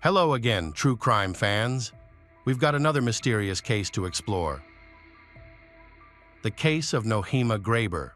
Hello again, true crime fans. We've got another mysterious case to explore. The case of Nohema Graber.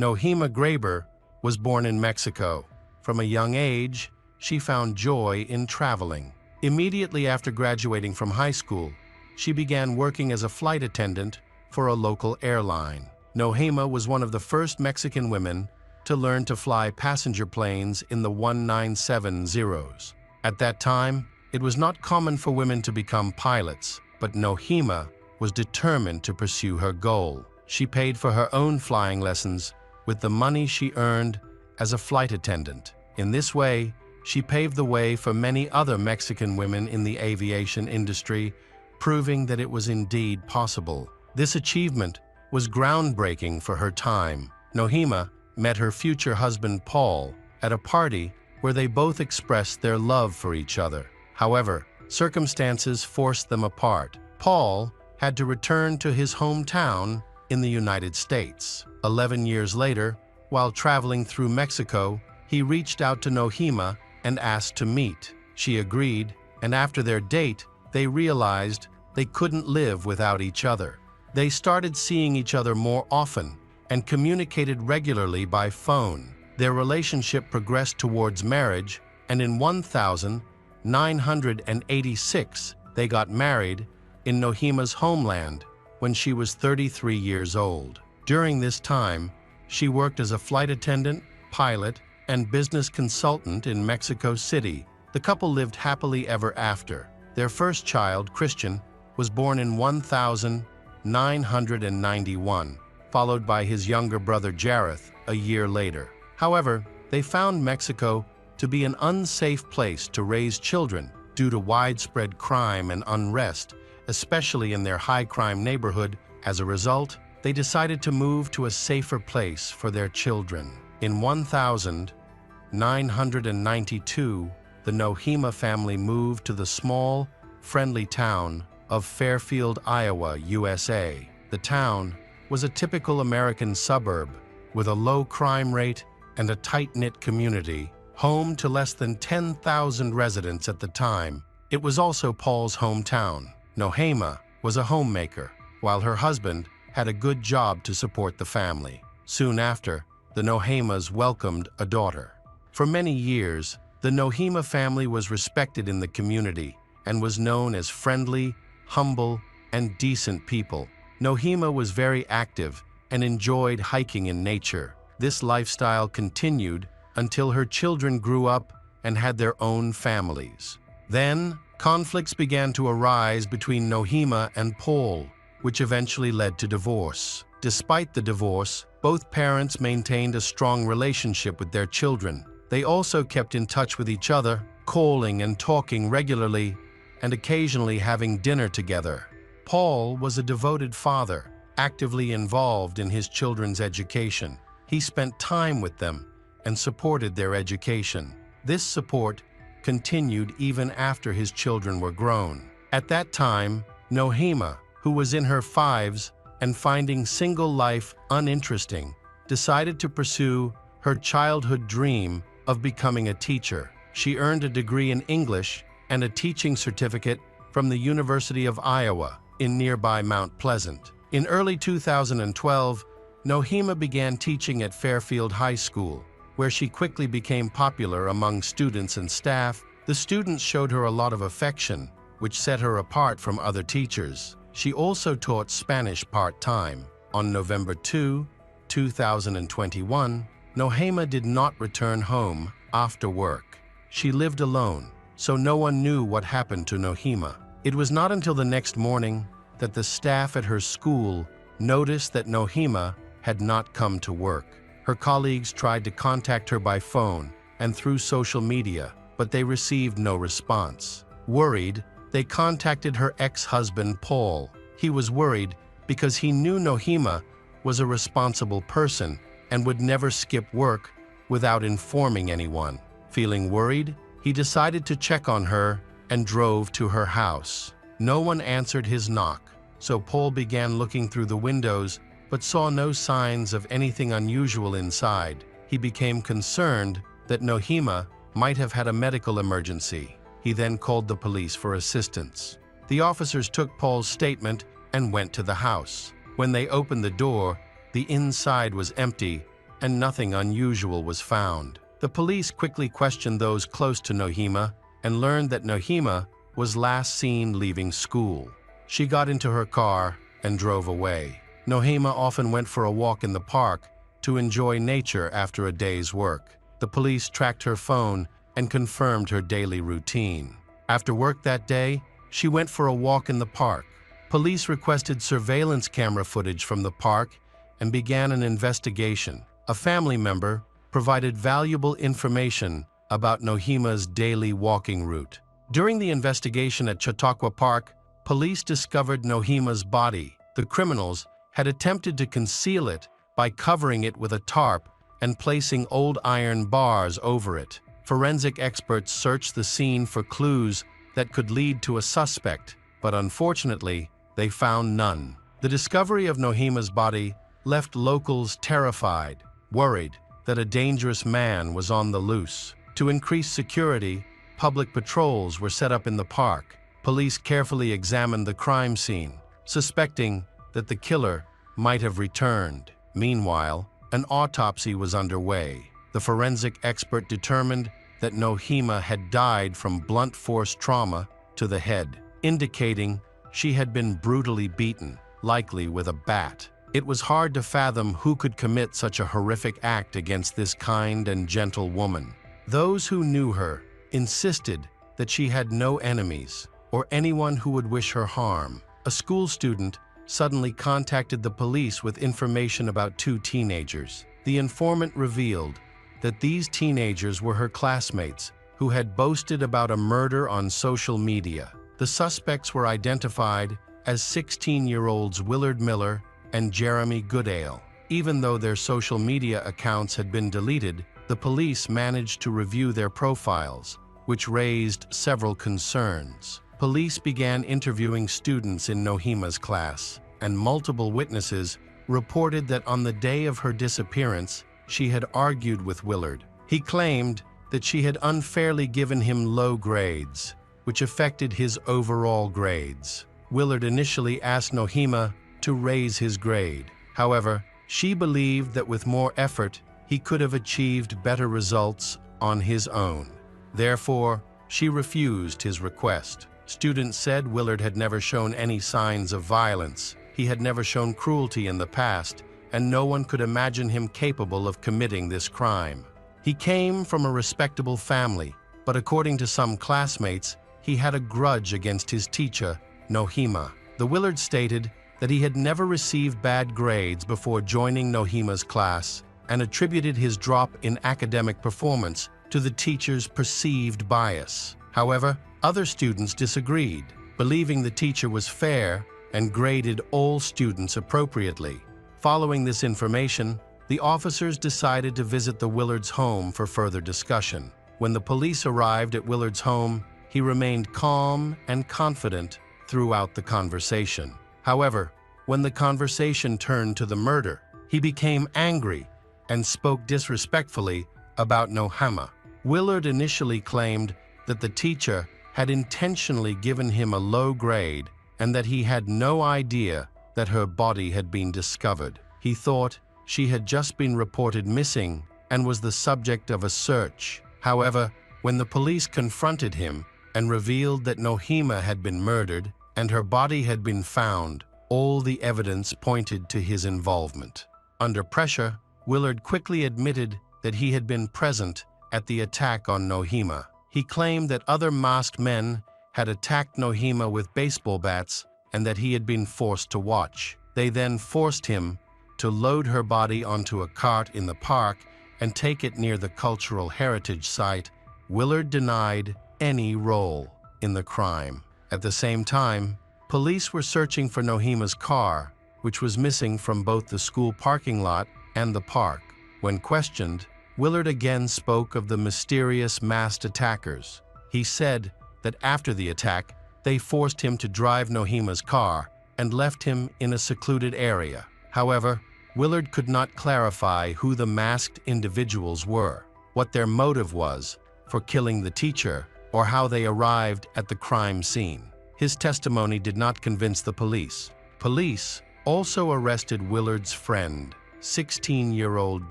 Nohema Graber was born in Mexico. From a young age, she found joy in traveling. Immediately after graduating from high school, she began working as a flight attendant for a local airline. Nohema was one of the first Mexican women to learn to fly passenger planes in the 1970s. At that time, it was not common for women to become pilots, but Nohema was determined to pursue her goal. She paid for her own flying lessons with the money she earned as a flight attendant. In this way, she paved the way for many other Mexican women in the aviation industry, proving that it was indeed possible. This achievement was groundbreaking for her time. Nohema met her future husband Paul at a party where they both expressed their love for each other. However, circumstances forced them apart. Paul had to return to his hometown in the United States. 11 years later, while traveling through Mexico, he reached out to Nohema and asked to meet. She agreed, and after their date, they realized they couldn't live without each other. They started seeing each other more often and communicated regularly by phone. Their relationship progressed towards marriage, and in 1986, they got married in Nohema's homeland when she was 33 years old. During this time, she worked as a flight attendant, pilot, and business consultant in Mexico City. The couple lived happily ever after. Their first child, Christian, was born in 1991, followed by his younger brother Jareth a year later. However, they found Mexico to be an unsafe place to raise children due to widespread crime and unrest, especially in their high-crime neighborhood. As a result, they decided to move to a safer place for their children. In 1992, the Nohema family moved to the small, friendly town of Fairfield, Iowa, USA. The town was a typical American suburb with a low crime rate and a tight-knit community, home to less than 10,000 residents at the time. It was also Paul's hometown. Nohema was a homemaker, while her husband had a good job to support the family. Soon after, the Nohemas welcomed a daughter. For many years, the Nohema family was respected in the community and was known as friendly, humble, and decent people. Nohema was very active and enjoyed hiking in nature. This lifestyle continued until her children grew up and had their own families. Then, conflicts began to arise between Nohema and Paul, which eventually led to divorce. Despite the divorce, both parents maintained a strong relationship with their children. They also kept in touch with each other, calling and talking regularly, and occasionally having dinner together. Paul was a devoted father, actively involved in his children's education. He spent time with them and supported their education. This support continued even after his children were grown. At that time, Nohema, who was in her 50s and finding single life uninteresting, decided to pursue her childhood dream of becoming a teacher. She earned a degree in English and a teaching certificate from the University of Iowa in nearby Mount Pleasant. In early 2012, Nohema began teaching at Fairfield High School, where she quickly became popular among students and staff. The students showed her a lot of affection, which set her apart from other teachers. She also taught Spanish part-time. On November 2, 2021, Nohema did not return home after work. She lived alone, so no one knew what happened to Nohema. It was not until the next morning that the staff at her school noticed that Nohema had not come to work. Her colleagues tried to contact her by phone and through social media, but they received no response. Worried, they contacted her ex-husband Paul. He was worried because he knew Nohema was a responsible person and would never skip work without informing anyone. Feeling worried, he decided to check on her and drove to her house. No one answered his knock, so Paul began looking through the windows but saw no signs of anything unusual inside. He became concerned that Nohema might have had a medical emergency. He then called the police for assistance. The officers took Paul's statement and went to the house. When they opened the door, the inside was empty and nothing unusual was found. The police quickly questioned those close to Nohima and learned that Nohima was last seen leaving school. She got into her car and drove away. Nohima often went for a walk in the park to enjoy nature after a day's work. The police tracked her phone and confirmed her daily routine. After work that day, she went for a walk in the park. Police requested surveillance camera footage from the park and began an investigation. A family member provided valuable information about Nohima's daily walking route. During the investigation at Chautauqua Park, police discovered Nohima's body. The criminals had attempted to conceal it by covering it with a tarp and placing old iron bars over it. Forensic experts searched the scene for clues that could lead to a suspect, but unfortunately, they found none. The discovery of Nohima's body left locals terrified, worried that a dangerous man was on the loose. To increase security, public patrols were set up in the park. Police carefully examined the crime scene, suspecting that the killer might have returned. Meanwhile, an autopsy was underway. The forensic expert determined that Nohima had died from blunt force trauma to the head, indicating she had been brutally beaten, likely with a bat. It was hard to fathom who could commit such a horrific act against this kind and gentle woman. Those who knew her insisted that she had no enemies or anyone who would wish her harm. A school student suddenly contacted the police with information about two teenagers. The informant revealed that these teenagers were her classmates who had boasted about a murder on social media. The suspects were identified as 16-year-olds Willard Miller and Jeremy Goodale. Even though their social media accounts had been deleted, the police managed to review their profiles, which raised several concerns. Police began interviewing students in Nohima's class, and multiple witnesses reported that on the day of her disappearance, she had argued with Willard. He claimed that she had unfairly given him low grades, which affected his overall grades. Willard initially asked Nohima to raise his grade. However, she believed that with more effort, he could have achieved better results on his own. Therefore, she refused his request. Students said Willard had never shown any signs of violence. He had never shown cruelty in the past, and no one could imagine him capable of committing this crime. He came from a respectable family, but according to some classmates, he had a grudge against his teacher, Nohima. The Willard stated that he had never received bad grades before joining Nohima's class and attributed his drop in academic performance to the teacher's perceived bias. However, other students disagreed, believing the teacher was fair and graded all students appropriately. Following this information, the officers decided to visit the Willard's home for further discussion. When the police arrived at Willard's home, he remained calm and confident throughout the conversation. However, when the conversation turned to the murder, he became angry and spoke disrespectfully about Nohima. Willard initially claimed that the teacher had intentionally given him a low grade and that he had no idea that her body had been discovered. He thought she had just been reported missing and was the subject of a search. However, when the police confronted him and revealed that Nohima had been murdered and her body had been found, all the evidence pointed to his involvement. Under pressure, Willard quickly admitted that he had been present at the attack on Nohima. He claimed that other masked men had attacked Nohima with baseball bats and that he had been forced to watch. They then forced him to load her body onto a cart in the park and take it near the cultural heritage site. Willard denied any role in the crime. At the same time, police were searching for Nohima's car, which was missing from both the school parking lot and the park. When questioned, Willard again spoke of the mysterious masked attackers. He said that after the attack, they forced him to drive Nohima's car and left him in a secluded area. However, Willard could not clarify who the masked individuals were, what their motive was for killing the teacher, or how they arrived at the crime scene. His testimony did not convince the police. Police also arrested Willard's friend, 16-year-old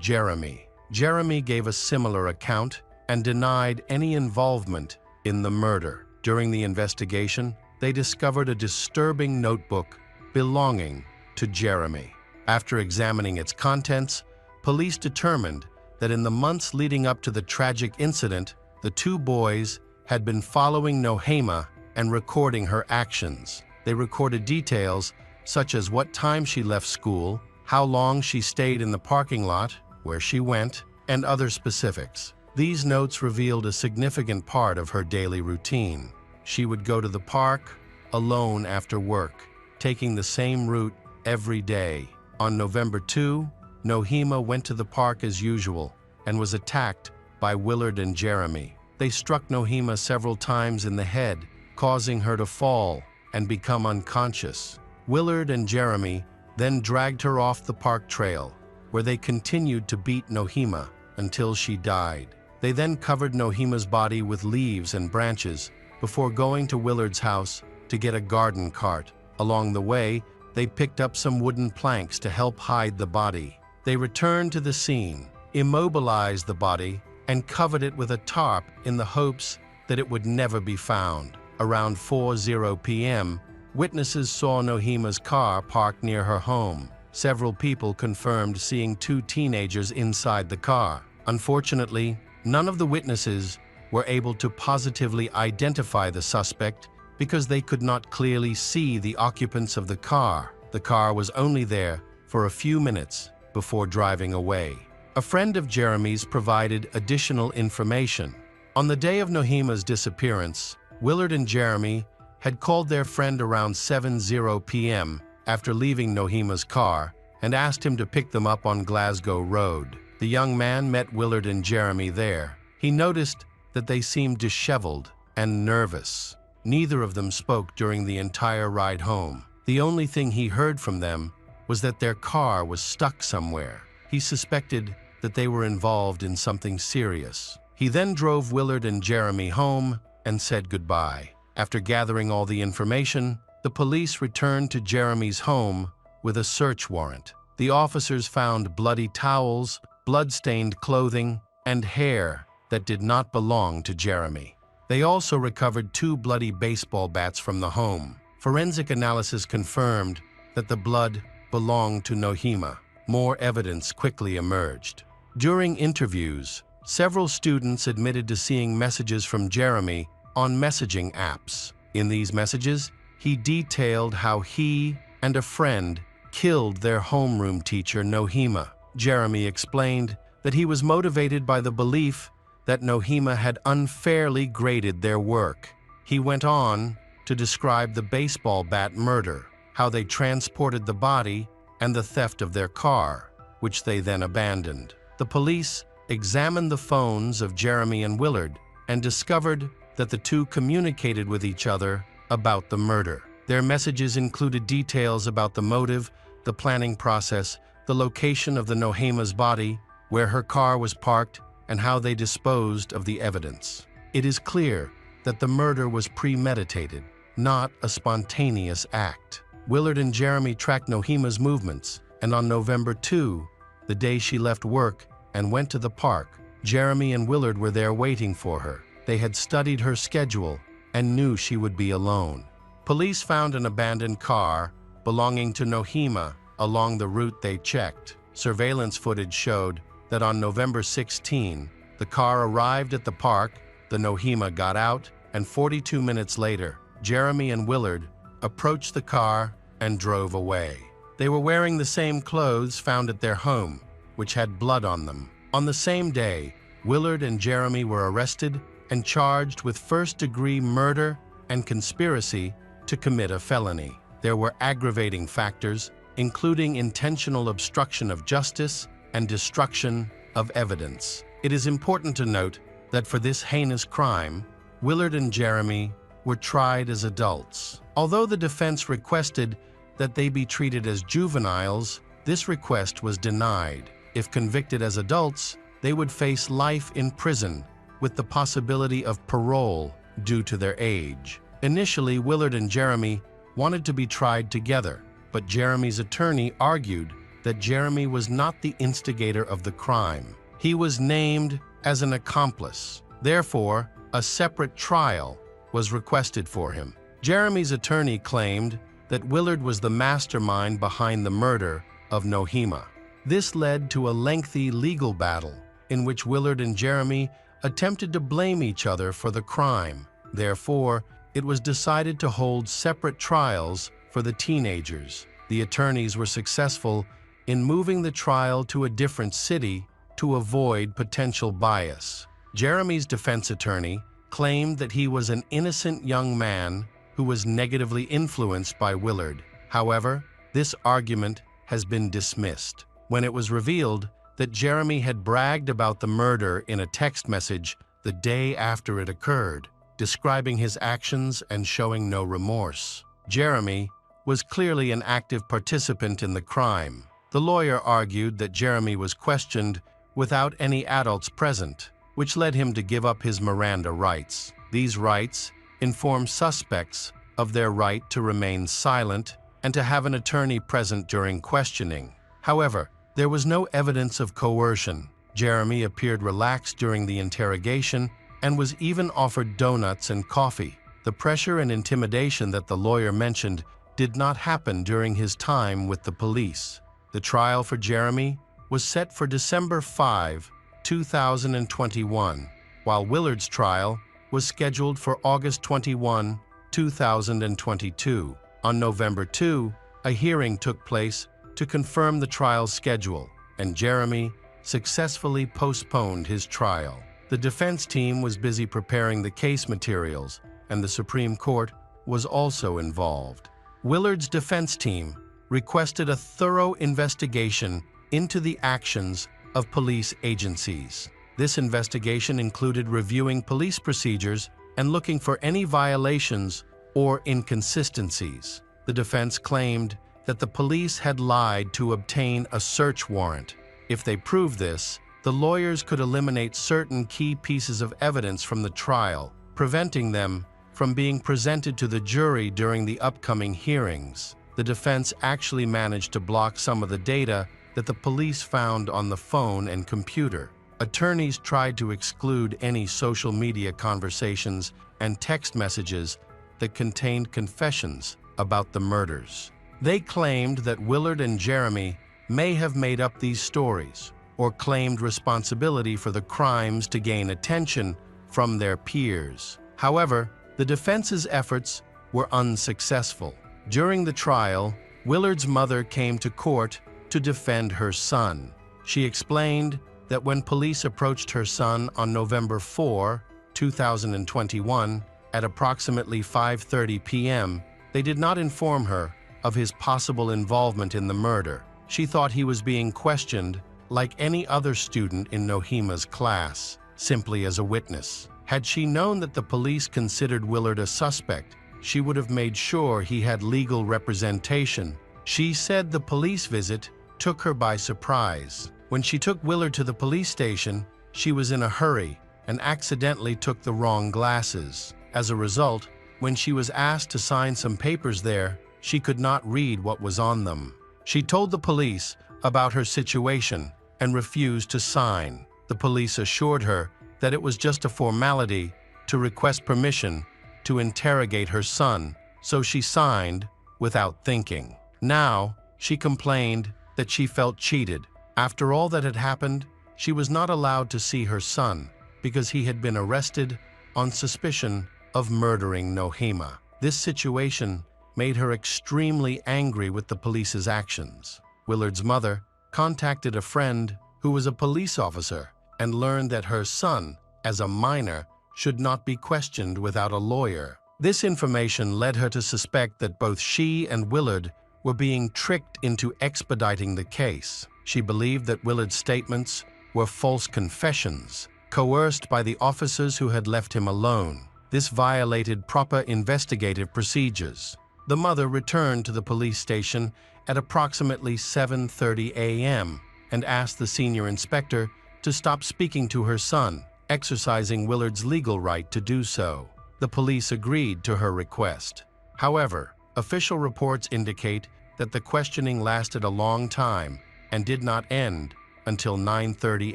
Jeremy. Jeremy gave a similar account and denied any involvement in the murder. During the investigation, they discovered a disturbing notebook belonging to Jeremy. After examining its contents, police determined that in the months leading up to the tragic incident, the two boys had been following Nohema and recording her actions. They recorded details such as what time she left school, how long she stayed in the parking lot, where she went, and other specifics. These notes revealed a significant part of her daily routine. She would go to the park alone after work, taking the same route every day. On November 2, Nohema went to the park as usual and was attacked by Willard and Jeremy. They struck Nohema several times in the head, causing her to fall and become unconscious. Willard and Jeremy then dragged her off the park trail, where they continued to beat Nohema until she died. They then covered Nohema's body with leaves and branches before going to Willard's house to get a garden cart. Along the way, they picked up some wooden planks to help hide the body. They returned to the scene, immobilized the body, and covered it with a tarp in the hopes that it would never be found. Around 4:00 p.m., witnesses saw Nohema's car parked near her home. Several people confirmed seeing two teenagers inside the car. Unfortunately, none of the witnesses were able to positively identify the suspect because they could not clearly see the occupants of the car. The car was only there for a few minutes before driving away. A friend of Jeremy's provided additional information. On the day of Nohema's disappearance, Willard and Jeremy had called their friend around 7:00 p.m. after leaving Nohema's car and asked him to pick them up on Glasgow Road. The young man met Willard and Jeremy there. He noticed that they seemed disheveled and nervous. Neither of them spoke during the entire ride home. The only thing he heard from them was that their car was stuck somewhere. He suspected that they were involved in something serious. He then drove Willard and Jeremy home and said goodbye. After gathering all the information, the police returned to Jeremy's home with a search warrant. The officers found bloody towels, blood-stained clothing, and hair that did not belong to Jeremy. They also recovered 2 bloody baseball bats from the home. Forensic analysis confirmed that the blood belonged to Nohema. More evidence quickly emerged. During interviews, several students admitted to seeing messages from Jeremy on messaging apps. In these messages, he detailed how he and a friend killed their homeroom teacher, Nohema. Jeremy explained that he was motivated by the belief that Nohema had unfairly graded their work. He went on to describe the baseball bat murder, how they transported the body, and the theft of their car, which they then abandoned. The police examined the phones of Jeremy and Willard and discovered that the two communicated with each other about the murder. Their messages included details about the motive, the planning process, the location of the Nohema's body, where her car was parked, and how they disposed of the evidence. It is clear that the murder was premeditated, not a spontaneous act. Willard and Jeremy tracked Nohema's movements, and on November 2, the day she left work and went to the park, Jeremy and Willard were there waiting for her. They had studied her schedule and knew she would be alone. Police found an abandoned car belonging to Nohema along the route they checked. Surveillance footage showed that on November 16, the car arrived at the park, the Nohema got out, and 42 minutes later, Jeremy and Willard approached the car and drove away. They were wearing the same clothes found at their home, which had blood on them. On the same day, Willard and Jeremy were arrested and charged with first-degree murder and conspiracy to commit a felony. There were aggravating factors, including intentional obstruction of justice and destruction of evidence. It is important to note that for this heinous crime, Willard and Jeremy were tried as adults. Although the defense requested that they be treated as juveniles, this request was denied. If convicted as adults, they would face life in prison with the possibility of parole due to their age. Initially, Willard and Jeremy wanted to be tried together, but Jeremy's attorney argued that Jeremy was not the instigator of the crime. He was named as an accomplice. Therefore, a separate trial was requested for him. Jeremy's attorney claimed that Willard was the mastermind behind the murder of Nohema. This led to a lengthy legal battle in which Willard and Jeremy attempted to blame each other for the crime. Therefore, it was decided to hold separate trials for the teenagers. The attorneys were successful in moving the trial to a different city to avoid potential bias. Jeremy's defense attorney claimed that he was an innocent young man who was negatively influenced by Willard. However, this argument has been dismissed when it was revealed that Jeremy had bragged about the murder in a text message the day after it occurred, describing his actions and showing no remorse. Jeremy was clearly an active participant in the crime. The lawyer argued that Jeremy was questioned without any adults present, which led him to give up his Miranda rights. These rights inform suspects of their right to remain silent and to have an attorney present during questioning. However, there was no evidence of coercion. Jeremy appeared relaxed during the interrogation and was even offered donuts and coffee. The pressure and intimidation that the lawyer mentioned did not happen during his time with the police. The trial for Jeremy was set for December 5, 2021, while Willard's trial was scheduled for August 21, 2022. On November 2, a hearing took place to confirm the trial's schedule, and Jeremy successfully postponed his trial. The defense team was busy preparing the case materials, and the Supreme Court was also involved. Willard's defense team requested a thorough investigation into the actions of police agencies. This investigation included reviewing police procedures and looking for any violations or inconsistencies. The defense claimed that the police had lied to obtain a search warrant. If they proved this, the lawyers could eliminate certain key pieces of evidence from the trial, preventing them from being presented to the jury during the upcoming hearings. The defense actually managed to block some of the data that the police found on the phone and computer. Attorneys tried to exclude any social media conversations and text messages that contained confessions about the murders. They claimed that Willard and Jeremy may have made up these stories or claimed responsibility for the crimes to gain attention from their peers. However, the defense's efforts were unsuccessful. During the trial, Willard's mother came to court to defend her son. She explained that when police approached her son on November 4, 2021, at approximately 5:30 p.m., they did not inform her of his possible involvement in the murder. She thought he was being questioned like any other student in Nohema's class, simply as a witness. Had she known that the police considered Willard a suspect, she would have made sure he had legal representation. She said the police visit took her by surprise. When she took Willard to the police station, she was in a hurry and accidentally took the wrong glasses. As a result, when she was asked to sign some papers there, she could not read what was on them. She told the police about her situation and refused to sign. The police assured her that it was just a formality to request permission to interrogate her son, so she signed without thinking. Now, she complained that she felt cheated. After all that had happened, she was not allowed to see her son because he had been arrested on suspicion of murdering Nohema. This situation made her extremely angry with the police's actions. Willard's mother contacted a friend who was a police officer and learned that her son, as a minor, should not be questioned without a lawyer. This information led her to suspect that both she and Willard were being tricked into expediting the case. She believed that Willard's statements were false confessions, coerced by the officers who had left him alone. This violated proper investigative procedures. The mother returned to the police station at approximately 7:30 a.m. and asked the senior inspector to stop speaking to her son, exercising Willard's legal right to do so. the police agreed to her request. However, official reports indicate that the questioning lasted a long time and did not end until 9:30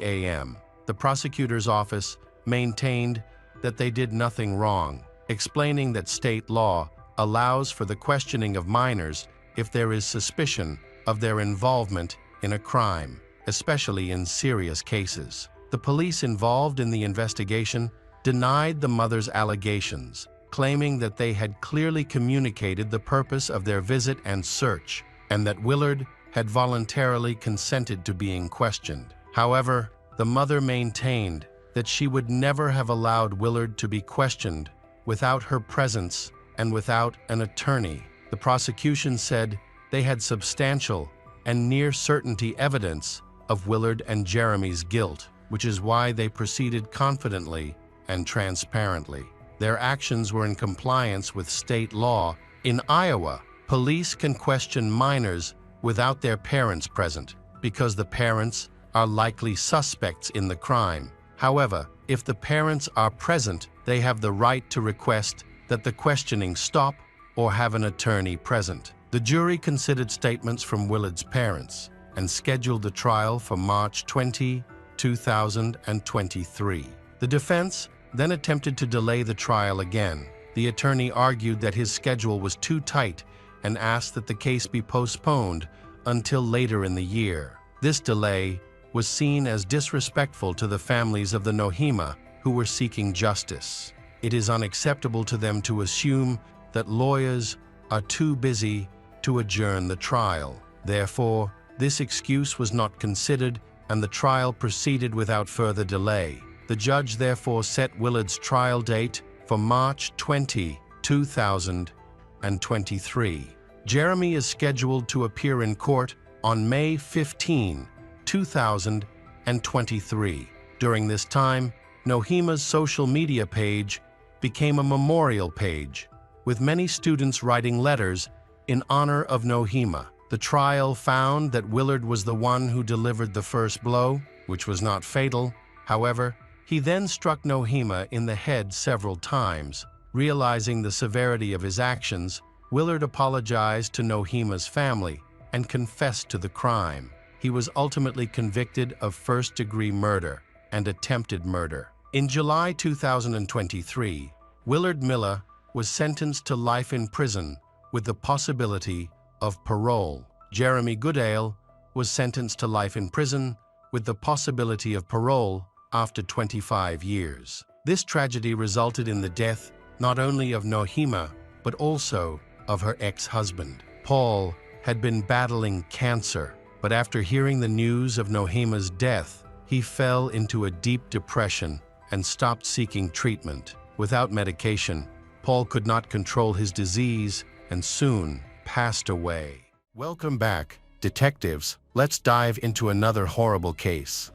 a.m. The prosecutor's office maintained that they did nothing wrong, explaining that state law allows for the questioning of minors if there is suspicion of their involvement in a crime, especially in serious cases. The police involved in the investigation denied the mother's allegations, claiming that they had clearly communicated the purpose of their visit and search, and that Willard had voluntarily consented to being questioned. However, the mother maintained that she would never have allowed Willard to be questioned without her presence and without an attorney. The prosecution said they had substantial and near-certainty evidence of Willard and Jeremy's guilt, which is why they proceeded confidently and transparently. Their actions were in compliance with state law. In Iowa, police can question minors without their parents present because the parents are likely suspects in the crime. However, if the parents are present, they have the right to request that the questioning stop or have an attorney present. The jury considered statements from Willard's parents and scheduled the trial for March 20, 2023. The defense then attempted to delay the trial again. The attorney argued that his schedule was too tight and asked that the case be postponed until later in the year. This delay was seen as disrespectful to the families of the Nohima who were seeking justice. It is unacceptable to them to assume that lawyers are too busy to adjourn the trial. Therefore, this excuse was not considered and the trial proceeded without further delay. The judge therefore set Willard's trial date for March 20, 2023. Jeremy is scheduled to appear in court on May 15, 2023. During this time, Nohima's social media page became a memorial page, with many students writing letters in honor of Nohima. The trial found that Willard was the one who delivered the first blow, which was not fatal. However, he then struck Nohima in the head several times. Realizing the severity of his actions, Willard apologized to Nohima's family and confessed to the crime. He was ultimately convicted of first-degree murder and attempted murder. In July 2023, Willard Miller was sentenced to life in prison with the possibility of parole. Jeremy Goodale was sentenced to life in prison with the possibility of parole after 25 years. This tragedy resulted in the death not only of Nohima, but also of her ex-husband. Paul had been battling cancer, but after hearing the news of Nohima's death, he fell into a deep depression and stopped seeking treatment. Without medication, Paul could not control his disease and soon passed away. Welcome back, detectives. Let's dive into another horrible case.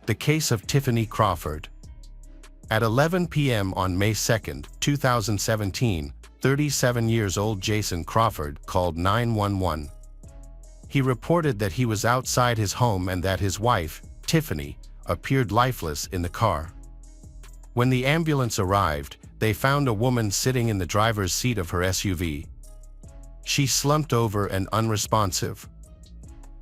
The case of Tiffany Crawford. At 11 p.m. on May 2, 2017, 37-year-old Jason Crawford called 911. He reported that he was outside his home and that his wife, Tiffany, appeared lifeless in the car. When the ambulance arrived, they found a woman sitting in the driver's seat of her SUV. She slumped over and unresponsive.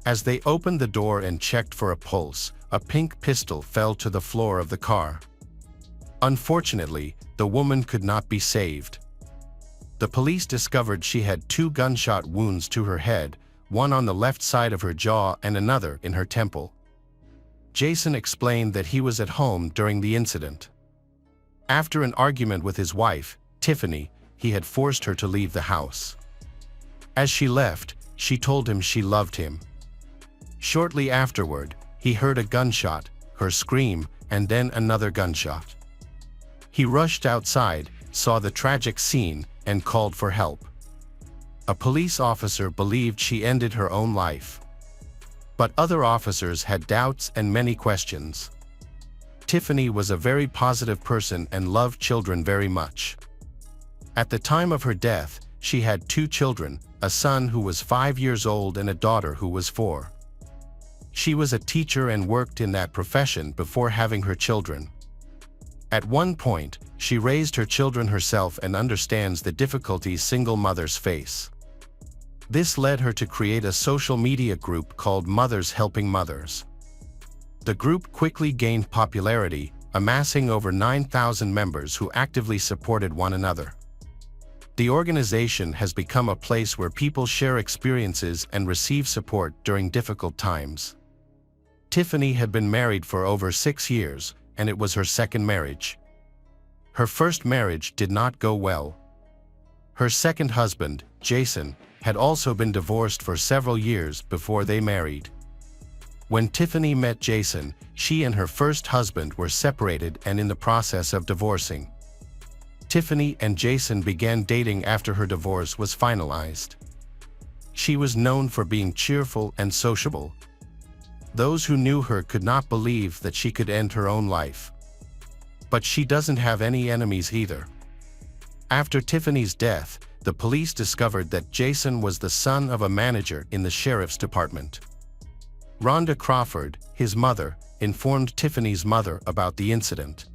As they opened the door and checked for a pulse, a pink pistol fell to the floor of the car. Unfortunately, the woman could not be saved. The police discovered she had 2 gunshot wounds to her head, one on the left side of her jaw and another in her temple. Jason explained that he was at home during the incident. After an argument with his wife, Tiffany, he had forced her to leave the house. As she left, she told him she loved him. Shortly afterward, he heard a gunshot, her scream, and then another gunshot. He rushed outside, saw the tragic scene, and called for help. A police officer believed she ended her own life. But other officers had doubts and many questions. Tiffany was a very positive person and loved children very much. At the time of her death, she had 2 children, a son who was 5 years old and a daughter who was 4. She was a teacher and worked in that profession before having her children. At one point, she raised her children herself and understands the difficulties single mothers face. This led her to create a social media group called Mothers Helping Mothers. The group quickly gained popularity, amassing over 9,000 members who actively supported one another. The organization has become a place where people share experiences and receive support during difficult times. Tiffany had been married for over 6 years, and it was her second marriage. Her first marriage did not go well. Her second husband, Jason, had also been divorced for several years before they married. When Tiffany met Jason, she and her first husband were separated and in the process of divorcing. Tiffany and Jason began dating after her divorce was finalized. She was known for being cheerful and sociable. Those who knew her could not believe that she could end her own life. But she doesn't have any enemies either. After Tiffany's death, the police discovered that Jason was the son of a manager in the sheriff's department. Rhonda Crawford, his mother, informed Tiffany's mother about the incident.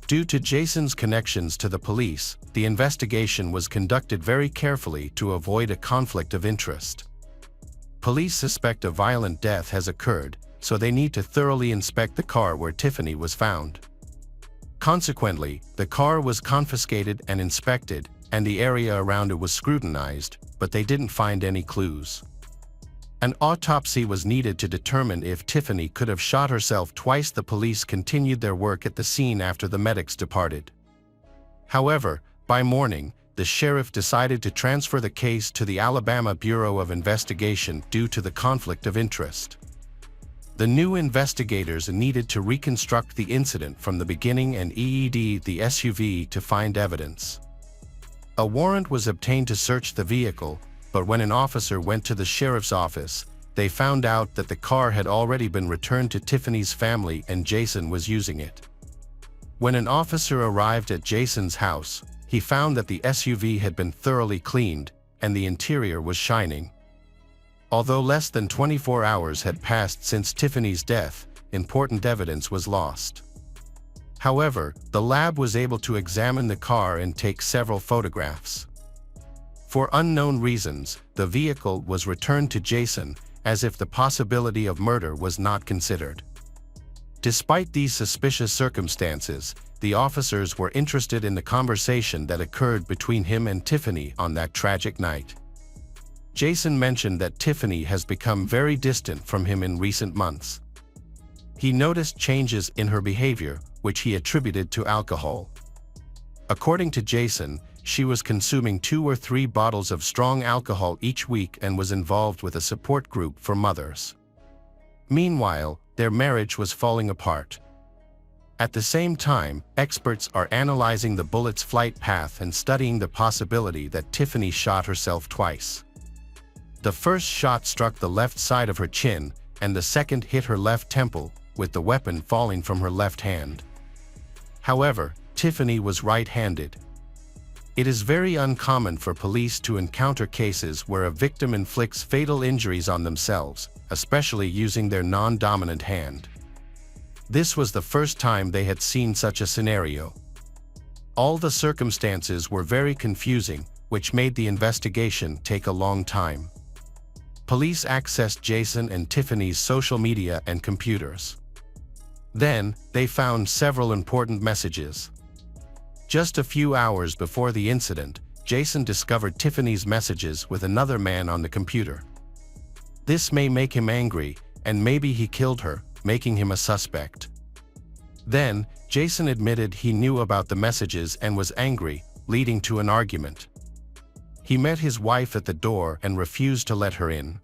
Due to Jason's connections to the police, the investigation was conducted very carefully to avoid a conflict of interest. Police suspect a violent death has occurred, so they need to thoroughly inspect the car where Tiffany was found. Consequently, the car was confiscated and inspected, and the area around it was scrutinized, but they didn't find any clues. An autopsy was needed to determine if Tiffany could have shot herself twice. The police continued their work at the scene after the medics departed. However, by morning, the sheriff decided to transfer the case to the Alabama Bureau of Investigation due to the conflict of interest. The new investigators needed to reconstruct the incident from the beginning and EED the SUV to find evidence. A warrant was obtained to search the vehicle, but when an officer went to the sheriff's office, they found out that the car had already been returned to Tiffany's family and Jason was using it. When an officer arrived at Jason's house, he found that the SUV had been thoroughly cleaned, and the interior was shining. Although less than 24 hours had passed since Tiffany's death, important evidence was lost. However, the lab was able to examine the car and take several photographs. For unknown reasons, the vehicle was returned to Jason, as if the possibility of murder was not considered. Despite these suspicious circumstances, the officers were interested in the conversation that occurred between him and Tiffany on that tragic night. Jason mentioned that Tiffany has become very distant from him in recent months. He noticed changes in her behavior, which he attributed to alcohol. According to Jason, she was consuming 2 or 3 bottles of strong alcohol each week and was involved with a support group for mothers. Meanwhile, their marriage was falling apart. At the same time, experts are analyzing the bullet's flight path and studying the possibility that Tiffany shot herself twice. The first shot struck the left side of her chin, and the second hit her left temple, with the weapon falling from her left hand. However, Tiffany was right-handed. It is very uncommon for police to encounter cases where a victim inflicts fatal injuries on themselves, especially using their non-dominant hand. This was the first time they had seen such a scenario. All the circumstances were very confusing, which made the investigation take a long time. Police accessed Jason and Tiffany's social media and computers. Then, they found several important messages. Just a few hours before the incident, Jason discovered Tiffany's messages with another man on the computer. This may make him angry, and maybe he killed her, making him a suspect. Then, Jason admitted he knew about the messages and was angry, leading to an argument. He met his wife at the door and refused to let her in.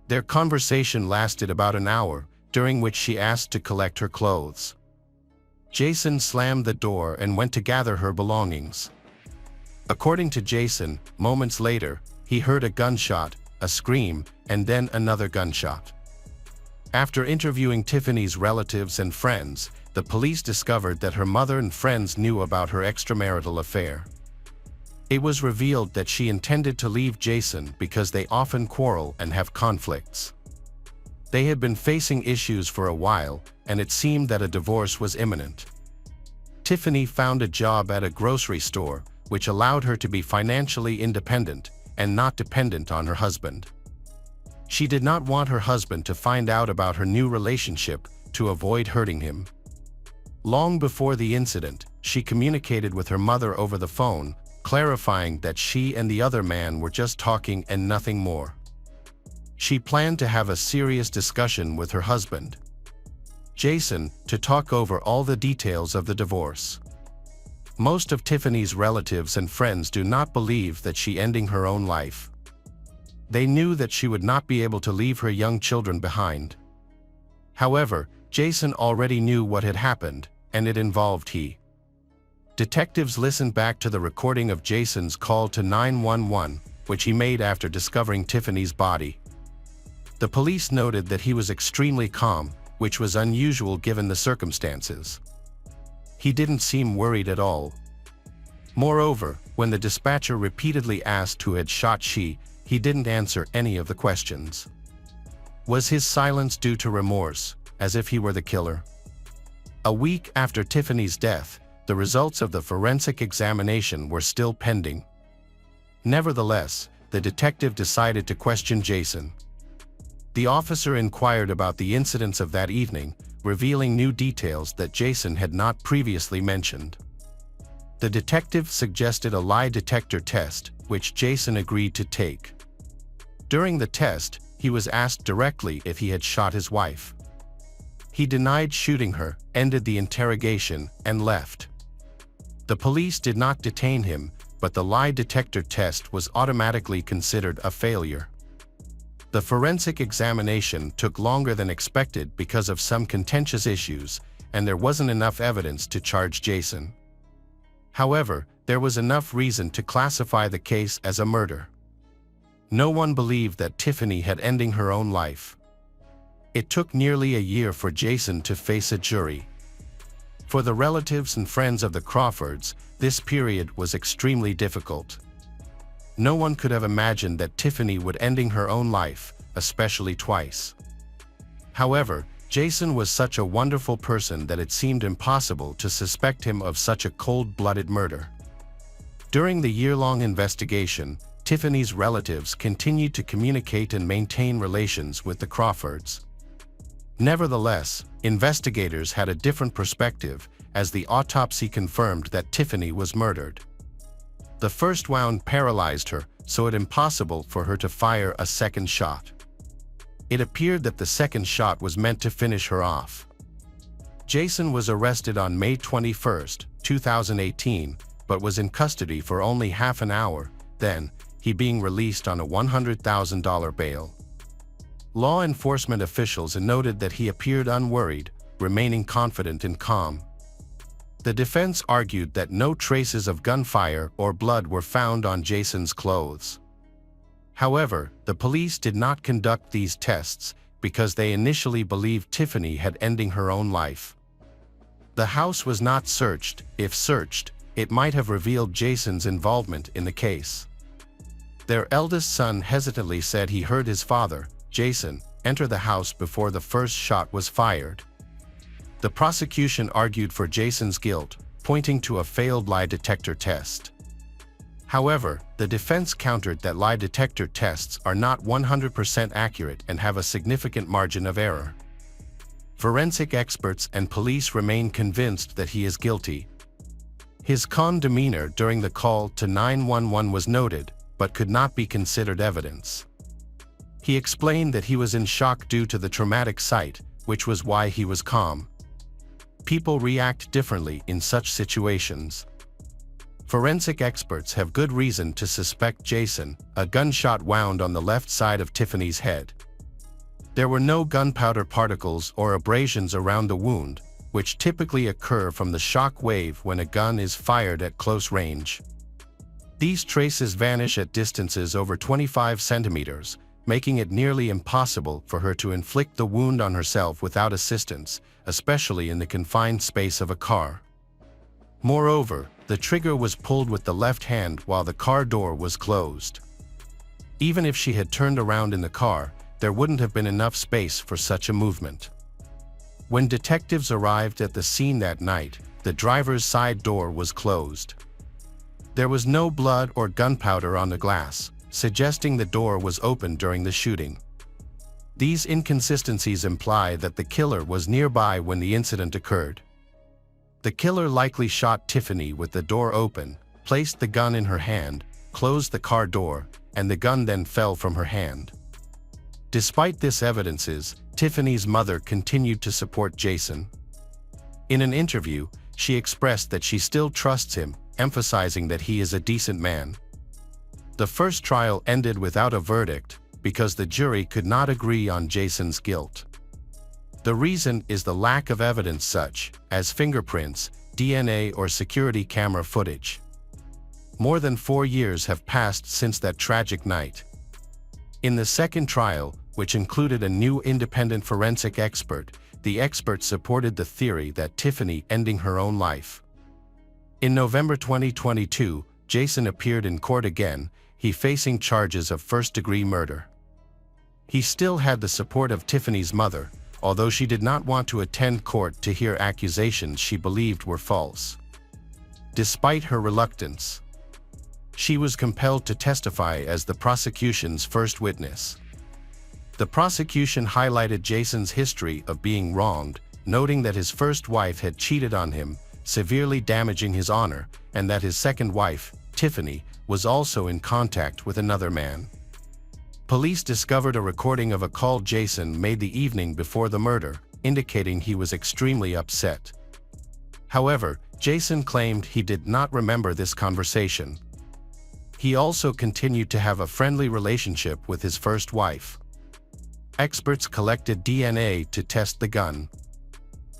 Their conversation lasted about an hour, during which she asked to collect her clothes. Jason slammed the door and went to gather her belongings. According to Jason, moments later, he heard a gunshot, a scream, and then another gunshot. After interviewing Tiffany's relatives and friends, the police discovered that her mother and friends knew about her extramarital affair. It was revealed that she intended to leave Jason because they often quarrel and have conflicts. They had been facing issues for a while, and it seemed that a divorce was imminent. Tiffany found a job at a grocery store, which allowed her to be financially independent and not dependent on her husband. She did not want her husband to find out about her new relationship to avoid hurting him. Long before the incident, she communicated with her mother over the phone, clarifying that she and the other man were just talking and nothing more. She planned to have a serious discussion with her husband, Jason, to talk over all the details of the divorce. Most of Tiffany's relatives and friends do not believe that she ending her own life. They knew that she would not be able to leave her young children behind. However, Jason already knew what had happened, and it involved he. Detectives listened back to the recording of Jason's call to 911, which he made after discovering Tiffany's body. The police noted that he was extremely calm, which was unusual given the circumstances. He didn't seem worried at all. Moreover, when the dispatcher repeatedly asked who had shot she, he didn't answer any of the questions. Was his silence due to remorse, as if he were the killer? A week after Tiffany's death, the results of the forensic examination were still pending. Nevertheless, the detective decided to question Jason. The officer inquired about the incidents of that evening, revealing new details that Jason had not previously mentioned. The detective suggested a lie detector test, which Jason agreed to take. During the test, he was asked directly if he had shot his wife. He denied shooting her, ended the interrogation, and left. The police did not detain him, but the lie detector test was automatically considered a failure. The forensic examination took longer than expected because of some contentious issues, and there wasn't enough evidence to charge Jason. However, there was enough reason to classify the case as a murder. No one believed that Tiffany had ending her own life. It took nearly a year for Jason to face a jury. For the relatives and friends of the Crawfords, this period was extremely difficult. No one could have imagined that Tiffany would ending her own life, especially twice. However, Jason was such a wonderful person that it seemed impossible to suspect him of such a cold-blooded murder. During the year-long investigation, Tiffany's relatives continued to communicate and maintain relations with the Crawfords. Nevertheless, investigators had a different perspective, as the autopsy confirmed that Tiffany was murdered. The first wound paralyzed her, so it was impossible for her to fire a second shot. It appeared that the second shot was meant to finish her off. Jason was arrested on May 21, 2018, but was in custody for only half an hour, then, he being released on a $100,000 bail. Law enforcement officials noted that he appeared unworried, remaining confident and calm. The defense argued that no traces of gunfire or blood were found on Jason's clothes. However, the police did not conduct these tests because they initially believed Tiffany had ending her own life. The house was not searched. If searched, it might have revealed Jason's involvement in the case. Their eldest son hesitantly said he heard his father, Jason, enter the house before the first shot was fired. The prosecution argued for Jason's guilt, pointing to a failed lie detector test. However, the defense countered that lie detector tests are not 100% accurate and have a significant margin of error. Forensic experts and police remain convinced that he is guilty. His calm demeanor during the call to 911 was noted, but could not be considered evidence. He explained that he was in shock due to the traumatic sight, which was why he was calm. People react differently in such situations. Forensic experts have good reason to suspect Jason, a gunshot wound on the left side of Tiffany's head. There were no gunpowder particles or abrasions around the wound, which typically occur from the shock wave when a gun is fired at close range. These traces vanish at distances over 25 centimeters, making it nearly impossible for her to inflict the wound on herself without assistance, especially in the confined space of a car. Moreover, the trigger was pulled with the left hand while the car door was closed. Even if she had turned around in the car, there wouldn't have been enough space for such a movement. When detectives arrived at the scene that night, the driver's side door was closed. There was no blood or gunpowder on the glass, suggesting the door was open during the shooting. These inconsistencies imply that the killer was nearby when the incident occurred. The killer likely shot Tiffany with the door open, placed the gun in her hand, closed the car door, and the gun then fell from her hand. Despite this evidences, Tiffany's mother continued to support Jason. In an interview, she expressed that she still trusts him, emphasizing that he is a decent man. The first trial ended without a verdict because the jury could not agree on Jason's guilt. The reason is the lack of evidence such as fingerprints, DNA, or security camera footage. More than 4 years have passed since that tragic night. In the second trial, which included a new independent forensic expert, the expert supported the theory that Tiffany ending her own life. In November 2022, Jason appeared in court again, he facing charges of first-degree murder. He still had the support of Tiffany's mother, although she did not want to attend court to hear accusations she believed were false. Despite her reluctance, she was compelled to testify as the prosecution's first witness. The prosecution highlighted Jason's history of being wronged, noting that his first wife had cheated on him, severely damaging his honor, and that his second wife, Tiffany, was also in contact with another man. Police discovered a recording of a call Jason made the evening before the murder, indicating he was extremely upset. However, Jason claimed he did not remember this conversation. He also continued to have a friendly relationship with his first wife. Experts collected DNA to test the gun.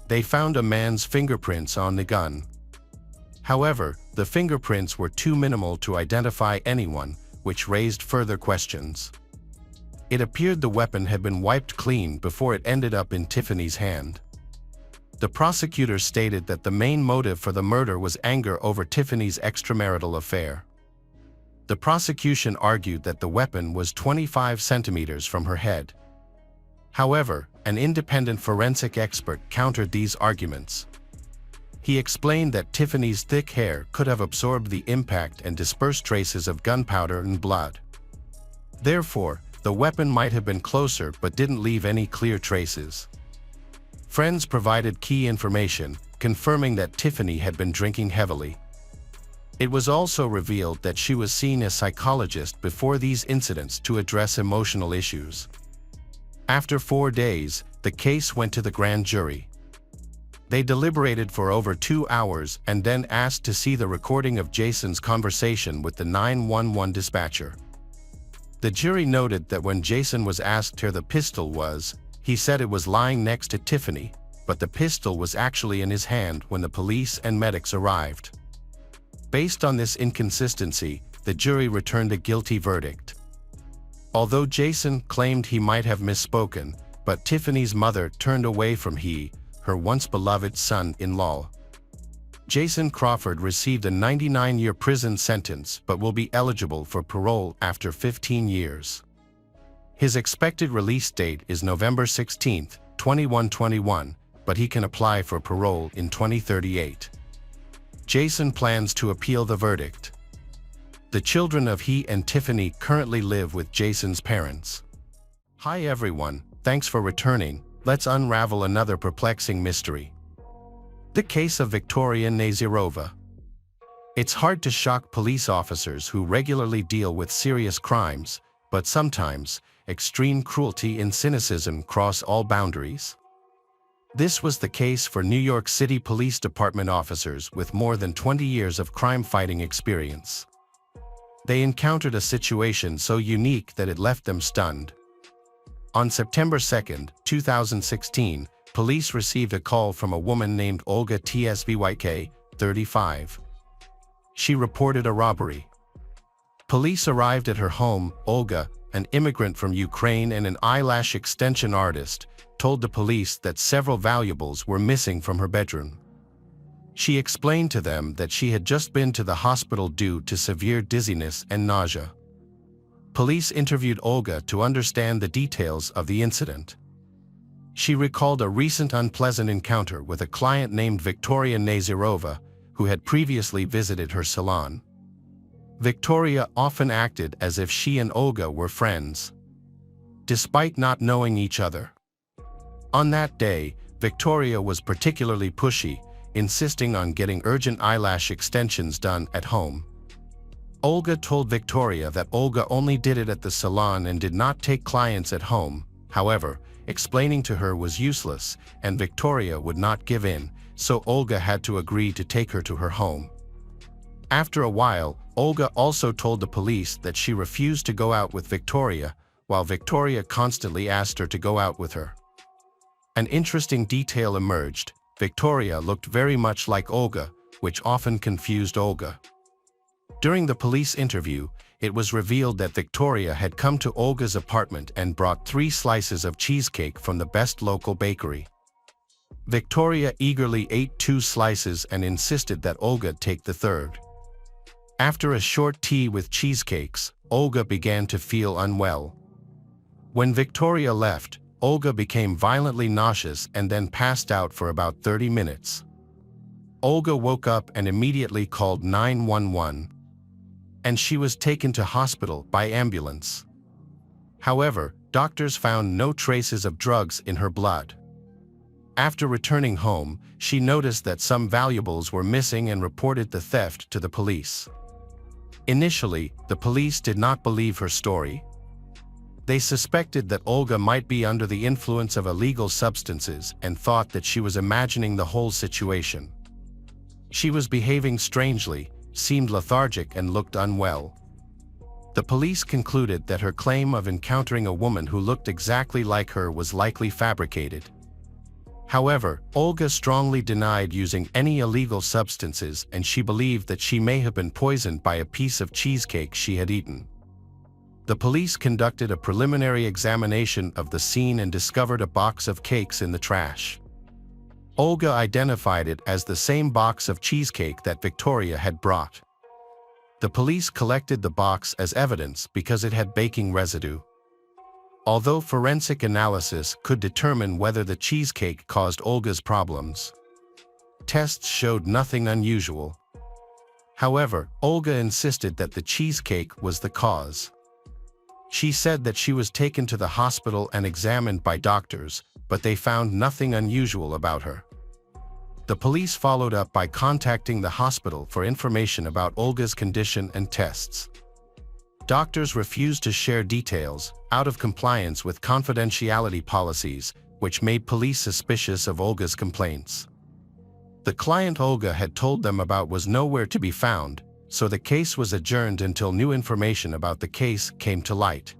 They found a man's fingerprints on the gun. However, the fingerprints were too minimal to identify anyone, which raised further questions. It appeared the weapon had been wiped clean before it ended up in Tiffany's hand. The prosecutor stated that the main motive for the murder was anger over Tiffany's extramarital affair. The prosecution argued that the weapon was 25 centimeters from her head. However, an independent forensic expert countered these arguments. He explained that Tiffany's thick hair could have absorbed the impact and dispersed traces of gunpowder and blood. Therefore, the weapon might have been closer but didn't leave any clear traces. Friends provided key information, confirming that Tiffany had been drinking heavily. It was also revealed that she was seen as a psychologist before these incidents to address emotional issues. After 4 days, the case went to the grand jury. They deliberated for over 2 hours and then asked to see the recording of Jason's conversation with the 911 dispatcher. The jury noted that when Jason was asked where the pistol was, he said it was lying next to Tiffany, but the pistol was actually in his hand when the police and medics arrived. Based on this inconsistency, the jury returned a guilty verdict. Although Jason claimed he might have misspoken, but Tiffany's mother turned away from her once-beloved son-in-law. Jason Crawford received a 99-year prison sentence but will be eligible for parole after 15 years. His expected release date is November 16, 2121, but he can apply for parole in 2038. Jason plans to appeal the verdict. The children of he and Tiffany currently live with Jason's parents. Hi everyone, thanks for returning. Let's unravel another perplexing mystery. The case of Victoria Nazirova. It's hard to shock police officers who regularly deal with serious crimes, but sometimes, extreme cruelty and cynicism cross all boundaries. This was the case for New York City Police Department officers with more than 20 years of crime-fighting experience. They encountered a situation so unique that it left them stunned. On September 2, 2016, police received a call from a woman named Olga Tsvyk, 35. She reported a robbery. Police arrived at her home. Olga, an immigrant from Ukraine and an eyelash extension artist, told the police that several valuables were missing from her bedroom. She explained to them that she had just been to the hospital due to severe dizziness and nausea. Police interviewed Olga to understand the details of the incident. She recalled a recent unpleasant encounter with a client named Victoria Nazirova, who had previously visited her salon. Victoria often acted as if she and Olga were friends, despite not knowing each other. On that day, Victoria was particularly pushy, insisting on getting urgent eyelash extensions done at home. Olga told Victoria that Olga only did it at the salon and did not take clients at home. However, explaining to her was useless, and Victoria would not give in, so Olga had to agree to take her to her home. After a while, Olga also told the police that she refused to go out with Victoria, while Victoria constantly asked her to go out with her. An interesting detail emerged. Victoria looked very much like Olga, which often confused Olga. During the police interview, it was revealed that Victoria had come to Olga's apartment and brought 3 slices of cheesecake from the best local bakery. Victoria eagerly ate 2 slices and insisted that Olga take the 3rd. After a short tea with cheesecakes, Olga began to feel unwell. When Victoria left, Olga became violently nauseous and then passed out for about 30 minutes. Olga woke up and immediately called 911, and she was taken to hospital by ambulance. However, doctors found no traces of drugs in her blood. After returning home, she noticed that some valuables were missing and reported the theft to the police. Initially, the police did not believe her story. They suspected that Olga might be under the influence of illegal substances and thought that she was imagining the whole situation. She was behaving strangely, seemed lethargic, and looked unwell. The police concluded that her claim of encountering a woman who looked exactly like her was likely fabricated. However, Olga strongly denied using any illegal substances, and she believed that she may have been poisoned by a piece of cheesecake she had eaten. The police conducted a preliminary examination of the scene and discovered a box of cakes in the trash. Olga identified it as the same box of cheesecake that Victoria had brought. The police collected the box as evidence because it had baking residue. Although forensic analysis could determine whether the cheesecake caused Olga's problems, tests showed nothing unusual. However, Olga insisted that the cheesecake was the cause. She said that she was taken to the hospital and examined by doctors, but they found nothing unusual about her. The police followed up by contacting the hospital for information about Olga's condition and tests. Doctors refused to share details, out of compliance with confidentiality policies, which made police suspicious of Olga's complaints. The client Olga had told them about was nowhere to be found, so the case was adjourned until new information about the case came to light.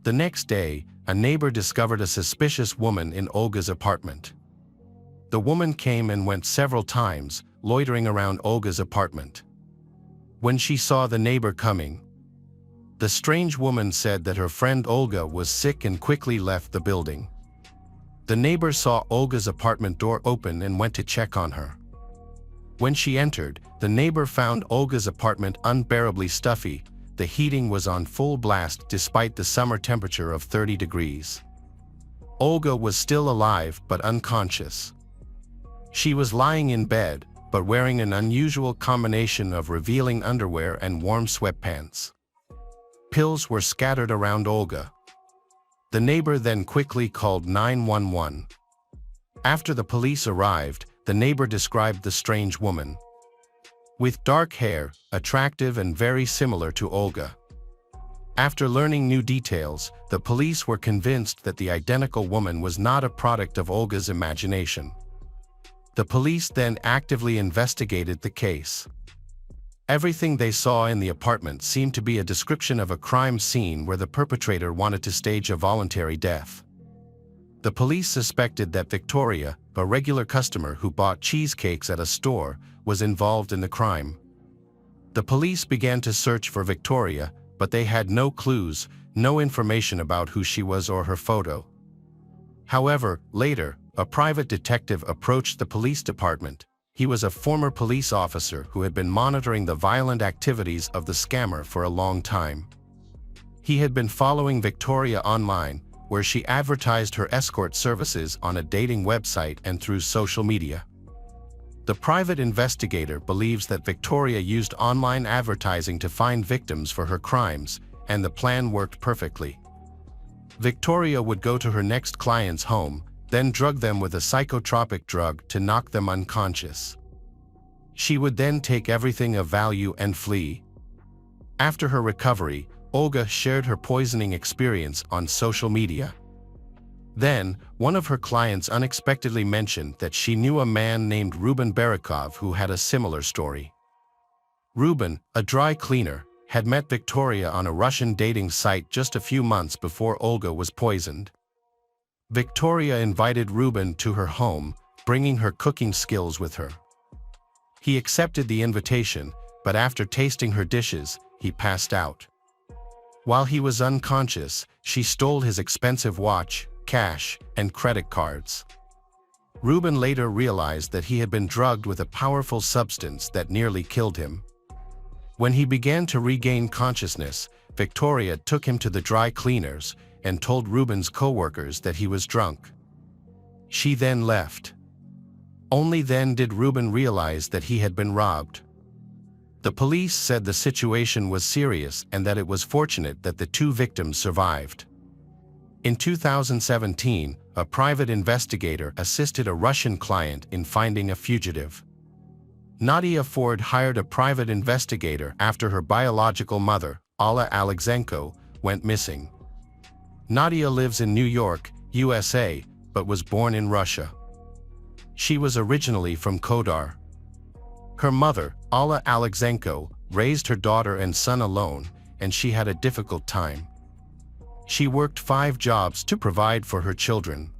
The next day, a neighbor discovered a suspicious woman in Olga's apartment. The woman came and went several times, loitering around Olga's apartment. When she saw the neighbor coming, the strange woman said that her friend Olga was sick and quickly left the building. The neighbor saw Olga's apartment door open and went to check on her. When she entered, the neighbor found Olga's apartment unbearably stuffy. The heating was on full blast despite the summer temperature of 30 degrees. Olga was still alive but unconscious. She was lying in bed, but wearing an unusual combination of revealing underwear and warm sweatpants. Pills were scattered around Olga. The neighbor then quickly called 911. After the police arrived, the neighbor described the strange woman. With dark hair, attractive and very similar to Olga. After learning new details, the police were convinced that the identical woman was not a product of Olga's imagination. The police then actively investigated the case. Everything they saw in the apartment seemed to be a description of a crime scene where the perpetrator wanted to stage a voluntary death. The police suspected that Victoria, a regular customer who bought cheesecakes at a store, was involved in the crime. The police began to search for Victoria, but they had no clues, no information about who she was or her photo. However, later, a private detective approached the police department. He was a former police officer who had been monitoring the violent activities of the scammer for a long time. He had been following Victoria online, where she advertised her escort services on a dating website and through social media. The private investigator believes that Victoria used online advertising to find victims for her crimes, and the plan worked perfectly. Victoria would go to her next client's home, then drug them with a psychotropic drug to knock them unconscious. She would then take everything of value and flee. After her recovery, Olga shared her poisoning experience on social media. Then, one of her clients unexpectedly mentioned that she knew a man named Ruben Barikov who had a similar story. Ruben, a dry cleaner, had met Victoria on a Russian dating site just a few months before Olga was poisoned. Victoria invited Ruben to her home, bringing her cooking skills with her. He accepted the invitation, but after tasting her dishes, he passed out. While he was unconscious, she stole his expensive watch, cash, and credit cards. Ruben later realized that he had been drugged with a powerful substance that nearly killed him. When he began to regain consciousness, Victoria took him to the dry cleaners and told Ruben's co-workers that he was drunk. She then left. Only then did Ruben realize that he had been robbed. The police said the situation was serious and that it was fortunate that the two victims survived. In 2017, a private investigator assisted a Russian client in finding a fugitive. Nadia Ford hired a private investigator after her biological mother, Alla Alexenko, went missing. Nadia lives in New York, USA, but was born in Russia. She was originally from Kodar. Her mother, Alla Alexenko, raised her daughter and son alone, and she had a difficult time. She worked 5 jobs to provide for her children.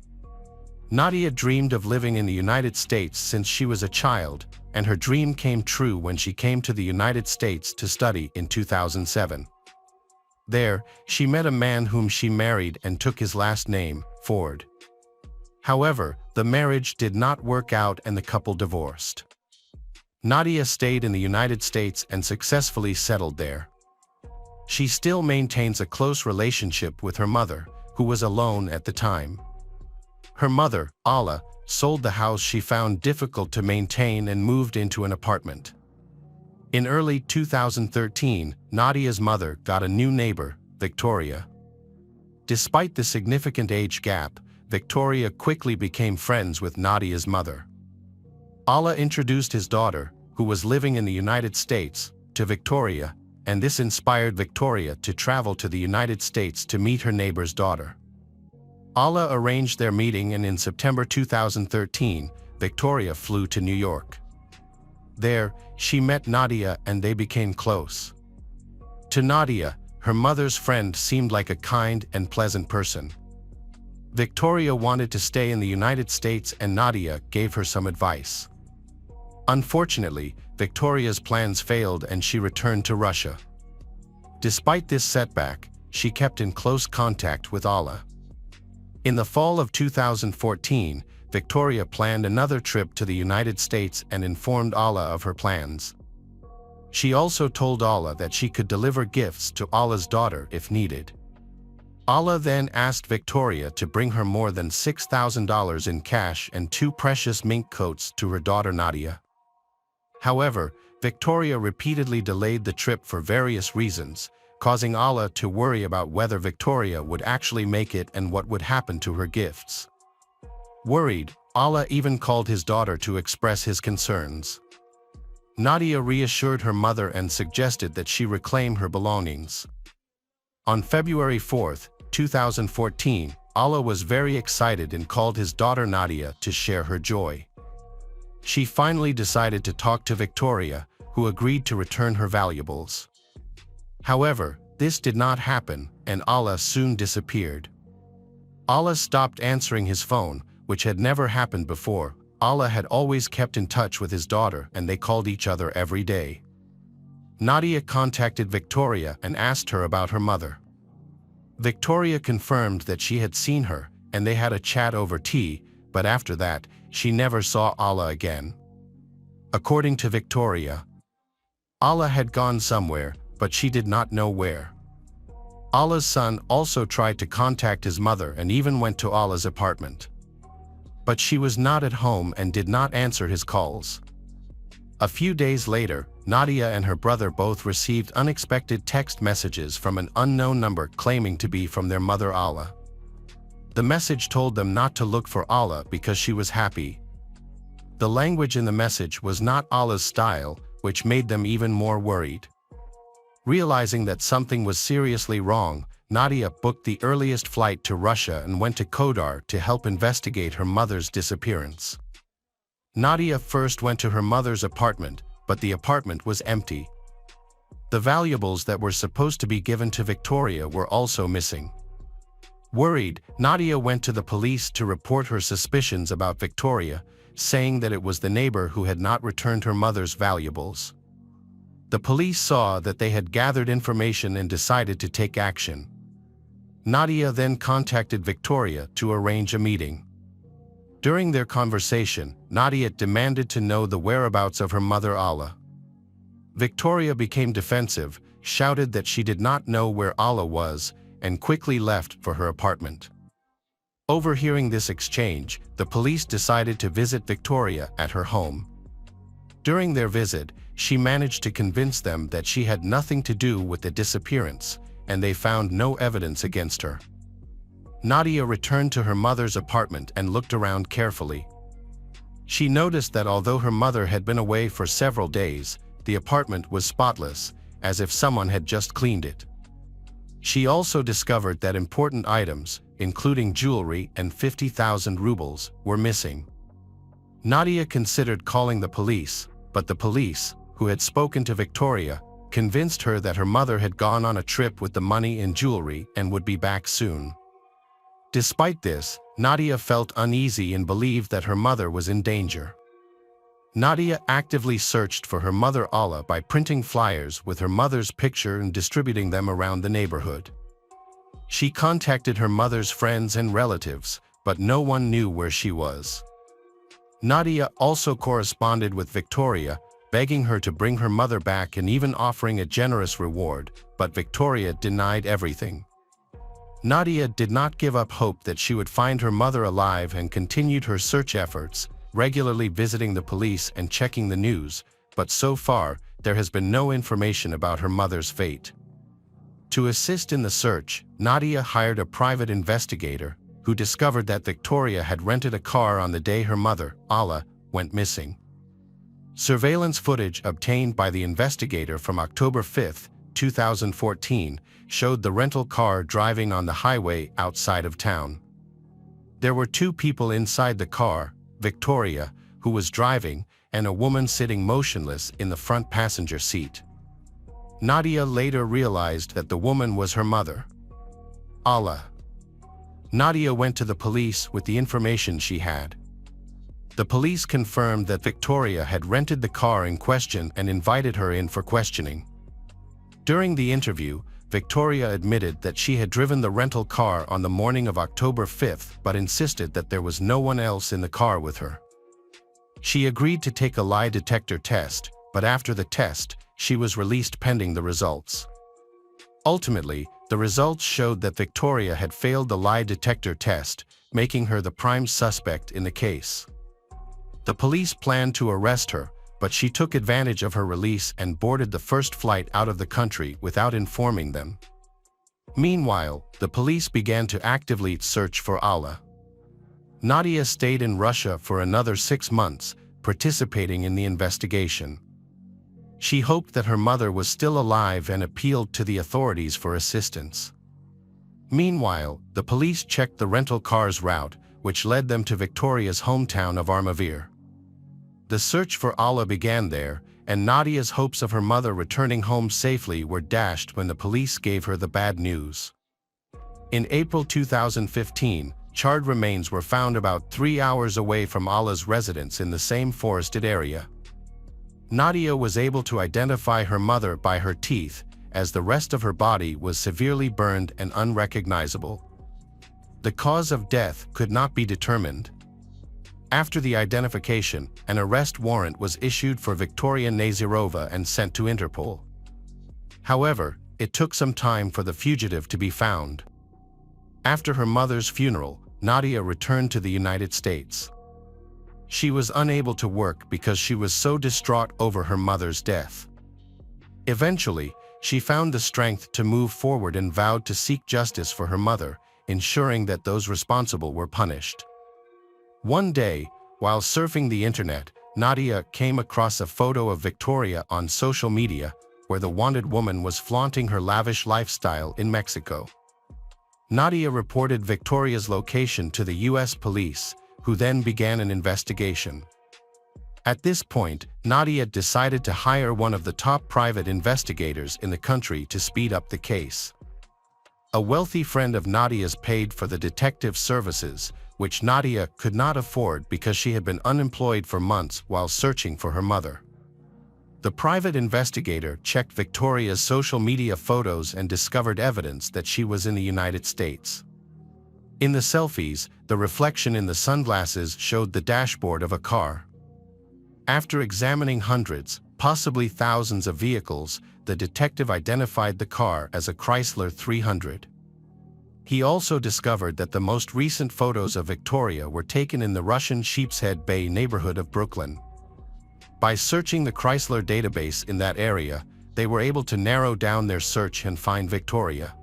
Nadia dreamed of living in the United States since she was a child, and her dream came true when she came to the United States to study in 2007. There, she met a man whom she married and took his last name, Ford. However, the marriage did not work out and the couple divorced. Nadia stayed in the United States and successfully settled there. She still maintains a close relationship with her mother, who was alone at the time. Her mother, Alla, sold the house she found difficult to maintain and moved into an apartment. In early 2013, Nadia's mother got a new neighbor, Victoria. Despite the significant age gap, Victoria quickly became friends with Nadia's mother. Alla introduced his daughter, who was living in the United States, to Victoria, and this inspired Victoria to travel to the United States to meet her neighbor's daughter. Alla arranged their meeting, and in September 2013, Victoria flew to New York. There, she met Nadia and they became close. To Nadia, her mother's friend seemed like a kind and pleasant person. Victoria wanted to stay in the United States and Nadia gave her some advice. Unfortunately, Victoria's plans failed and she returned to Russia. Despite this setback, she kept in close contact with Alla. In the fall of 2014, Victoria planned another trip to the United States and informed Alla of her plans. She also told Alla that she could deliver gifts to Alla's daughter if needed. Alla then asked Victoria to bring her more than $6,000 in cash and 2 precious mink coats to her daughter Nadia. However, Victoria repeatedly delayed the trip for various reasons, causing Alla to worry about whether Victoria would actually make it and what would happen to her gifts. Worried, Alla even called his daughter to express his concerns. Nadia reassured her mother and suggested that she reclaim her belongings. On February 4, 2014, Alla was very excited and called his daughter Nadia to share her joy. She finally decided to talk to Victoria, who agreed to return her valuables. However, this did not happen, and Alla soon disappeared. Alla stopped answering his phone, which had never happened before. Alla had always kept in touch with his daughter and they called each other every day. Nadia contacted Victoria and asked her about her mother. Victoria confirmed that she had seen her and they had a chat over tea, but after that, she never saw Alla again. According to Victoria, Alla had gone somewhere, but she did not know where. Allah's son also tried to contact his mother and even went to Allah's apartment. But she was not at home and did not answer his calls. A few days later, Nadia and her brother both received unexpected text messages from an unknown number claiming to be from their mother Allah. The message told them not to look for Allah because she was happy. The language in the message was not Allah's style, which made them even more worried. Realizing that something was seriously wrong, Nadia booked the earliest flight to Russia and went to Kodar to help investigate her mother's disappearance. Nadia first went to her mother's apartment, but the apartment was empty. The valuables that were supposed to be given to Victoria were also missing. Worried, Nadia went to the police to report her suspicions about Victoria, saying that it was the neighbor who had not returned her mother's valuables. The police saw that they had gathered information and decided to take action. Nadia then contacted Victoria to arrange a meeting. During their conversation, Nadia demanded to know the whereabouts of her mother Allah. Victoria became defensive, shouted that she did not know where Allah was, and quickly left for her apartment. Overhearing this exchange, the police decided to visit Victoria at her home. During their visit, she managed to convince them that she had nothing to do with the disappearance, and they found no evidence against her. Nadia returned to her mother's apartment and looked around carefully. She noticed that although her mother had been away for several days, the apartment was spotless, as if someone had just cleaned it. She also discovered that important items, including jewelry and 50,000 rubles, were missing. Nadia considered calling the police, but the police, who had spoken to Victoria, convinced her that her mother had gone on a trip with the money and jewelry and would be back soon. Despite this, Nadia felt uneasy and believed that her mother was in danger. Nadia actively searched for her mother Allah by printing flyers with her mother's picture and distributing them around the neighborhood. She contacted her mother's friends and relatives, but no one knew where she was. Nadia also corresponded with Victoria, begging her to bring her mother back and even offering a generous reward, but Victoria denied everything. Nadia did not give up hope that she would find her mother alive and continued her search efforts, regularly visiting the police and checking the news, but so far, there has been no information about her mother's fate. To assist in the search, Nadia hired a private investigator, who discovered that Victoria had rented a car on the day her mother, Allah, went missing. Surveillance footage obtained by the investigator from October 5, 2014, showed the rental car driving on the highway outside of town. There were two people inside the car, Victoria, who was driving, and a woman sitting motionless in the front passenger seat. Nadia later realized that the woman was her mother, Allah. Nadia went to the police with the information she had. The police confirmed that Victoria had rented the car in question and invited her in for questioning. During the interview, Victoria admitted that she had driven the rental car on the morning of October 5th but insisted that there was no one else in the car with her. She agreed to take a lie detector test, but after the test, she was released pending the results. Ultimately, the results showed that Victoria had failed the lie detector test, making her the prime suspect in the case. The police planned to arrest her, but she took advantage of her release and boarded the first flight out of the country without informing them. Meanwhile, the police began to actively search for Allah. Nadia stayed in Russia for another 6 months, participating in the investigation. She hoped that her mother was still alive and appealed to the authorities for assistance. Meanwhile, the police checked the rental car's route, which led them to Victoria's hometown of Armavir. The search for Allah began there, and Nadia's hopes of her mother returning home safely were dashed when the police gave her the bad news. In April 2015, charred remains were found about 3 hours away from Allah's residence in the same forested area. Nadia was able to identify her mother by her teeth, as the rest of her body was severely burned and unrecognizable. The cause of death could not be determined. After the identification, an arrest warrant was issued for Victoria Nazirova and sent to Interpol. However, it took some time for the fugitive to be found. After her mother's funeral, Nadia returned to the United States. She was unable to work because she was so distraught over her mother's death. Eventually, she found the strength to move forward and vowed to seek justice for her mother, ensuring that those responsible were punished. One day, while surfing the internet, Nadia came across a photo of Victoria on social media, where the wanted woman was flaunting her lavish lifestyle in Mexico. Nadia reported Victoria's location to the U.S. police, who then began an investigation. At this point, Nadia decided to hire one of the top private investigators in the country to speed up the case. A wealthy friend of Nadia's paid for the detective services, which Nadia could not afford because she had been unemployed for months while searching for her mother. The private investigator checked Victoria's social media photos and discovered evidence that she was in the United States. In the selfies, the reflection in the sunglasses showed the dashboard of a car. After examining hundreds, possibly thousands of vehicles, the detective identified the car as a Chrysler 300. He also discovered that the most recent photos of Victoria were taken in the Russian Sheepshead Bay neighborhood of Brooklyn. By searching the Chrysler database in that area, they were able to narrow down their search and find Victoria.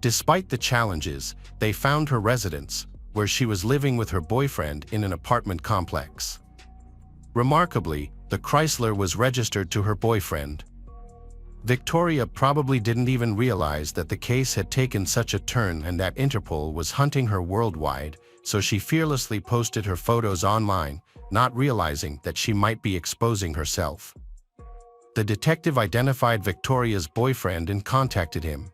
Despite the challenges, they found her residence, where she was living with her boyfriend in an apartment complex. Remarkably, the Chrysler was registered to her boyfriend. Victoria probably didn't even realize that the case had taken such a turn and that Interpol was hunting her worldwide, so she fearlessly posted her photos online, not realizing that she might be exposing herself. The detective identified Victoria's boyfriend and contacted him.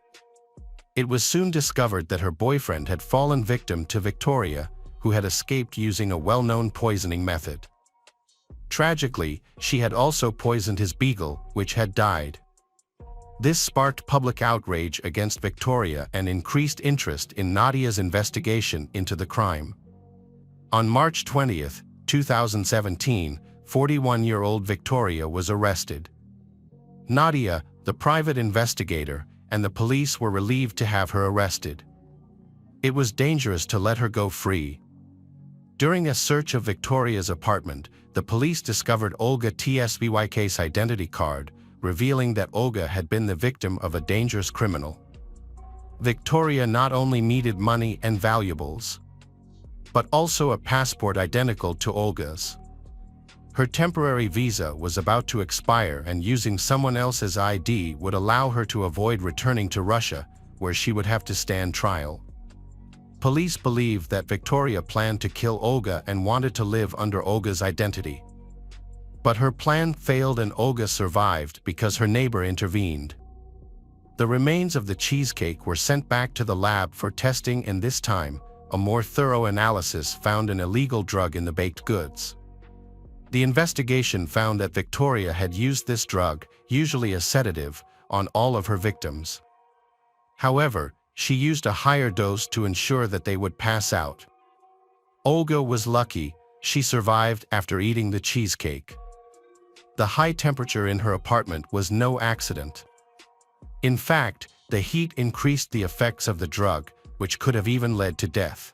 It was soon discovered that her boyfriend had fallen victim to Victoria, who had escaped using a well-known poisoning method. Tragically, she had also poisoned his beagle, which had died. This sparked public outrage against Victoria and increased interest in Nadia's investigation into the crime. On March 20, 2017, 41-year-old Victoria was arrested. Nadia, the private investigator, and the police were relieved to have her arrested. It was dangerous to let her go free. During a search of Victoria's apartment, the police discovered Olga Tsvyka's identity card, revealing that Olga had been the victim of a dangerous criminal. Victoria not only needed money and valuables, but also a passport identical to Olga's. Her temporary visa was about to expire, and using someone else's ID would allow her to avoid returning to Russia, where she would have to stand trial. Police believed that Victoria planned to kill Olga and wanted to live under Olga's identity. But her plan failed and Olga survived because her neighbor intervened. The remains of the cheesecake were sent back to the lab for testing, and this time, a more thorough analysis found an illegal drug in the baked goods. The investigation found that Victoria had used this drug, usually a sedative, on all of her victims. However, she used a higher dose to ensure that they would pass out. Olga was lucky; she survived after eating the cheesecake. The high temperature in her apartment was no accident. In fact, the heat increased the effects of the drug, which could have even led to death.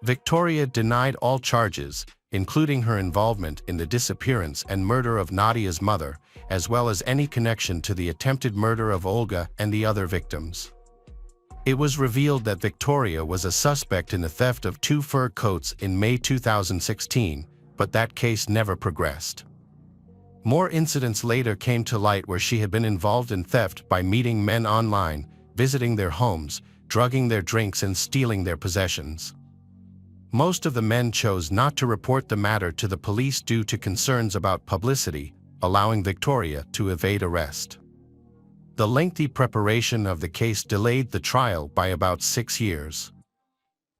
Victoria denied all charges, including her involvement in the disappearance and murder of Nadia's mother, as well as any connection to the attempted murder of Olga and the other victims. It was revealed that Victoria was a suspect in the theft of 2 fur coats in May 2016, but that case never progressed. More incidents later came to light where she had been involved in theft by meeting men online, visiting their homes, drugging their drinks, and stealing their possessions. Most of the men chose not to report the matter to the police due to concerns about publicity, allowing Victoria to evade arrest. The lengthy preparation of the case delayed the trial by about 6 years.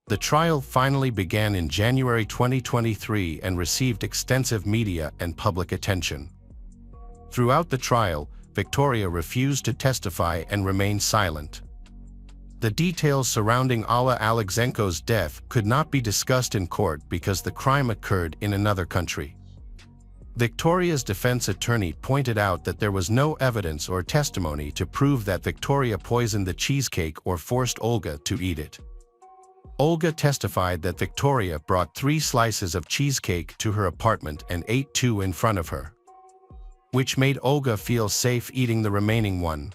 The trial finally began in January 2023 and received extensive media and public attention. Throughout the trial, Victoria refused to testify and remained silent. The details surrounding Alla Alexenko's death could not be discussed in court because the crime occurred in another country. Victoria's defense attorney pointed out that there was no evidence or testimony to prove that Victoria poisoned the cheesecake or forced Olga to eat it. Olga testified that Victoria brought 3 slices of cheesecake to her apartment and ate 2 in front of her, which made Olga feel safe eating the remaining one.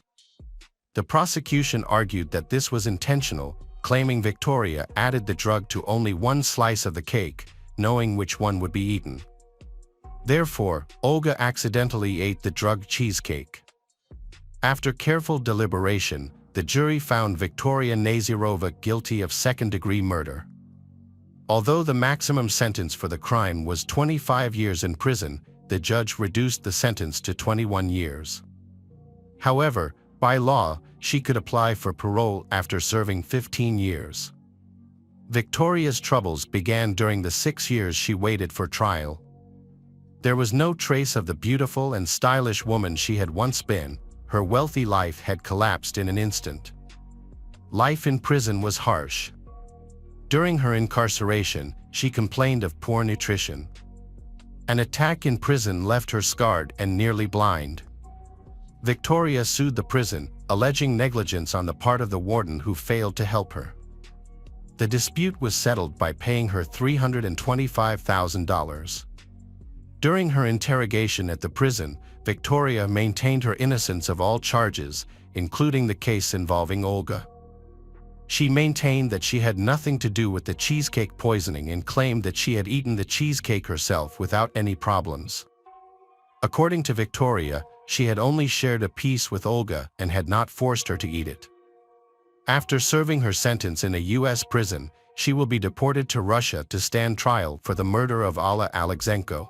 The prosecution argued that this was intentional, claiming Victoria added the drug to only 1 slice of the cake, knowing which one would be eaten. Therefore, Olga accidentally ate the drugged cheesecake. After careful deliberation, the jury found Victoria Nazirova guilty of second-degree murder. Although the maximum sentence for the crime was 25 years in prison, the judge reduced the sentence to 21 years. However, by law, she could apply for parole after serving 15 years. Victoria's troubles began during the 6 years she waited for trial. There was no trace of the beautiful and stylish woman she had once been. Her wealthy life had collapsed in an instant. Life in prison was harsh. During her incarceration, she complained of poor nutrition. An attack in prison left her scarred and nearly blind. Victoria sued the prison, alleging negligence on the part of the warden who failed to help her. The dispute was settled by paying her $325,000. During her interrogation at the prison, Victoria maintained her innocence of all charges, including the case involving Olga. She maintained that she had nothing to do with the cheesecake poisoning and claimed that she had eaten the cheesecake herself without any problems. According to Victoria, she had only shared a piece with Olga and had not forced her to eat it. After serving her sentence in a U.S. prison, she will be deported to Russia to stand trial for the murder of Alla Alexenko.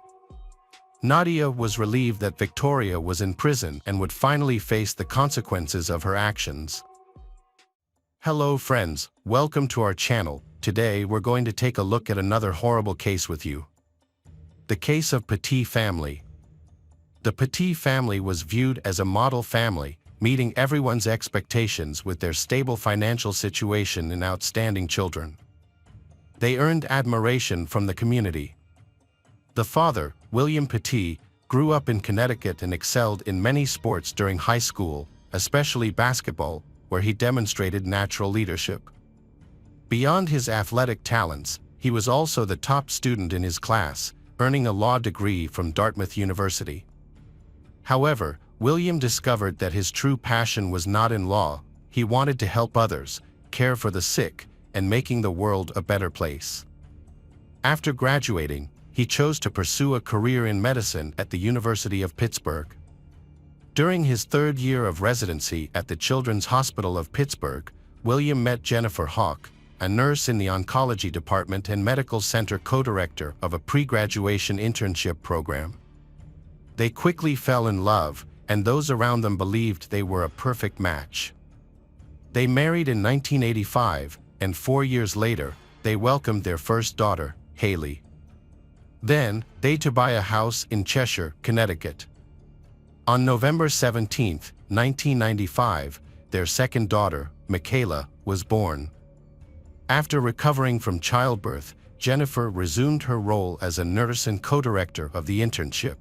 Nadia was relieved that Victoria was in prison and would finally face the consequences of her actions. Hello friends, welcome to our channel. Today we're going to take a look at another horrible case with you. The case of Petit family. The Petit family was viewed as a model family, meeting everyone's expectations with their stable financial situation and outstanding children. They earned admiration from the community. The father, William Petit, grew up in Connecticut and excelled in many sports during high school, especially basketball, where he demonstrated natural leadership. Beyond his athletic talents, he was also the top student in his class, earning a law degree from Dartmouth University. However, William discovered that his true passion was not in law. He wanted to help others, care for the sick, and making the world a better place. After graduating, he chose to pursue a career in medicine at the University of Pittsburgh. During his 3rd year of residency at the Children's Hospital of Pittsburgh, William met Jennifer Hawk, a nurse in the oncology department and medical center co-director of a pre-graduation internship program. They quickly fell in love, and those around them believed they were a perfect match. They married in 1985, and 4 years later, they welcomed their first daughter, Haley. Then, they to buy a house in Cheshire, Connecticut. On November 17, 1995, their second daughter, Michaela, was born. After recovering from childbirth, Jennifer resumed her role as a nurse and co-director of the internship.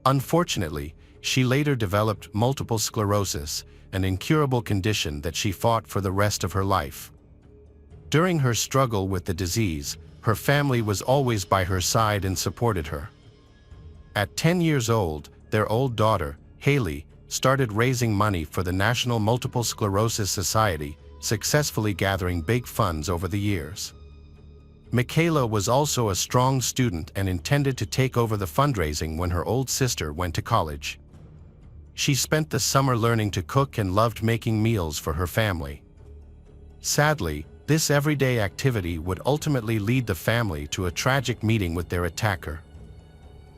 Unfortunately, she later developed multiple sclerosis, an incurable condition that she fought for the rest of her life. During her struggle with the disease, her family was always by her side and supported her. At 10 years old, their old daughter, Haley, started raising money for the National Multiple Sclerosis Society, successfully gathering big funds over the years. Michaela was also a strong student and intended to take over the fundraising when her old sister went to college. She spent the summer learning to cook and loved making meals for her family. Sadly, this everyday activity would ultimately lead the family to a tragic meeting with their attacker.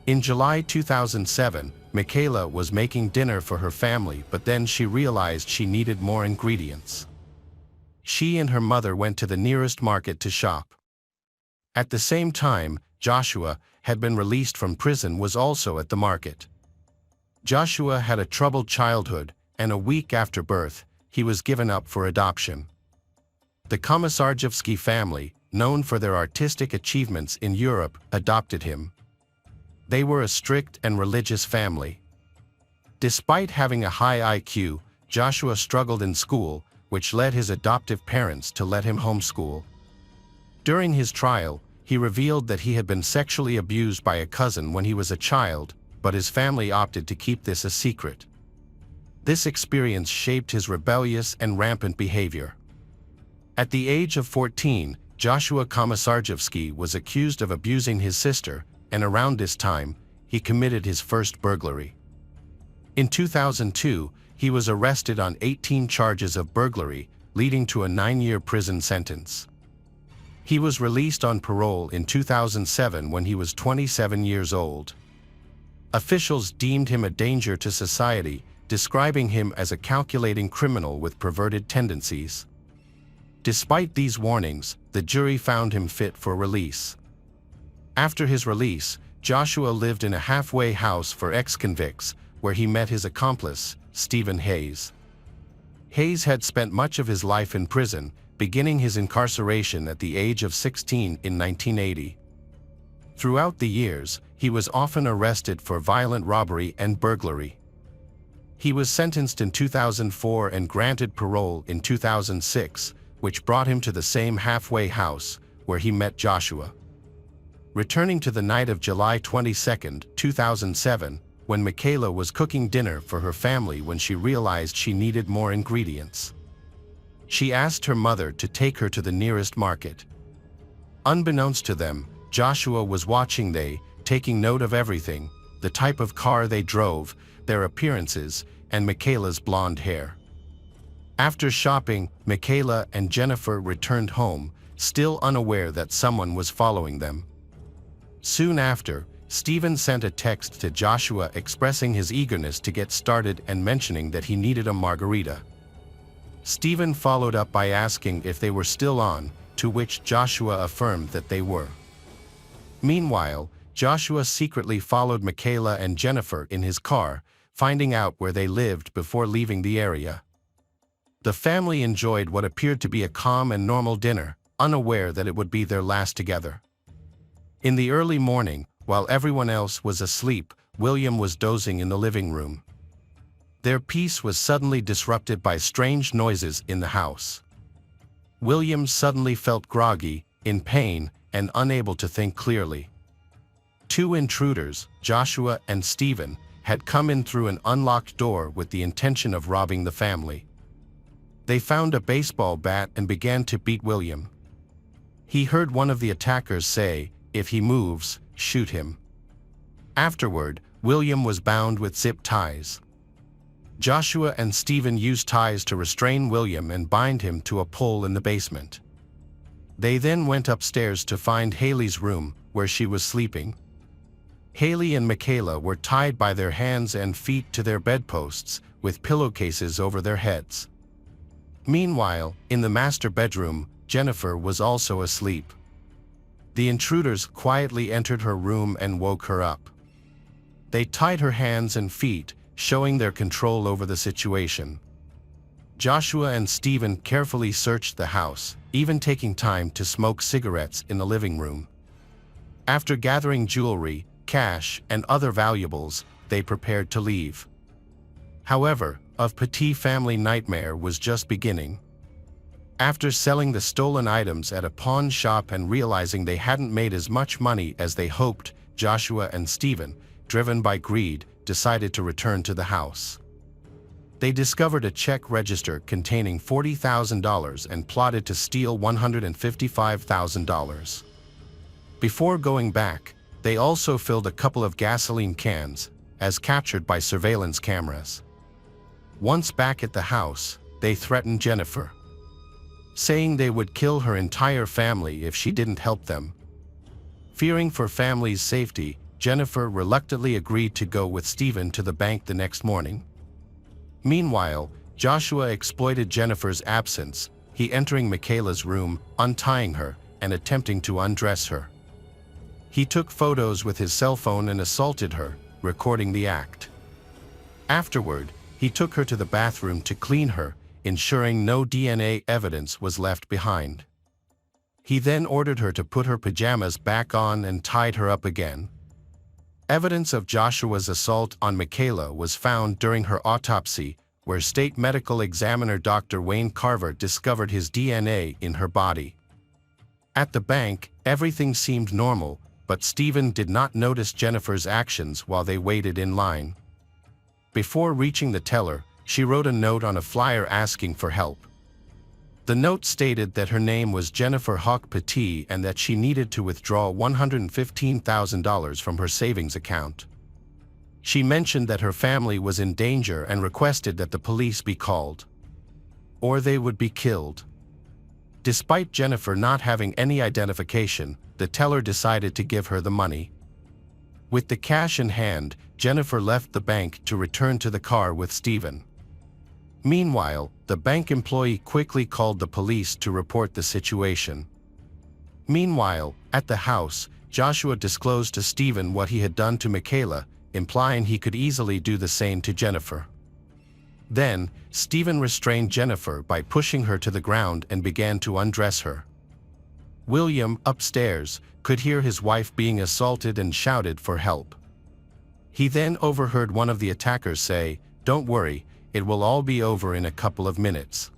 In July 2007, Michaela was making dinner for her family, but then she realized she needed more ingredients. She and her mother went to the nearest market to shop. At the same time, Joshua, had been released from prison, was also at the market. Joshua had a troubled childhood, and a week after birth, he was given up for adoption. The Komisarjevsky family, known for their artistic achievements in Europe, adopted him. They were a strict and religious family. Despite having a high IQ, Joshua struggled in school, which led his adoptive parents to let him homeschool. During his trial, he revealed that he had been sexually abused by a cousin when he was a child, but his family opted to keep this a secret. This experience shaped his rebellious and rampant behavior. At the age of 14, Joshua Komisarjevsky was accused of abusing his sister, and around this time, he committed his first burglary. In 2002, he was arrested on 18 charges of burglary, leading to a 9-year prison sentence. He was released on parole in 2007 when he was 27 years old. Officials deemed him a danger to society, describing him as a calculating criminal with perverted tendencies. Despite these warnings, the jury found him fit for release. After his release, Joshua lived in a halfway house for ex-convicts, where he met his accomplice, Stephen Hayes. Hayes had spent much of his life in prison, beginning his incarceration at the age of 16 in 1980. Throughout the years, he was often arrested for violent robbery and burglary. He was sentenced in 2004 and granted parole in 2006, which brought him to the same halfway house, where he met Joshua. Returning to the night of July 22, 2007, when Michaela was cooking dinner for her family when she realized she needed more ingredients. She asked her mother to take her to the nearest market. Unbeknownst to them, Joshua was watching taking note of everything, the type of car they drove, their appearances, and Michaela's blonde hair. After shopping, Michaela and Jennifer returned home, still unaware that someone was following them. Soon after, Stephen sent a text to Joshua expressing his eagerness to get started and mentioning that he needed a margarita. Stephen followed up by asking if they were still on, to which Joshua affirmed that they were. Meanwhile, Joshua secretly followed Michaela and Jennifer in his car, finding out where they lived before leaving the area. The family enjoyed what appeared to be a calm and normal dinner, unaware that it would be their last together. In the early morning, while everyone else was asleep, William was dozing in the living room. Their peace was suddenly disrupted by strange noises in the house. William suddenly felt groggy, in pain, and unable to think clearly. Two intruders, Joshua and Stephen, had come in through an unlocked door with the intention of robbing the family. They found a baseball bat and began to beat William. He heard one of the attackers say, "If he moves, shoot him." Afterward, William was bound with zip ties. Joshua and Stephen used ties to restrain William and bind him to a pole in the basement. They then went upstairs to find Haley's room, where she was sleeping. Haley and Michaela were tied by their hands and feet to their bedposts, with pillowcases over their heads. Meanwhile, in the master bedroom, Jennifer was also asleep. The intruders quietly entered her room and woke her up. They tied her hands and feet, showing their control over the situation. Joshua and Stephen carefully searched the house, even taking time to smoke cigarettes in the living room. After gathering jewelry, cash, and other valuables, they prepared to leave. However, a petit family nightmare was just beginning. After selling the stolen items at a pawn shop and realizing they hadn't made as much money as they hoped, Joshua and Stephen, driven by greed, decided to return to the house. They discovered a check register containing $40,000 and plotted to steal $155,000. Before going back, they also filled a couple of gasoline cans, as captured by surveillance cameras. Once back at the house, they threatened Jennifer, saying they would kill her entire family if she didn't help them. Fearing for family's safety, Jennifer reluctantly agreed to go with Stephen to the bank the next morning. Meanwhile, Joshua exploited Jennifer's absence, he entering Michaela's room, untying her, and attempting to undress her. He took photos with his cell phone and assaulted her, recording the act. Afterward, he took her to the bathroom to clean her, ensuring no DNA evidence was left behind. He then ordered her to put her pajamas back on and tied her up again. Evidence of Joshua's assault on Michaela was found during her autopsy, where state medical examiner Dr. Wayne Carver discovered his DNA in her body. At the bank, everything seemed normal, but Stephen did not notice Jennifer's actions while they waited in line. Before reaching the teller, she wrote a note on a flyer asking for help. The note stated that her name was Jennifer Hawk Petit and that she needed to withdraw $115,000 from her savings account. She mentioned that her family was in danger and requested that the police be called, or they would be killed. Despite Jennifer not having any identification, the teller decided to give her the money. With the cash in hand, Jennifer left the bank to return to the car with Stephen. Meanwhile, the bank employee quickly called the police to report the situation. Meanwhile, at the house, Joshua disclosed to Stephen what he had done to Michaela, implying he could easily do the same to Jennifer. Then, Stephen restrained Jennifer by pushing her to the ground and began to undress her. William, upstairs, could hear his wife being assaulted and shouted for help. He then overheard one of the attackers say, "Don't worry, it will all be over in a couple of minutes."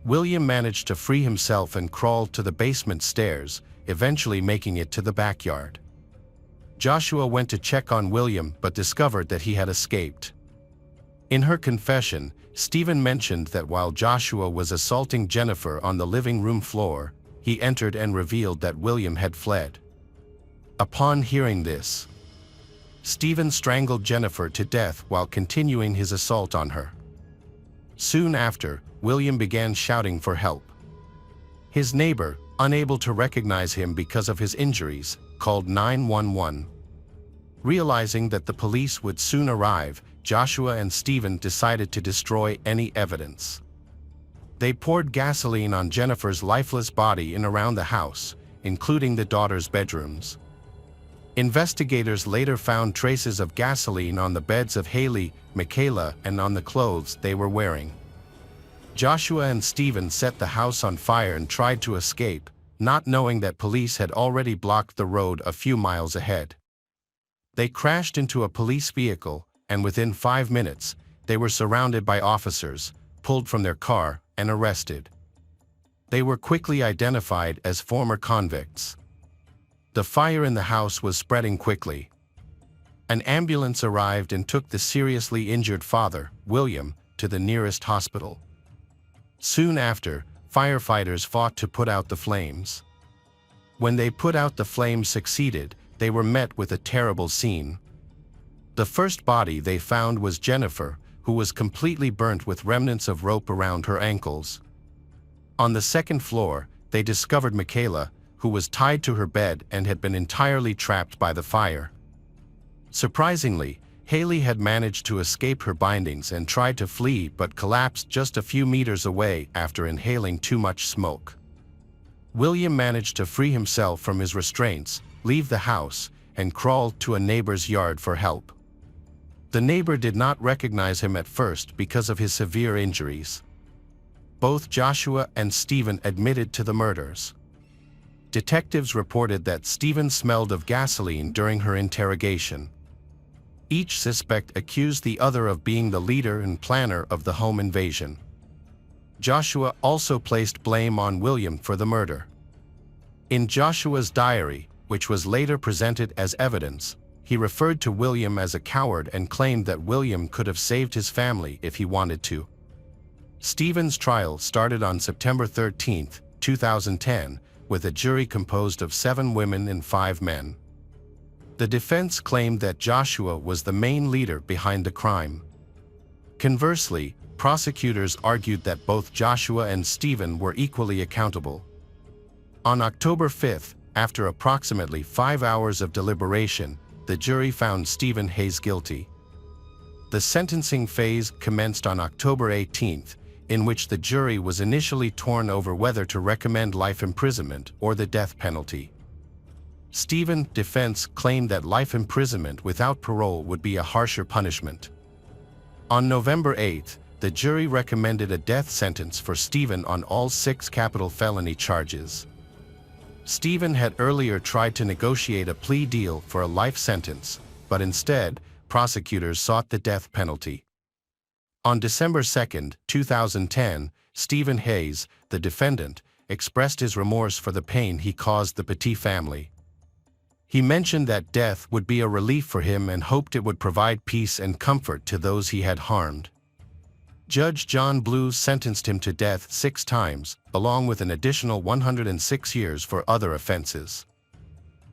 William managed to free himself and crawled to the basement stairs, eventually making it to the backyard. Joshua went to check on William but discovered that he had escaped. In her confession, Stephen mentioned that while Joshua was assaulting Jennifer on the living room floor, he entered and revealed that William had fled. Upon hearing this, Stephen strangled Jennifer to death while continuing his assault on her. Soon after, William began shouting for help. His neighbor, unable to recognize him because of his injuries, called 911. Realizing that the police would soon arrive, Joshua and Stephen decided to destroy any evidence. They poured gasoline on Jennifer's lifeless body and around the house, including the daughter's bedrooms. Investigators later found traces of gasoline on the beds of Haley, Michaela, and on the clothes they were wearing. Joshua and Stephen set the house on fire and tried to escape, not knowing that police had already blocked the road a few miles ahead. They crashed into a police vehicle, and within 5 minutes, they were surrounded by officers, pulled from their car, and arrested. They were quickly identified as former convicts. The fire in the house was spreading quickly. An ambulance arrived and took the seriously injured father, William, to the nearest hospital. Soon after, firefighters fought to put out the flames. When they put out the flames succeeded, they were met with a terrible scene. The first body they found was Jennifer, who was completely burnt with remnants of rope around her ankles. On the second floor, they discovered Michaela, who was tied to her bed and had been entirely trapped by the fire. Surprisingly, Haley had managed to escape her bindings and tried to flee but collapsed just a few meters away after inhaling too much smoke. William managed to free himself from his restraints, leave the house, and crawled to a neighbor's yard for help. The neighbor did not recognize him at first because of his severe injuries. Both Joshua and Stephen admitted to the murders. Detectives reported that Stephen smelled of gasoline during her interrogation. Each suspect accused the other of being the leader and planner of the home invasion. Joshua also placed blame on William for the murder. In Joshua's diary, which was later presented as evidence, he referred to William as a coward and claimed that William could have saved his family if he wanted to. Stephen's trial started on September 13, 2010, with a jury composed of 7 women and 5 men. The defense claimed that Joshua was the main leader behind the crime. Conversely, prosecutors argued that both Joshua and Stephen were equally accountable. On October 5, after approximately 5 hours of deliberation, the jury found Stephen Hayes guilty. The sentencing phase commenced on October 18, in which the jury was initially torn over whether to recommend life imprisonment or the death penalty. Stephen's defense claimed that life imprisonment without parole would be a harsher punishment. On November 8, the jury recommended a death sentence for Stephen on all 6 capital felony charges. Stephen had earlier tried to negotiate a plea deal for a life sentence, but instead, prosecutors sought the death penalty. On December 2, 2010, Stephen Hayes, the defendant, expressed his remorse for the pain he caused the Petit family. He mentioned that death would be a relief for him and hoped it would provide peace and comfort to those he had harmed. Judge John Blue sentenced him to death 6 times, along with an additional 106 years for other offenses.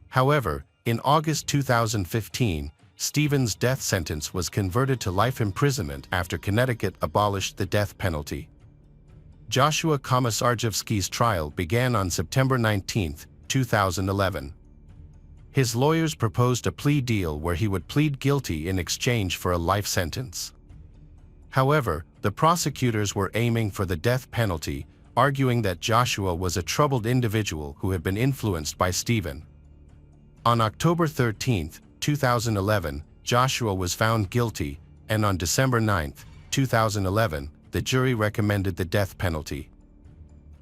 However, in August 2015, Stephen's death sentence was converted to life imprisonment after Connecticut abolished the death penalty. Joshua Komisarjevsky's trial began on September 19, 2011. His lawyers proposed a plea deal where he would plead guilty in exchange for a life sentence. However, the prosecutors were aiming for the death penalty, arguing that Joshua was a troubled individual who had been influenced by Stephen. On October 13, 2011, Joshua was found guilty, and on December 9, 2011, the jury recommended the death penalty.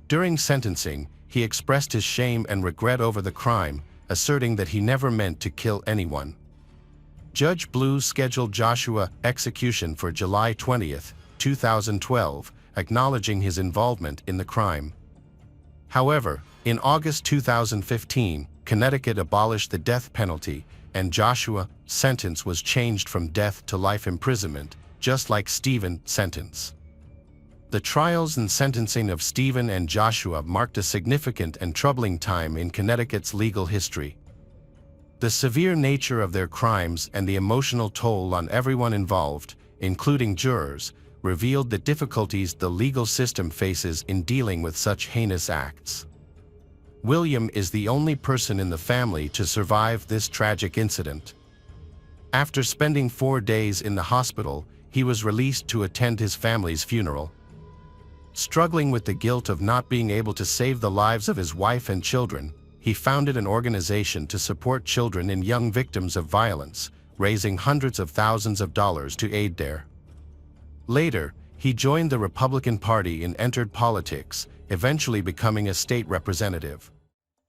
During sentencing, he expressed his shame and regret over the crime, asserting that he never meant to kill anyone. Judge Blue scheduled Joshua's execution for July 20, 2012, acknowledging his involvement in the crime. However, in August 2015, Connecticut abolished the death penalty, and Joshua's sentence was changed from death to life imprisonment, just like Stephen's sentence. The trials and sentencing of Stephen and Joshua marked a significant and troubling time in Connecticut's legal history. The severe nature of their crimes and the emotional toll on everyone involved, including jurors, revealed the difficulties the legal system faces in dealing with such heinous acts. William is the only person in the family to survive this tragic incident. After spending 4 days in the hospital, he was released to attend his family's funeral. Struggling with the guilt of not being able to save the lives of his wife and children, he founded an organization to support children and young victims of violence, raising hundreds of thousands of dollars to aid there. Later, he joined the Republican Party and entered politics, eventually becoming a state representative.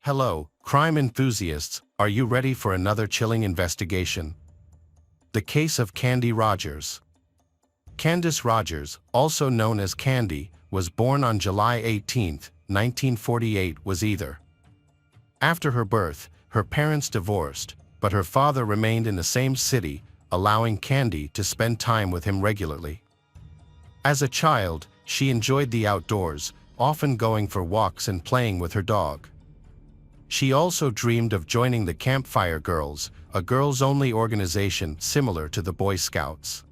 Hello, crime enthusiasts, are you ready for another chilling investigation? The case of Candy Rogers. Candace Rogers, also known as Candy, was born on July 18, 1948, was either. After her birth, her parents divorced, but her father remained in the same city, allowing Candy to spend time with him regularly. As a child, she enjoyed the outdoors, often going for walks and playing with her dog. She also dreamed of joining the Campfire Girls, a girls-only organization similar to the Boy Scouts.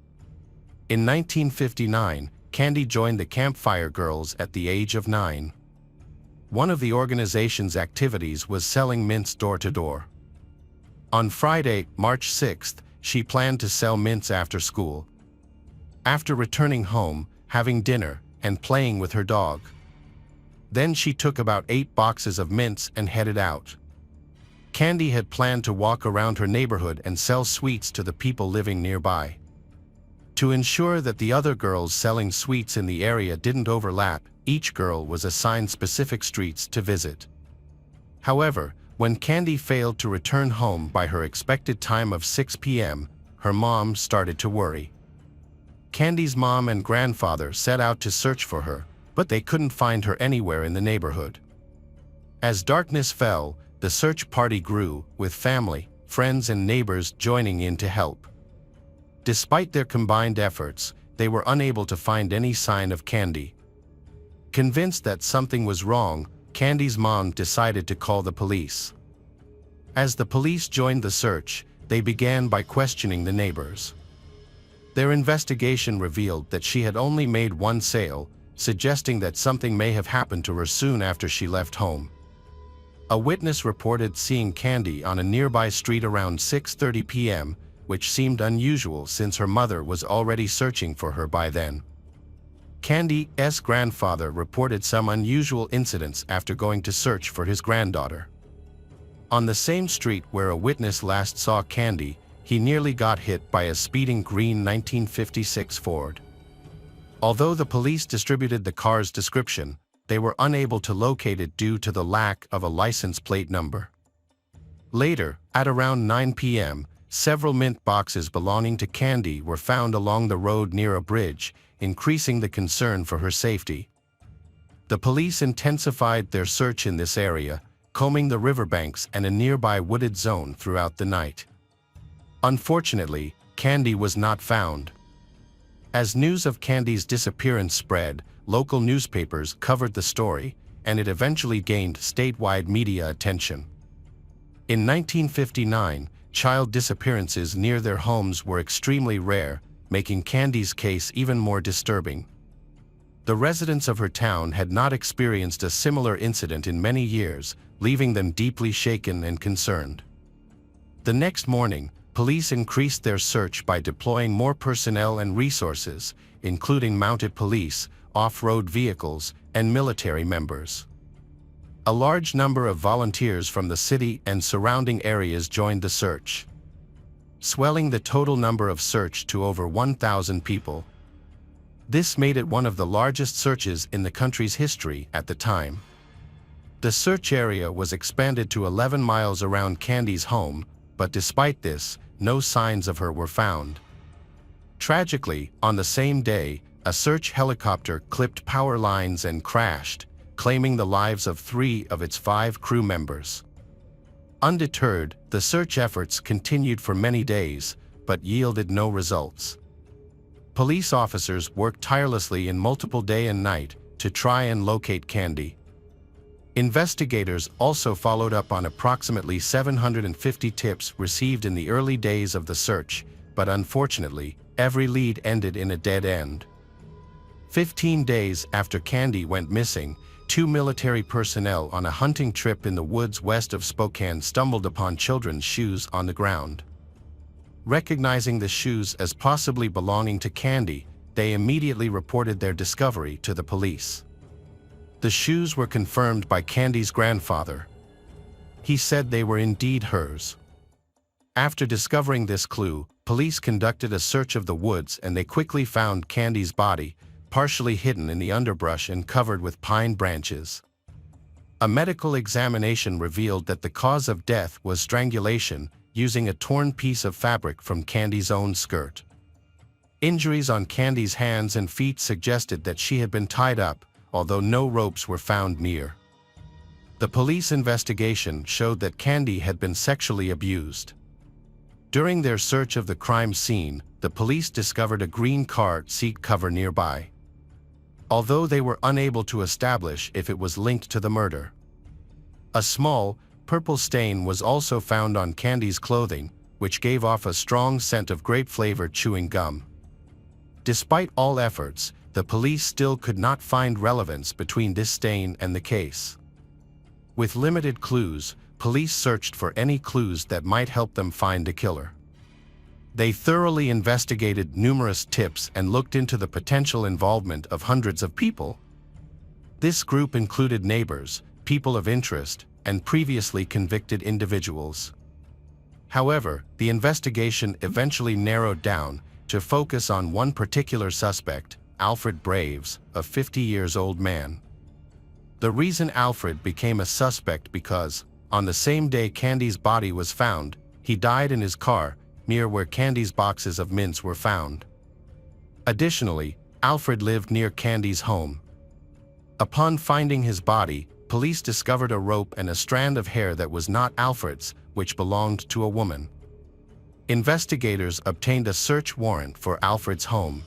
In 1959, Candy joined the Campfire Girls at the age of 9. One of the organization's activities was selling mints door-to-door. On Friday, March 6th, she planned to sell mints after school. After returning home, having dinner, and playing with her dog. Then she took about 8 boxes of mints and headed out. Candy had planned to walk around her neighborhood and sell sweets to the people living nearby. To ensure that the other girls selling sweets in the area didn't overlap, each girl was assigned specific streets to visit. However, when Candy failed to return home by her expected time of 6 p.m., her mom started to worry. Candy's mom and grandfather set out to search for her, but they couldn't find her anywhere in the neighborhood. As darkness fell, the search party grew, with family, friends and neighbors joining in to help. Despite their combined efforts, they were unable to find any sign of Candy. Convinced that something was wrong, Candy's mom decided to call the police. As the police joined the search, they began by questioning the neighbors. Their investigation revealed that she had only made one sale, suggesting that something may have happened to her soon after she left home. A witness reported seeing Candy on a nearby street around 6:30 p.m., which seemed unusual since her mother was already searching for her by then. Candy's grandfather reported some unusual incidents after going to search for his granddaughter. On the same street where a witness last saw Candy, he nearly got hit by a speeding green 1956 Ford. Although the police distributed the car's description, they were unable to locate it due to the lack of a license plate number. Later, at around 9 p.m., several mint boxes belonging to Candy were found along the road near a bridge, increasing the concern for her safety. The police intensified their search in this area, combing the riverbanks and a nearby wooded zone throughout the night. Unfortunately, Candy was not found. As news of Candy's disappearance spread, local newspapers covered the story, and it eventually gained statewide media attention. In 1959, child disappearances near their homes were extremely rare, making Candy's case even more disturbing. The residents of her town had not experienced a similar incident in many years, leaving them deeply shaken and concerned. The next morning, police increased their search by deploying more personnel and resources, including mounted police, off-road vehicles, and military members. A large number of volunteers from the city and surrounding areas joined the search, swelling the total number of search to over 1,000 people. This made it one of the largest searches in the country's history at the time. The search area was expanded to 11 miles around Candy's home, but despite this, no signs of her were found. Tragically, on the same day, a search helicopter clipped power lines and crashed, claiming the lives of 3 of its 5 crew members. Undeterred, the search efforts continued for many days, but yielded no results. Police officers worked tirelessly in multiple day and night to try and locate Candy. Investigators also followed up on approximately 750 tips received in the early days of the search, but unfortunately, every lead ended in a dead end. 15 days after Candy went missing, 2 military personnel on a hunting trip in the woods west of Spokane stumbled upon children's shoes on the ground. Recognizing the shoes as possibly belonging to Candy, they immediately reported their discovery to the police. The shoes were confirmed by Candy's grandfather. He said they were indeed hers. After discovering this clue, police conducted a search of the woods and they quickly found Candy's body, partially hidden in the underbrush and covered with pine branches. A medical examination revealed that the cause of death was strangulation, using a torn piece of fabric from Candy's own skirt. Injuries on Candy's hands and feet suggested that she had been tied up, although no ropes were found near. The police investigation showed that Candy had been sexually abused. During their search of the crime scene, the police discovered a green car seat cover nearby, although they were unable to establish if it was linked to the murder. A small, purple stain was also found on Candy's clothing, which gave off a strong scent of grape-flavored chewing gum. Despite all efforts, the police still could not find relevance between this stain and the case. With limited clues, police searched for any clues that might help them find the killer. They thoroughly investigated numerous tips and looked into the potential involvement of hundreds of people. This group included neighbors, people of interest, and previously convicted individuals. However, the investigation eventually narrowed down to focus on one particular suspect, Alfred Braves, a 50-year-old man. The reason Alfred became a suspect because, on the same day Candy's body was found, he died in his car, near where Candy's boxes of mints were found. Additionally, Alfred lived near Candy's home. Upon finding his body, police discovered a rope and a strand of hair that was not Alfred's, which belonged to a woman. Investigators obtained a search warrant for Alfred's home.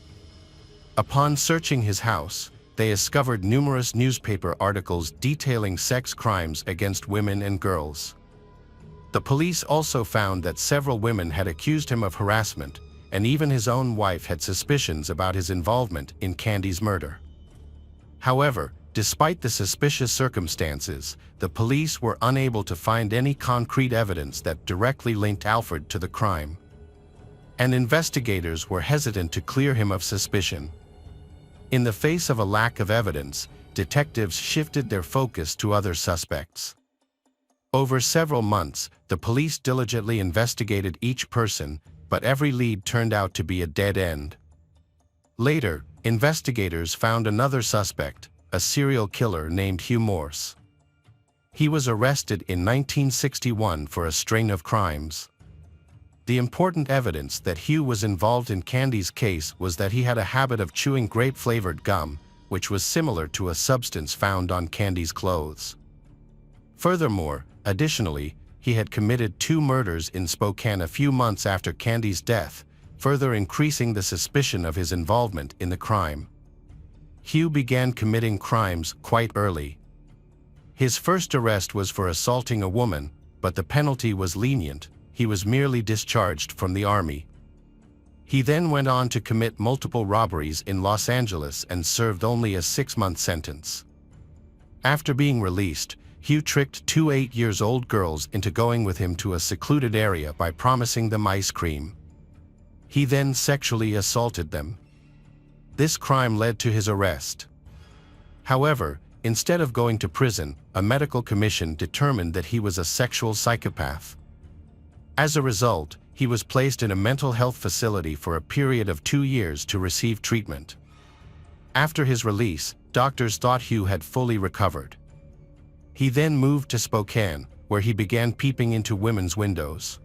Upon searching his house, they discovered numerous newspaper articles detailing sex crimes against women and girls. The police also found that several women had accused him of harassment, and even his own wife had suspicions about his involvement in Candy's murder. However, despite the suspicious circumstances, the police were unable to find any concrete evidence that directly linked Alfred to the crime, and investigators were hesitant to clear him of suspicion. In the face of a lack of evidence, detectives shifted their focus to other suspects. Over several months, the police diligently investigated each person, but every lead turned out to be a dead end. Later, investigators found another suspect, a serial killer named Hugh Morse. He was arrested in 1961 for a string of crimes. The important evidence that Hugh was involved in Candy's case was that he had a habit of chewing grape-flavored gum, which was similar to a substance found on Candy's clothes. Furthermore, additionally, he had committed 2 murders in Spokane a few months after Candy's death, further increasing the suspicion of his involvement in the crime. Hugh began committing crimes quite early. His first arrest was for assaulting a woman, but the penalty was lenient. He was merely discharged from the army. He then went on to commit multiple robberies in Los Angeles and served only a 6-month sentence. After being released, Hugh tricked 2 8-year-old girls into going with him to a secluded area by promising them ice cream. He then sexually assaulted them. This crime led to his arrest. However, instead of going to prison, a medical commission determined that he was a sexual psychopath. As a result, he was placed in a mental health facility for a period of 2 years to receive treatment. After his release, doctors thought Hugh had fully recovered. He then moved to Spokane, where he began peeping into women's windows.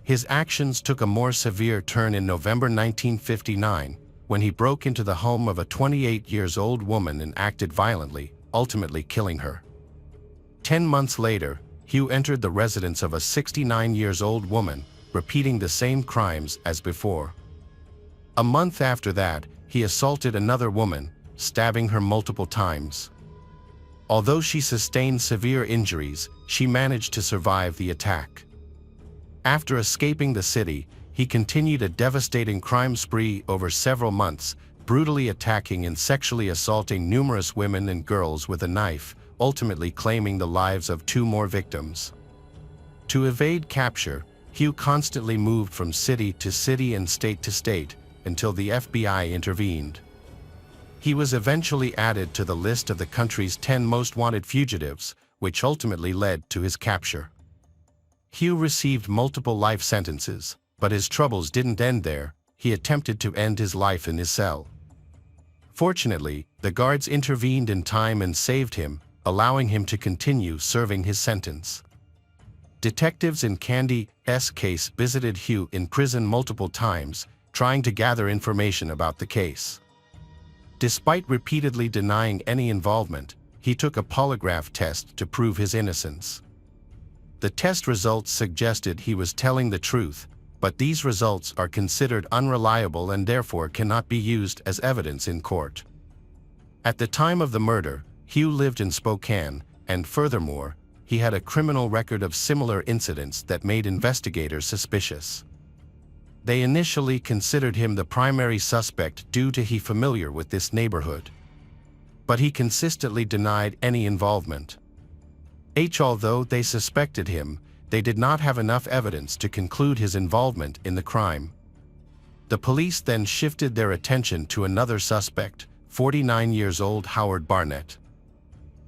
His actions took a more severe turn in November 1959, when he broke into the home of a 28-year-old woman and acted violently, ultimately killing her. 10 months later, Hugh entered the residence of a 69-year-old woman, repeating the same crimes as before. A month after that, he assaulted another woman, stabbing her multiple times. Although she sustained severe injuries, she managed to survive the attack. After escaping the city, he continued a devastating crime spree over several months, brutally attacking and sexually assaulting numerous women and girls with a knife, ultimately claiming the lives of 2 more victims. To evade capture, Hugh constantly moved from city to city and state to state, until the FBI intervened. He was eventually added to the list of the country's 10 most wanted fugitives, which ultimately led to his capture. Hugh received multiple life sentences, but his troubles didn't end there. He attempted to end his life in his cell. Fortunately, the guards intervened in time and saved him, allowing him to continue serving his sentence. Detectives in Candy's case visited Hugh in prison multiple times, trying to gather information about the case. Despite repeatedly denying any involvement, he took a polygraph test to prove his innocence. The test results suggested he was telling the truth, but these results are considered unreliable and therefore cannot be used as evidence in court. At the time of the murder, Hugh lived in Spokane, and furthermore, he had a criminal record of similar incidents that made investigators suspicious. They initially considered him the primary suspect due to he familiar with this neighborhood. But he consistently denied any involvement. Although they suspected him, they did not have enough evidence to conclude his involvement in the crime. The police then shifted their attention to another suspect, 49-year-old Howard Barnett.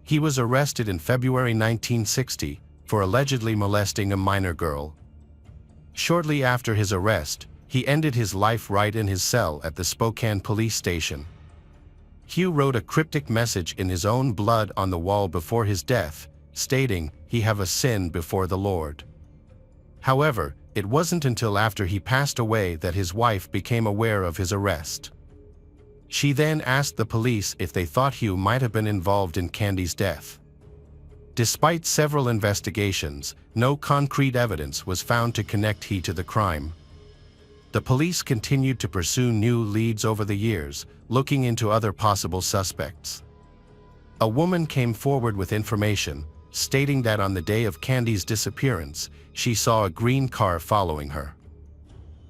He was arrested in February 1960 for allegedly molesting a minor girl. Shortly after his arrest, he ended his life right in his cell at the Spokane police station. Hugh wrote a cryptic message in his own blood on the wall before his death, stating, "He have a sin before the Lord." However, it wasn't until after he passed away that his wife became aware of his arrest. She then asked the police if they thought Hugh might have been involved in Candy's death. Despite several investigations, no concrete evidence was found to connect Hugh to the crime. The police continued to pursue new leads over the years, looking into other possible suspects. A woman came forward with information, stating that on the day of Candy's disappearance, she saw a green car following her.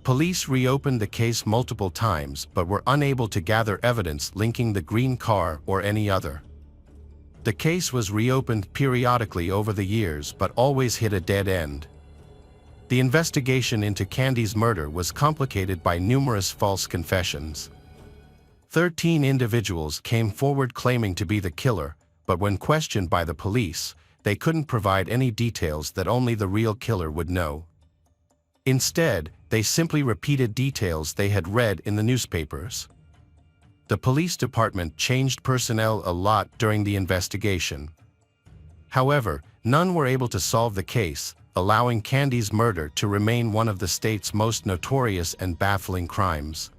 Police reopened the case multiple times but were unable to gather evidence linking the green car or any other. The case was reopened periodically over the years but always hit a dead end. The investigation into Candy's murder was complicated by numerous false confessions. 13 individuals came forward claiming to be the killer, but when questioned by the police, they couldn't provide any details that only the real killer would know. Instead, they simply repeated details they had read in the newspapers. The police department changed personnel a lot during the investigation. However, none were able to solve the case, allowing Candy's murder to remain one of the state's most notorious and baffling crimes.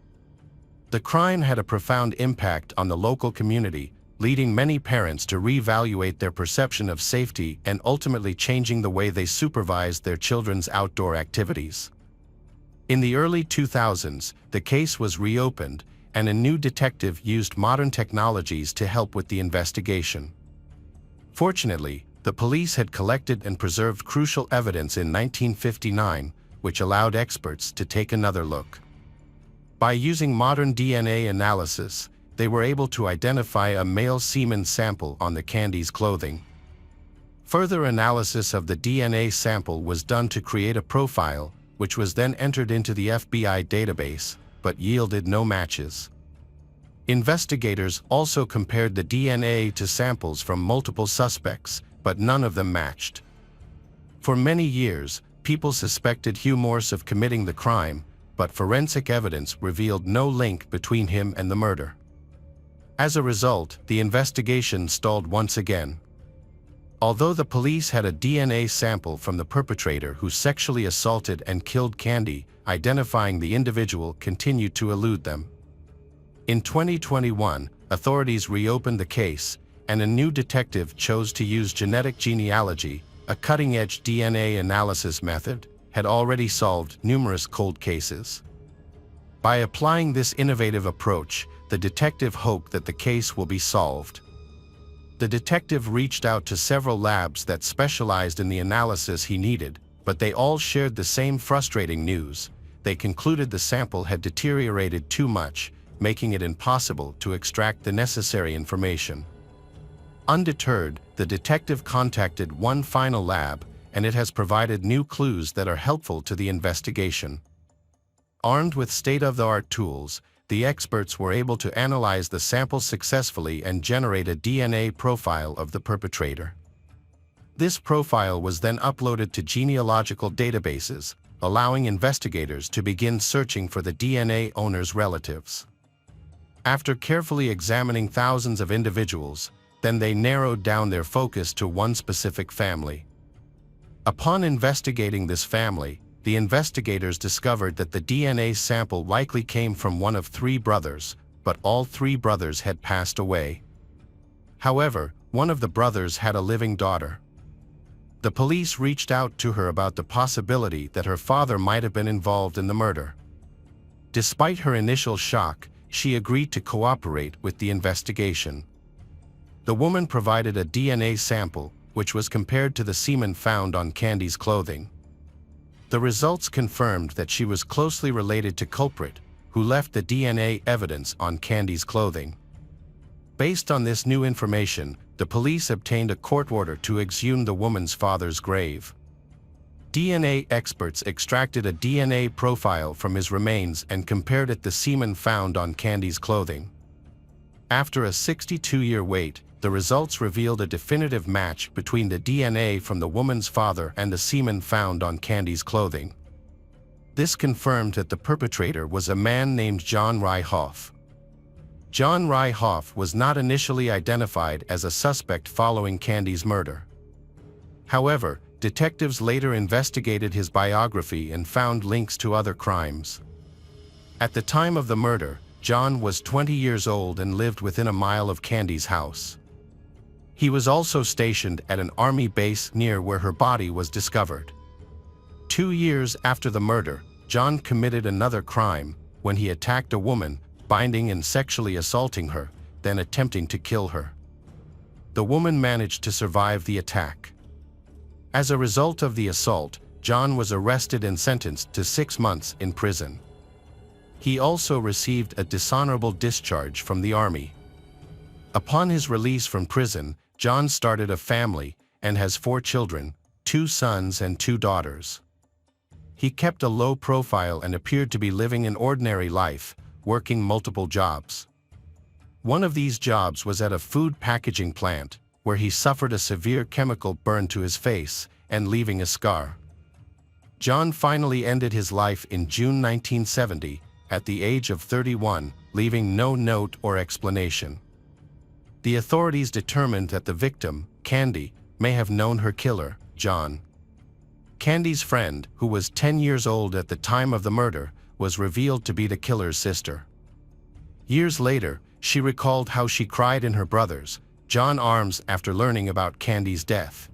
The crime had a profound impact on the local community, leading many parents to reevaluate their perception of safety and ultimately changing the way they supervised their children's outdoor activities. In the early 2000s, the case was reopened, and a new detective used modern technologies to help with the investigation. Fortunately, the police had collected and preserved crucial evidence in 1959, which allowed experts to take another look. By using modern DNA analysis, they were able to identify a male semen sample on the Candy's clothing. Further analysis of the DNA sample was done to create a profile, which was then entered into the FBI database, but yielded no matches. Investigators also compared the DNA to samples from multiple suspects, but none of them matched. For many years, people suspected Hugh Morse of committing the crime, but forensic evidence revealed no link between him and the murder. As a result, the investigation stalled once again. Although the police had a DNA sample from the perpetrator who sexually assaulted and killed Candy, identifying the individual continued to elude them. In 2021, authorities reopened the case, and a new detective chose to use genetic genealogy, a cutting-edge DNA analysis method, had already solved numerous cold cases. By applying this innovative approach, the detective hoped that the case will be solved. The detective reached out to several labs that specialized in the analysis he needed, but they all shared the same frustrating news. They concluded the sample had deteriorated too much, making it impossible to extract the necessary information. Undeterred, the detective contacted one final lab, and it has provided new clues that are helpful to the investigation. Armed with state-of-the-art tools, the experts were able to analyze the sample successfully and generate a DNA profile of the perpetrator. This profile was then uploaded to genealogical databases, allowing investigators to begin searching for the DNA owner's relatives. After carefully examining thousands of individuals, then they narrowed down their focus to one specific family. Upon investigating this family, the investigators discovered that the DNA sample likely came from one of three brothers, but all three brothers had passed away. However, one of the brothers had a living daughter. The police reached out to her about the possibility that her father might have been involved in the murder. Despite her initial shock, she agreed to cooperate with the investigation. The woman provided a DNA sample, which was compared to the semen found on Candy's clothing. The results confirmed that she was closely related to culprit, who left the DNA evidence on Candy's clothing. Based on this new information, the police obtained a court order to exhume the woman's father's grave. DNA experts extracted a DNA profile from his remains and compared it to the semen found on Candy's clothing. After a 62-year wait, the results revealed a definitive match between the DNA from the woman's father and the semen found on Candy's clothing. This confirmed that the perpetrator was a man named John Ryhoff. John Ryhoff was not initially identified as a suspect following Candy's murder. However, detectives later investigated his biography and found links to other crimes. At the time of the murder, John was 20 years old and lived within a mile of Candy's house. He was also stationed at an army base near where her body was discovered. 2 years after the murder, John committed another crime when he attacked a woman, binding and sexually assaulting her, then attempting to kill her. The woman managed to survive the attack. As a result of the assault, John was arrested and sentenced to 6 months in prison. He also received a dishonorable discharge from the army. Upon his release from prison, John started a family and has 4 children, 2 sons and 2 daughters. He kept a low profile and appeared to be living an ordinary life, working multiple jobs. One of these jobs was at a food packaging plant, where he suffered a severe chemical burn to his face and leaving a scar. John finally ended his life in June 1970, at the age of 31, leaving no note or explanation. The authorities determined that the victim, Candy, may have known her killer, John. Candy's friend, who was 10 years old at the time of the murder, was revealed to be the killer's sister. Years later, she recalled how she cried in her brother's, John's arms after learning about Candy's death.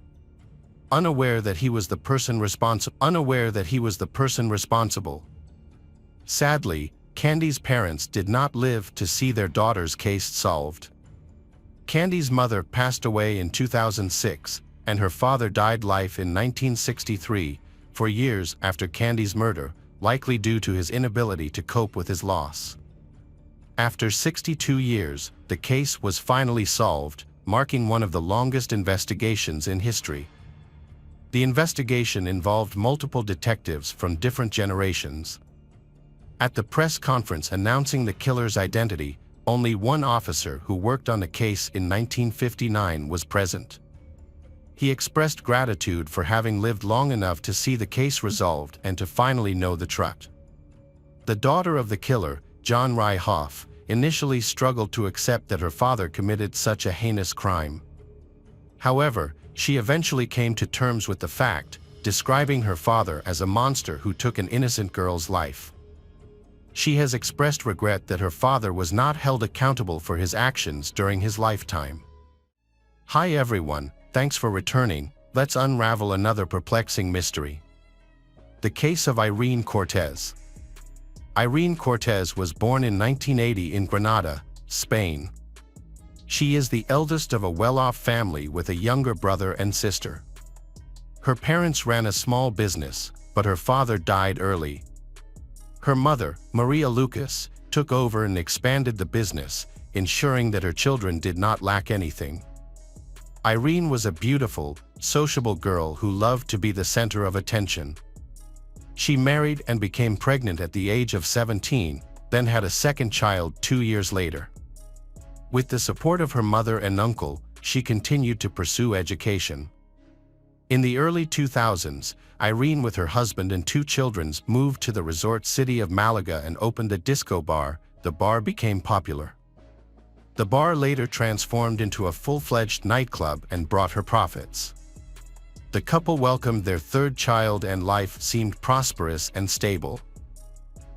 Unaware that he was the person responsible. Sadly, Candy's parents did not live to see their daughter's case solved. Candy's mother passed away in 2006, and her father died life in 1963, for years after Candy's murder, likely due to his inability to cope with his loss. After 62 years, the case was finally solved, marking one of the longest investigations in history. The investigation involved multiple detectives from different generations. At the press conference announcing the killer's identity, only one officer who worked on the case in 1959 was present. He expressed gratitude for having lived long enough to see the case resolved and to finally know the truth. The daughter of the killer, John Hoff, initially struggled to accept that her father committed such a heinous crime. However, she eventually came to terms with the fact, describing her father as a monster who took an innocent girl's life. She has expressed regret that her father was not held accountable for his actions during his lifetime. Hi everyone, thanks for returning. Let's unravel another perplexing mystery. The case of Irene Cortez. Irene Cortez was born in 1980 in Granada, Spain. She is the eldest of a well-off family with a younger brother and sister. Her parents ran a small business, but her father died early. Her mother, Maria Lucas, took over and expanded the business, ensuring that her children did not lack anything. Irene was a beautiful, sociable girl who loved to be the center of attention. She married and became pregnant at the age of 17, then had a second child 2 years later. With the support of her mother and uncle, she continued to pursue education. In the early 2000s, Irene with her husband and 2 children moved to the resort city of Malaga and opened a disco bar. The bar became popular. The bar later transformed into a full-fledged nightclub and brought her profits. The couple welcomed their 3rd child and life seemed prosperous and stable.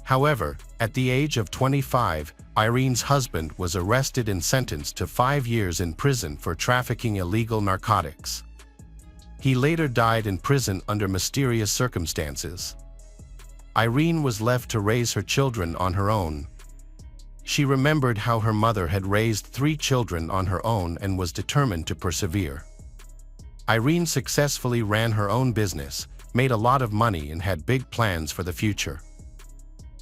However, at the age of 25, Irene's husband was arrested and sentenced to 5 years in prison for trafficking illegal narcotics. He later died in prison under mysterious circumstances. Irene was left to raise her children on her own. She remembered how her mother had raised 3 children on her own and was determined to persevere. Irene successfully ran her own business, made a lot of money and had big plans for the future.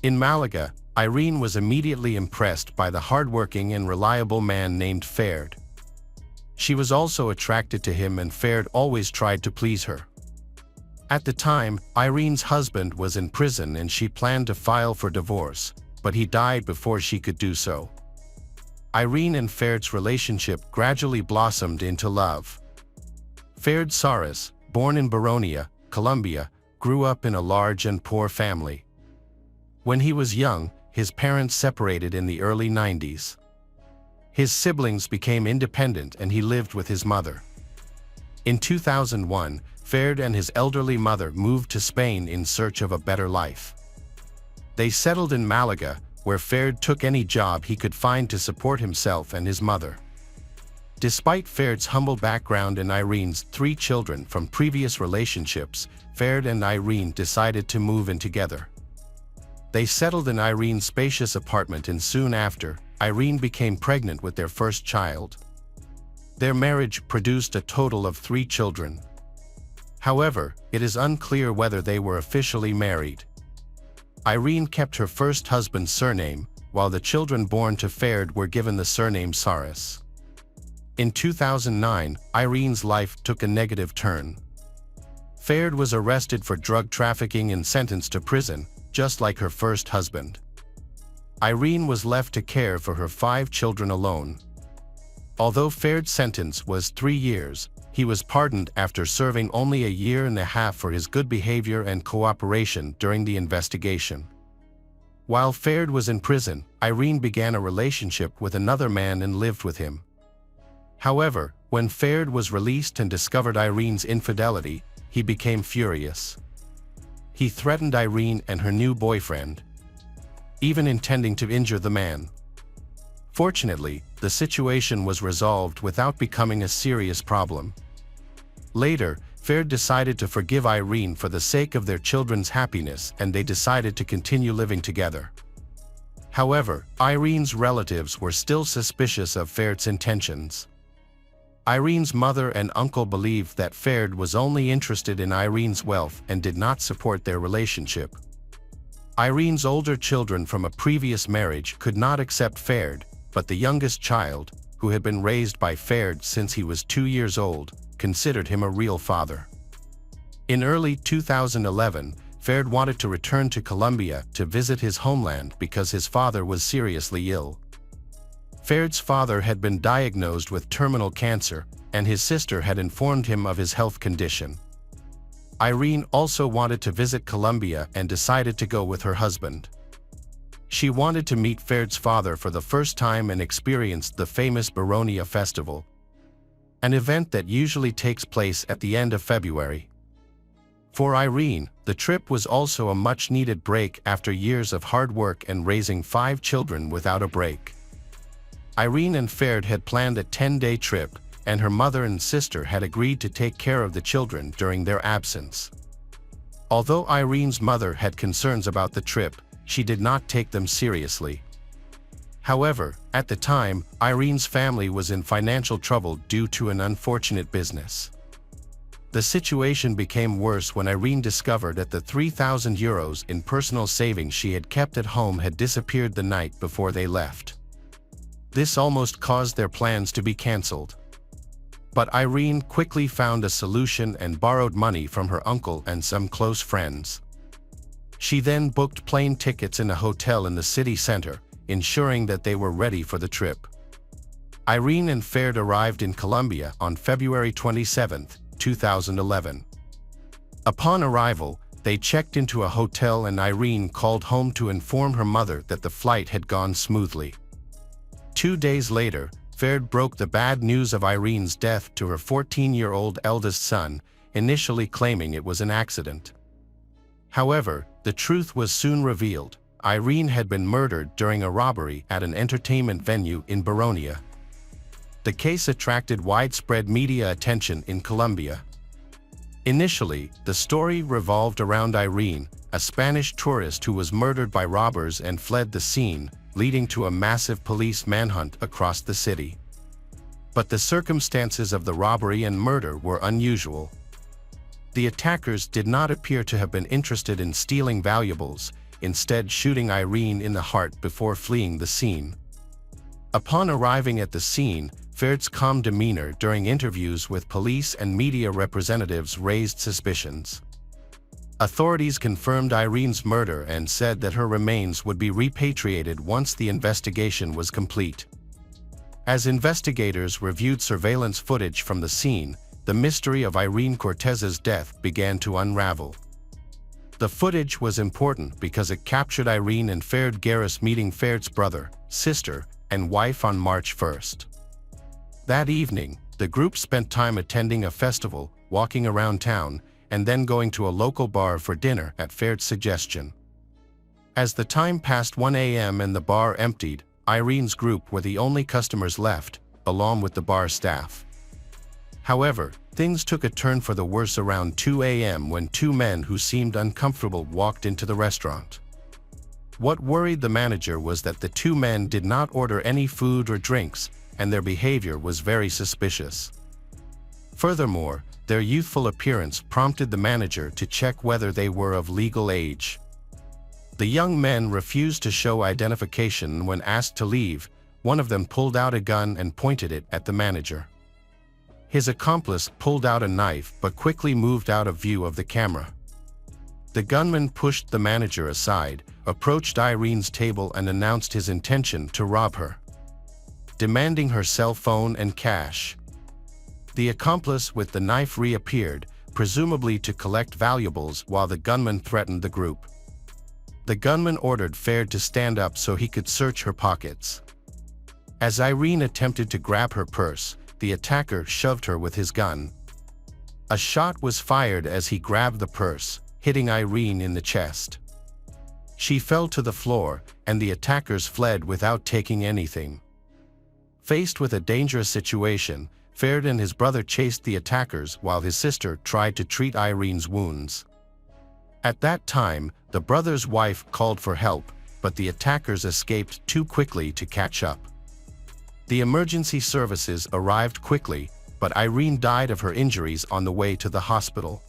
In Malaga, Irene was immediately impressed by the hardworking and reliable man named Ferd. She was also attracted to him and Ferd always tried to please her. At the time, Irene's husband was in prison and she planned to file for divorce, but he died before she could do so. Irene and Ferd's relationship gradually blossomed into love. Ferd Saras, born in Baronia, Colombia, grew up in a large and poor family. When he was young, his parents separated in the early 90s. His siblings became independent and he lived with his mother. In 2001, Ferd and his elderly mother moved to Spain in search of a better life. They settled in Malaga, where Ferd took any job he could find to support himself and his mother. Despite Ferd's humble background and Irene's 3 children from previous relationships, Ferd and Irene decided to move in together. They settled in Irene's spacious apartment and soon after, Irene became pregnant with their first child. Their marriage produced a total of 3 children. However, it is unclear whether they were officially married. Irene kept her first husband's surname, while the children born to Ferd were given the surname Saras. In 2009, Irene's life took a negative turn. Ferd was arrested for drug trafficking and sentenced to prison, just like her first husband. Irene was left to care for her 5 children alone. Although Ferd's sentence was 3 years, he was pardoned after serving only a year and a half for his good behavior and cooperation during the investigation. While Ferd was in prison, Irene began a relationship with another man and lived with him. However, when Ferd was released and discovered Irene's infidelity, he became furious. He threatened Irene and her new boyfriend, even intending to injure the man. Fortunately, the situation was resolved without becoming a serious problem. Later, Ferd decided to forgive Irene for the sake of their children's happiness, and they decided to continue living together. However, Irene's relatives were still suspicious of Ferd's intentions. Irene's mother and uncle believed that Ferd was only interested in Irene's wealth and did not support their relationship. Irene's older children from a previous marriage could not accept Ferd, but the youngest child, who had been raised by Ferd since he was 2 years old, considered him a real father. In early 2011, Ferd wanted to return to Colombia to visit his homeland because his father was seriously ill. Ferd's father had been diagnosed with terminal cancer, and his sister had informed him of his health condition. Irene also wanted to visit Colombia and decided to go with her husband. She wanted to meet Ferd's father for the first time and experience the famous Baronia Festival, an event that usually takes place at the end of February. For Irene, the trip was also a much-needed break after years of hard work and raising 5 children without a break. Irene and Ferd had planned a 10-day trip, and her mother and sister had agreed to take care of the children during their absence. Although Irene's mother had concerns about the trip, she did not take them seriously. However, at the time, Irene's family was in financial trouble due to an unfortunate business. The situation became worse when Irene discovered that the €3,000 in personal savings she had kept at home had disappeared the night before they left. This almost caused their plans to be cancelled. But Irene quickly found a solution and borrowed money from her uncle and some close friends. She then booked plane tickets in a hotel in the city center, ensuring that they were ready for the trip. Irene and Ferd arrived in Colombia on February 27, 2011. Upon arrival, they checked into a hotel and Irene called home to inform her mother that the flight had gone smoothly. 2 days later, Ferd broke the bad news of Irene's death to her 14-year-old eldest son, initially claiming it was an accident. However, the truth was soon revealed. Irene had been murdered during a robbery at an entertainment venue in Baronia. The case attracted widespread media attention in Colombia. Initially, the story revolved around Irene, a Spanish tourist who was murdered by robbers and fled the scene, leading to a massive police manhunt across the city. But the circumstances of the robbery and murder were unusual. The attackers did not appear to have been interested in stealing valuables, instead shooting Irene in the heart before fleeing the scene. Upon arriving at the scene, Ferd's calm demeanor during interviews with police and media representatives raised suspicions. Authorities confirmed Irene's murder and said that her remains would be repatriated once the investigation was complete. As investigators reviewed surveillance footage from the scene, the mystery of Irene Cortez's death began to unravel. The footage was important because it captured Irene and Ferd Garris meeting Ferd's brother, sister, and wife on March 1st. That evening, the group spent time attending a festival, walking around town, and then going to a local bar for dinner at Ferd's suggestion. As the time passed 1 a.m. and the bar emptied, Irene's group were the only customers left, along with the bar staff. However, things took a turn for the worse around 2 a.m. when 2 men who seemed uncomfortable walked into the restaurant. What worried the manager was that the 2 men did not order any food or drinks, and their behavior was very suspicious. Furthermore, their youthful appearance prompted the manager to check whether they were of legal age. The young men refused to show identification when asked to leave. One of them pulled out a gun and pointed it at the manager. His accomplice pulled out a knife but quickly moved out of view of the camera. The gunman pushed the manager aside, approached Irene's table and announced his intention to rob her, demanding her cell phone and cash. The accomplice with the knife reappeared, presumably to collect valuables, while the gunman threatened the group. The gunman ordered Ferd to stand up so he could search her pockets. As Irene attempted to grab her purse, the attacker shoved her with his gun. A shot was fired as he grabbed the purse, hitting Irene in the chest. She fell to the floor, and the attackers fled without taking anything. Faced with a dangerous situation, Ferd and his brother chased the attackers while his sister tried to treat Irene's wounds. At that time, the brother's wife called for help, but the attackers escaped too quickly to catch up. The emergency services arrived quickly, but Irene died of her injuries on the way to the hospital.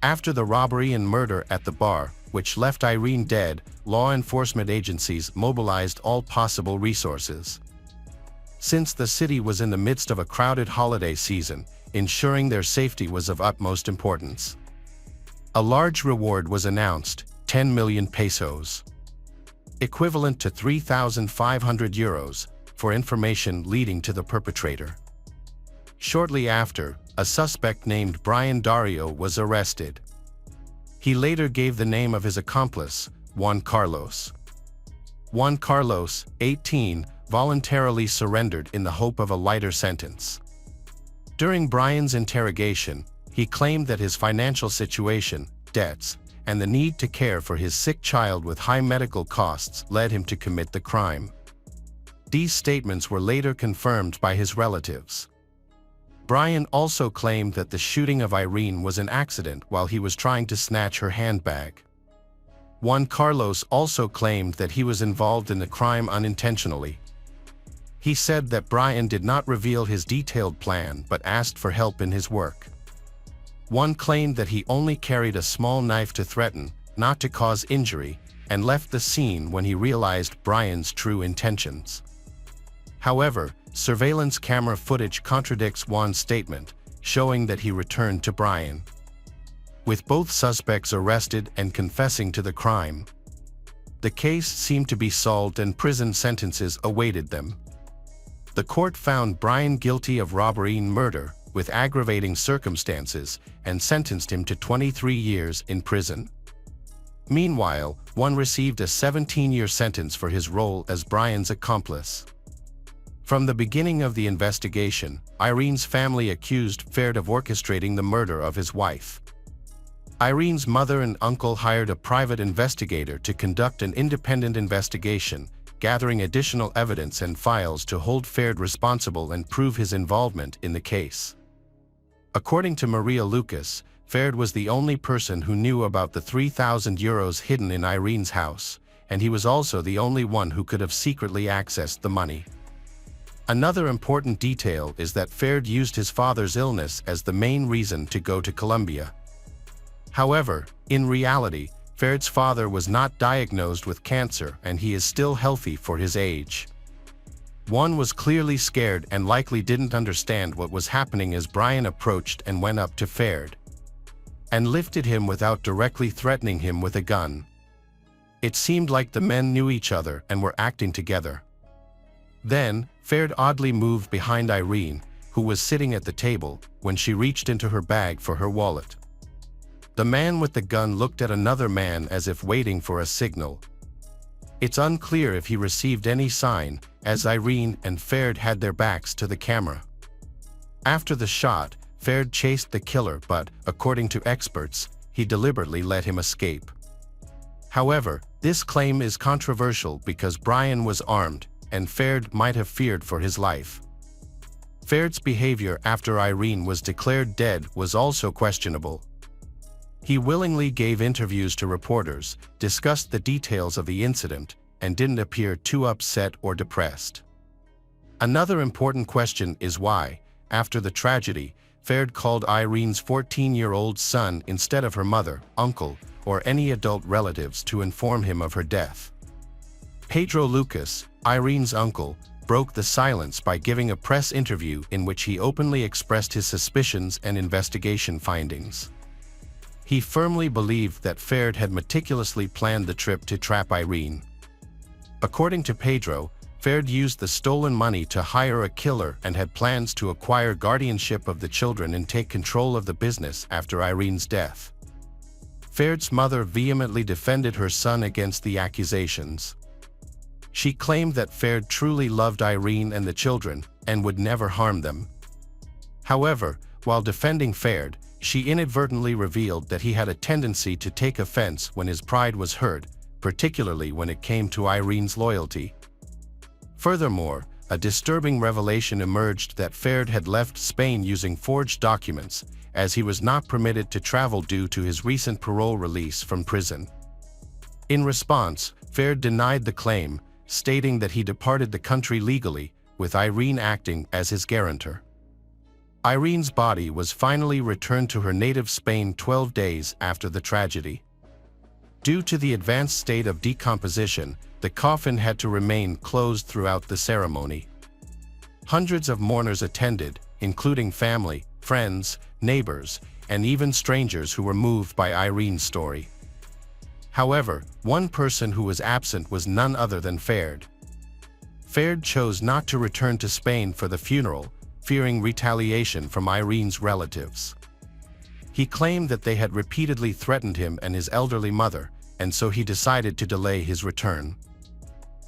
After the robbery and murder at the bar, which left Irene dead, law enforcement agencies mobilized all possible resources. Since the city was in the midst of a crowded holiday season, ensuring their safety was of utmost importance. A large reward was announced, 10 million pesos, equivalent to 3,500 euros, for information leading to the perpetrator. Shortly after, a suspect named Brian Dario was arrested. He later gave the name of his accomplice, Juan Carlos. Juan Carlos, 18, voluntarily surrendered in the hope of a lighter sentence. During Brian's interrogation, he claimed that his financial situation, debts, and the need to care for his sick child with high medical costs led him to commit the crime. These statements were later confirmed by his relatives. Brian also claimed that the shooting of Irene was an accident while he was trying to snatch her handbag. Juan Carlos also claimed that he was involved in the crime unintentionally. He said that Brian did not reveal his detailed plan but asked for help in his work. Juan claimed that he only carried a small knife to threaten, not to cause injury, and left the scene when he realized Brian's true intentions. However, surveillance camera footage contradicts Juan's statement, showing that he returned to Brian. With both suspects arrested and confessing to the crime, the case seemed to be solved and prison sentences awaited them. The court found Brian guilty of robbery and murder, with aggravating circumstances, and sentenced him to 23 years in prison. Meanwhile, Juan received a 17-year sentence for his role as Brian's accomplice. From the beginning of the investigation, Irene's family accused Ferd of orchestrating the murder of his wife. Irene's mother and uncle hired a private investigator to conduct an independent investigation, gathering additional evidence and files to hold Ferd responsible and prove his involvement in the case. According to Maria Lucas, Ferd was the only person who knew about the 3,000 euros hidden in Irene's house, and he was also the only one who could have secretly accessed the money. Another important detail is that Ferd used his father's illness as the main reason to go to Colombia. However, in reality, Ferd's father was not diagnosed with cancer and he is still healthy for his age. Juan was clearly scared and likely didn't understand what was happening as Brian approached and went up to Ferd and lifted him without directly threatening him with a gun. It seemed like the men knew each other and were acting together. Then, Ferd oddly moved behind Irene, who was sitting at the table, when she reached into her bag for her wallet. The man with the gun looked at another man as if waiting for a signal. It's unclear if he received any sign, as Irene and Ferd had their backs to the camera. After the shot, Ferd chased the killer but, according to experts, he deliberately let him escape. However, this claim is controversial because Brian was armed, and Ferd might have feared for his life. Ferd's behavior after Irene was declared dead was also questionable. He willingly gave interviews to reporters, discussed the details of the incident, and didn't appear too upset or depressed. Another important question is why, after the tragedy, Ferd called Irene's 14-year-old son instead of her mother, uncle, or any adult relatives to inform him of her death. Pedro Lucas, Irene's uncle, broke the silence by giving a press interview in which he openly expressed his suspicions and investigation findings. He firmly believed that Ferd had meticulously planned the trip to trap Irene. According to Pedro, Ferd used the stolen money to hire a killer and had plans to acquire guardianship of the children and take control of the business after Irene's death. Ferd's mother vehemently defended her son against the accusations. She claimed that Ferd truly loved Irene and the children and would never harm them. However, While defending Ferd, she inadvertently revealed that he had a tendency to take offense when his pride was hurt, particularly when it came to Irene's loyalty. Furthermore, a disturbing revelation emerged that Ferd had left Spain using forged documents, as he was not permitted to travel due to his recent parole release from prison. In response, Ferd denied the claim, stating that he departed the country legally, with Irene acting as his guarantor. Irene's body was finally returned to her native Spain 12 days after the tragedy. Due to the advanced state of decomposition, the coffin had to remain closed throughout the ceremony. Hundreds of mourners attended, including family, friends, neighbors, and even strangers who were moved by Irene's story. However, one person who was absent was none other than Ferd. Ferd chose not to return to Spain for the funeral, fearing retaliation from Irene's relatives. He claimed that they had repeatedly threatened him and his elderly mother, and so he decided to delay his return.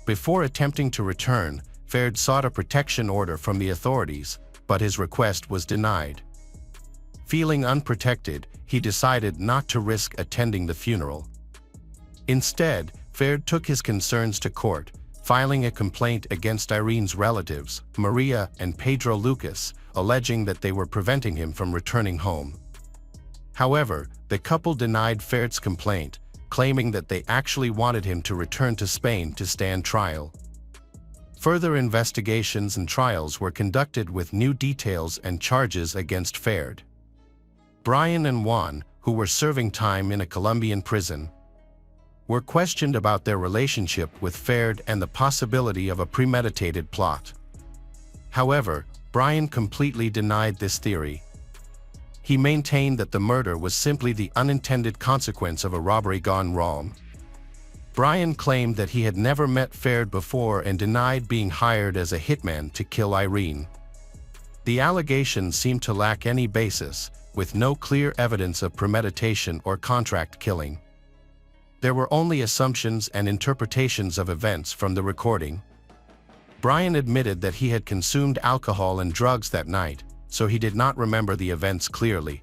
Before attempting to return, Ferd sought a protection order from the authorities, but his request was denied. Feeling unprotected, he decided not to risk attending the funeral. Instead, Ferd took his concerns to court, filing a complaint against Irene's relatives, Maria and Pedro Lucas, alleging that they were preventing him from returning home. However, the couple denied Ferd's complaint, claiming that they actually wanted him to return to Spain to stand trial. Further investigations and trials were conducted with new details and charges against Ferd. Brian and Juan, who were serving time in a Colombian prison, were questioned about their relationship with Ferd and the possibility of a premeditated plot. However, Brian completely denied this theory. He maintained that the murder was simply the unintended consequence of a robbery gone wrong. Brian claimed that he had never met Ferd before and denied being hired as a hitman to kill Irene. The allegations seemed to lack any basis, with no clear evidence of premeditation or contract killing. There were only assumptions and interpretations of events from the recording. Brian admitted that he had consumed alcohol and drugs that night, so he did not remember the events clearly.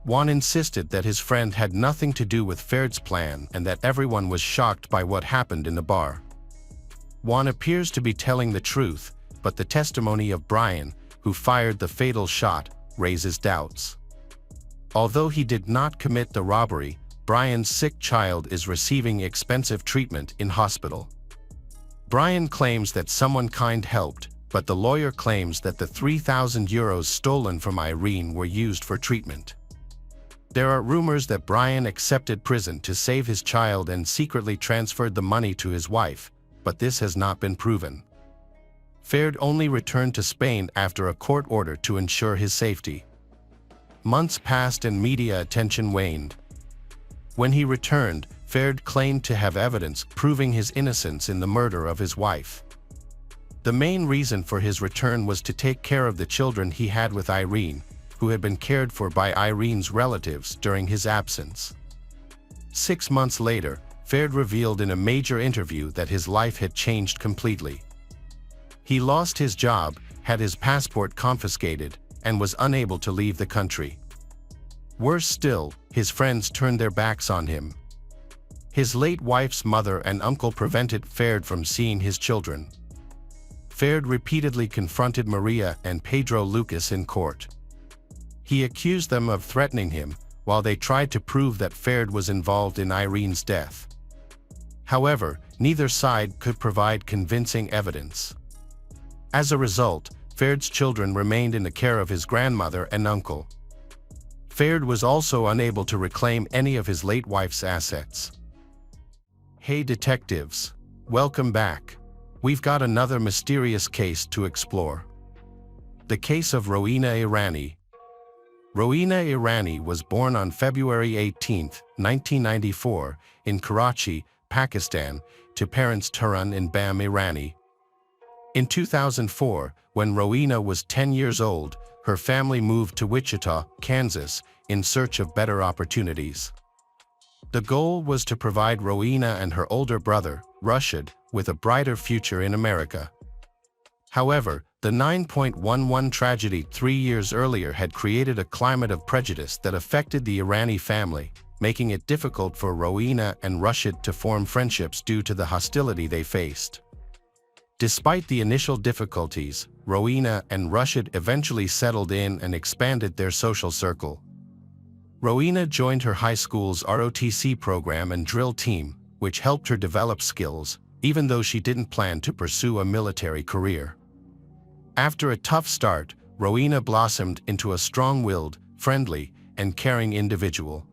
Juan insisted that his friend had nothing to do with Ferd's plan and that everyone was shocked by what happened in the bar. Juan appears to be telling the truth, but the testimony of Brian, who fired the fatal shot, raises doubts. Although he did not commit the robbery, Brian's sick child is receiving expensive treatment in hospital. Brian claims that someone kind helped, but the lawyer claims that the €3,000 stolen from Irene were used for treatment. There are rumors that Brian accepted prison to save his child and secretly transferred the money to his wife, but this has not been proven. Ferd only returned to Spain after a court order to ensure his safety. Months passed and media attention waned. When he returned, Ferd claimed to have evidence proving his innocence in the murder of his wife. The main reason for his return was to take care of the children he had with Irene, who had been cared for by Irene's relatives during his absence. 6 months later, Ferd revealed in a major interview that his life had changed completely. He lost his job, had his passport confiscated, and was unable to leave the country. Worse still, his friends turned their backs on him. His late wife's mother and uncle prevented Ferd from seeing his children. Ferd repeatedly confronted Maria and Pedro Lucas in court. He accused them of threatening him, while they tried to prove that Ferd was involved in Irene's death. However, neither side could provide convincing evidence. As a result, Ferd's children remained in the care of his grandmother and uncle. Ferd was also unable to reclaim any of his late wife's assets. Hey detectives, welcome back. We've got another mysterious case to explore. The case of Rowena Irani. Rowena Irani was born on February 18, 1994, in Karachi, Pakistan, to parents Turan and Bam Irani. In 2004, when Rowena was 10 years old, her family moved to Wichita, Kansas, in search of better opportunities. The goal was to provide Rowena and her older brother, Rashid, with a brighter future in America. However, the 9.11 tragedy 3 years earlier had created a climate of prejudice that affected the Irani family, making it difficult for Rowena and Rashid to form friendships due to the hostility they faced. Despite the initial difficulties, Rowena and Rashid eventually settled in and expanded their social circle. Rowena joined her high school's ROTC program and drill team, which helped her develop skills, even though she didn't plan to pursue a military career. After a tough start, Rowena blossomed into a strong-willed, friendly, and caring individual.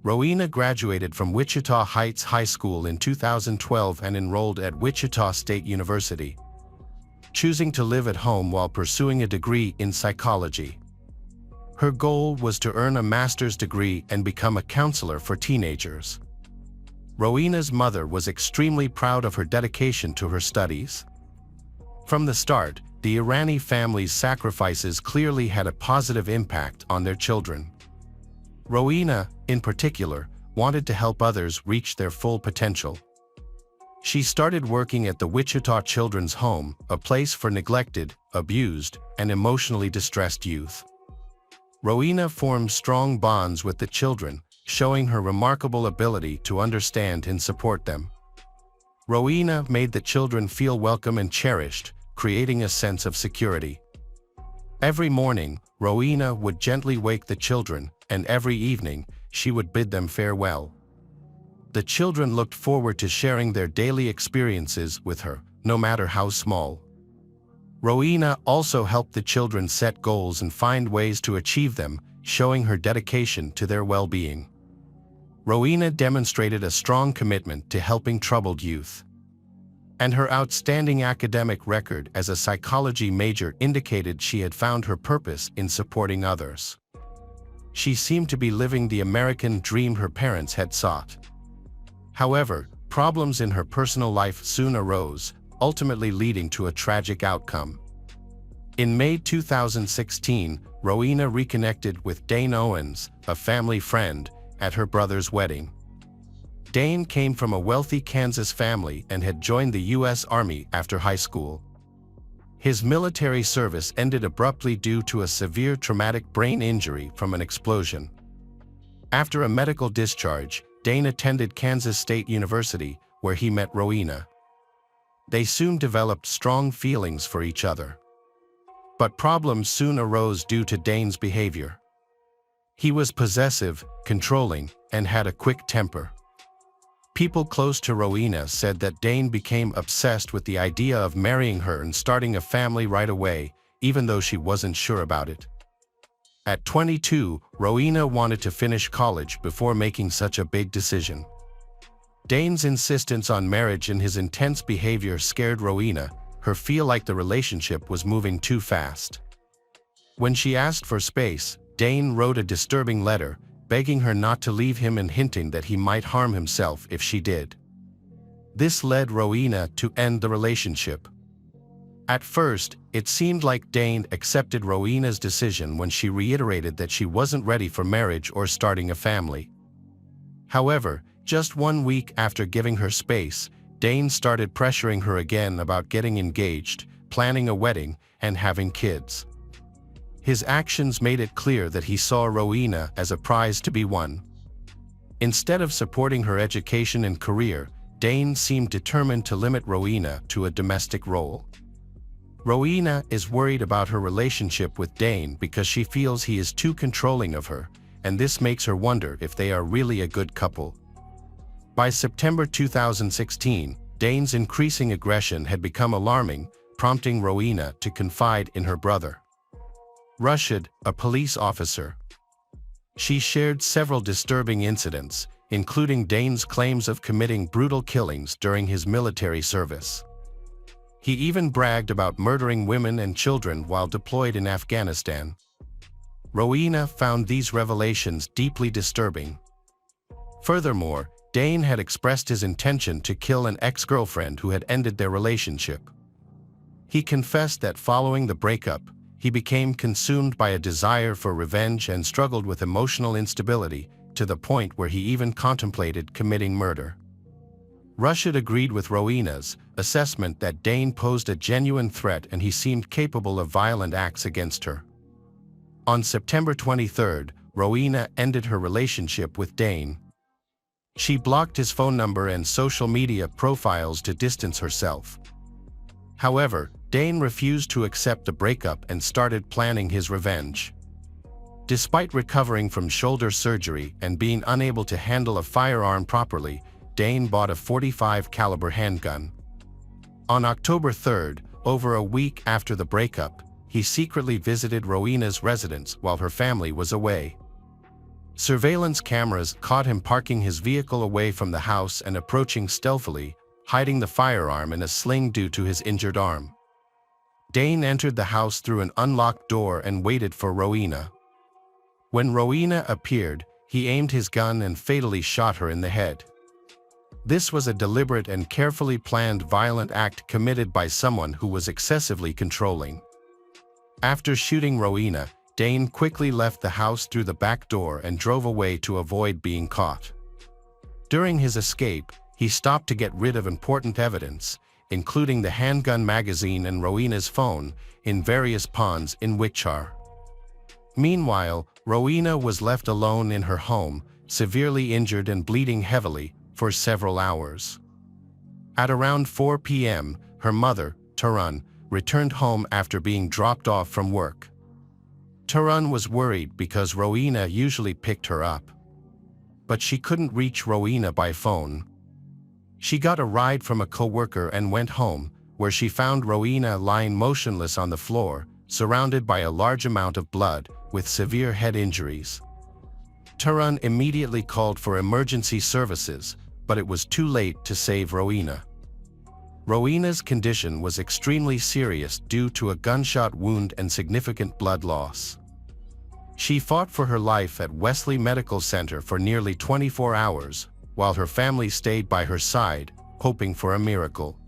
Rowena graduated from Wichita Heights High School in 2012 and enrolled at Wichita State University, choosing to live at home while pursuing a degree in psychology. Her goal was to earn a master's degree and become a counselor for teenagers. Rowena's mother was extremely proud of her dedication to her studies. From the start, the Irani family's sacrifices clearly had a positive impact on their children. Rowena, in particular, wanted to help others reach their full potential. She started working at the Wichita Children's Home, a place for neglected, abused, and emotionally distressed youth. Rowena formed strong bonds with the children, showing her remarkable ability to understand and support them. Rowena made the children feel welcome and cherished, creating a sense of security. Every morning, Rowena would gently wake the children, and every evening, she would bid them farewell. The children looked forward to sharing their daily experiences with her, no matter how small. Rowena also helped the children set goals and find ways to achieve them, showing her dedication to their well-being. Rowena demonstrated a strong commitment to helping troubled youth. And her outstanding academic record as a psychology major indicated she had found her purpose in supporting others. She seemed to be living the American dream her parents had sought. However, problems in her personal life soon arose, ultimately leading to a tragic outcome. In May 2016, Rowena reconnected with Dane Owens, a family friend, at her brother's wedding. Dane came from a wealthy Kansas family and had joined the U.S. Army after high school. His military service ended abruptly due to a severe traumatic brain injury from an explosion. After a medical discharge, Dane attended Kansas State University, where he met Rowena. They soon developed strong feelings for each other. But problems soon arose due to Dane's behavior. He was possessive, controlling, and had a quick temper. People close to Rowena said that Dane became obsessed with the idea of marrying her and starting a family right away, even though she wasn't sure about it. At 22, Rowena wanted to finish college before making such a big decision. Dane's insistence on marriage and his intense behavior scared Rowena, her feel like the relationship was moving too fast. When she asked for space, Dane wrote a disturbing letter, begging her not to leave him and hinting that he might harm himself if she did. This led Rowena to end the relationship. At first, it seemed like Dane accepted Rowena's decision when she reiterated that she wasn't ready for marriage or starting a family. However, just 1 week after giving her space, Dane started pressuring her again about getting engaged, planning a wedding, and having kids. His actions made it clear that he saw Rowena as a prize to be won. Instead of supporting her education and career, Dane seemed determined to limit Rowena to a domestic role. Rowena is worried about her relationship with Dane because she feels he is too controlling of her, and this makes her wonder if they are really a good couple. By September 2016, Dane's increasing aggression had become alarming, prompting Rowena to confide in her brother, Rashid, a police officer. She shared several disturbing incidents, including Dane's claims of committing brutal killings during his military service. He even bragged about murdering women and children while deployed in Afghanistan. Rowena found these revelations deeply disturbing. Furthermore, Dane had expressed his intention to kill an ex-girlfriend who had ended their relationship. He confessed that following the breakup, he became consumed by a desire for revenge and struggled with emotional instability, to the point where he even contemplated committing murder. Rushd agreed with Rowena's assessment that Dane posed a genuine threat and he seemed capable of violent acts against her. On September 23, Rowena ended her relationship with Dane. She blocked his phone number and social media profiles to distance herself. However, Dane refused to accept the breakup and started planning his revenge. Despite recovering from shoulder surgery and being unable to handle a firearm properly, Dane bought a .45 caliber handgun. On October 3, over a week after the breakup, he secretly visited Rowena's residence while her family was away. Surveillance cameras caught him parking his vehicle away from the house and approaching stealthily, hiding the firearm in a sling due to his injured arm. Dane entered the house through an unlocked door and waited for Rowena. When Rowena appeared, he aimed his gun and fatally shot her in the head. This was a deliberate and carefully planned violent act committed by someone who was excessively controlling. After shooting Rowena, Dane quickly left the house through the back door and drove away to avoid being caught. During his escape, he stopped to get rid of important evidence, including the handgun magazine and Rowena's phone, in various ponds in Wichita. Meanwhile, Rowena was left alone in her home, severely injured and bleeding heavily, for several hours. At around 4 p.m., her mother, Tarun, returned home after being dropped off from work. Tarun was worried because Rowena usually picked her up. But she couldn't reach Rowena by phone. She got a ride from a coworker and went home, where she found Rowena lying motionless on the floor, surrounded by a large amount of blood, with severe head injuries. Tarun immediately called for emergency services, but it was too late to save Rowena. Rowena's condition was extremely serious due to a gunshot wound and significant blood loss. She fought for her life at Wesley Medical Center for nearly 24 hours, while her family stayed by her side, hoping for a miracle.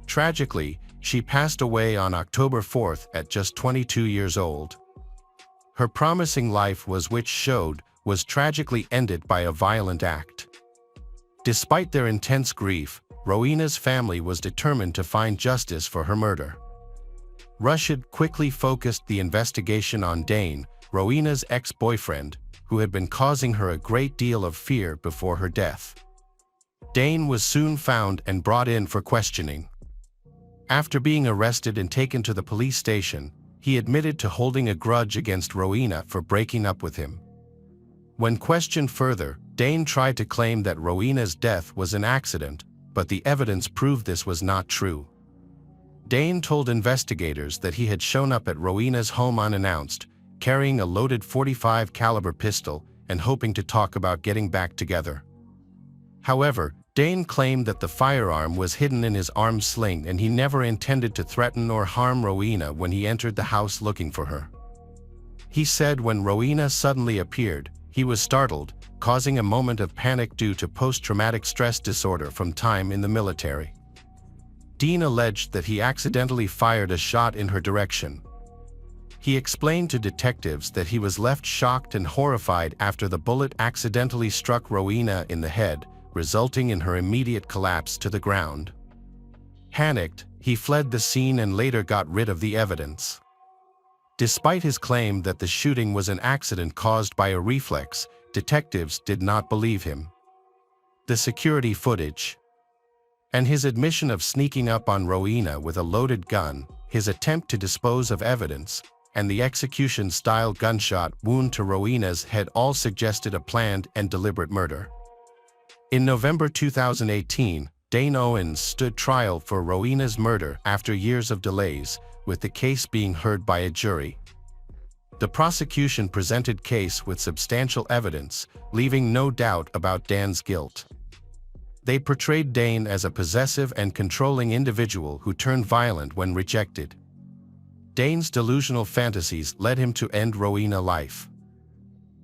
Tragically, she passed away on October 4 at just 22 years old. Her promising life was tragically ended by a violent act. Despite their intense grief, Rowena's family was determined to find justice for her murder. Rushd quickly focused the investigation on Dane, Rowena's ex-boyfriend, who had been causing her a great deal of fear before her death. Dane was soon found and brought in for questioning. After being arrested and taken to the police station, he admitted to holding a grudge against Rowena for breaking up with him. When questioned further, Dane tried to claim that Rowena's death was an accident, but the evidence proved this was not true. Dane told investigators that he had shown up at Rowena's home unannounced, carrying a loaded .45 caliber pistol and hoping to talk about getting back together. However, Dane claimed that the firearm was hidden in his arm sling and he never intended to threaten or harm Rowena when he entered the house looking for her. He said when Rowena suddenly appeared, he was startled, causing a moment of panic due to post-traumatic stress disorder from time in the military. Dean alleged that he accidentally fired a shot in her direction. He explained to detectives that he was left shocked and horrified after the bullet accidentally struck Rowena in the head, resulting in her immediate collapse to the ground. Panicked, he fled the scene and later got rid of the evidence. Despite his claim that the shooting was an accident caused by a reflex, detectives did not believe him. The security footage and his admission of sneaking up on Rowena with a loaded gun, his attempt to dispose of evidence, and the execution-style gunshot wound to Rowena's head all suggested a planned and deliberate murder. In November 2018, Dane Owens stood trial for Rowena's murder after years of delays, with the case being heard by a jury. The prosecution presented case with substantial evidence, leaving no doubt about Dane's guilt. They portrayed Dane as a possessive and controlling individual who turned violent when rejected. Dane's delusional fantasies led him to end Rowena's life.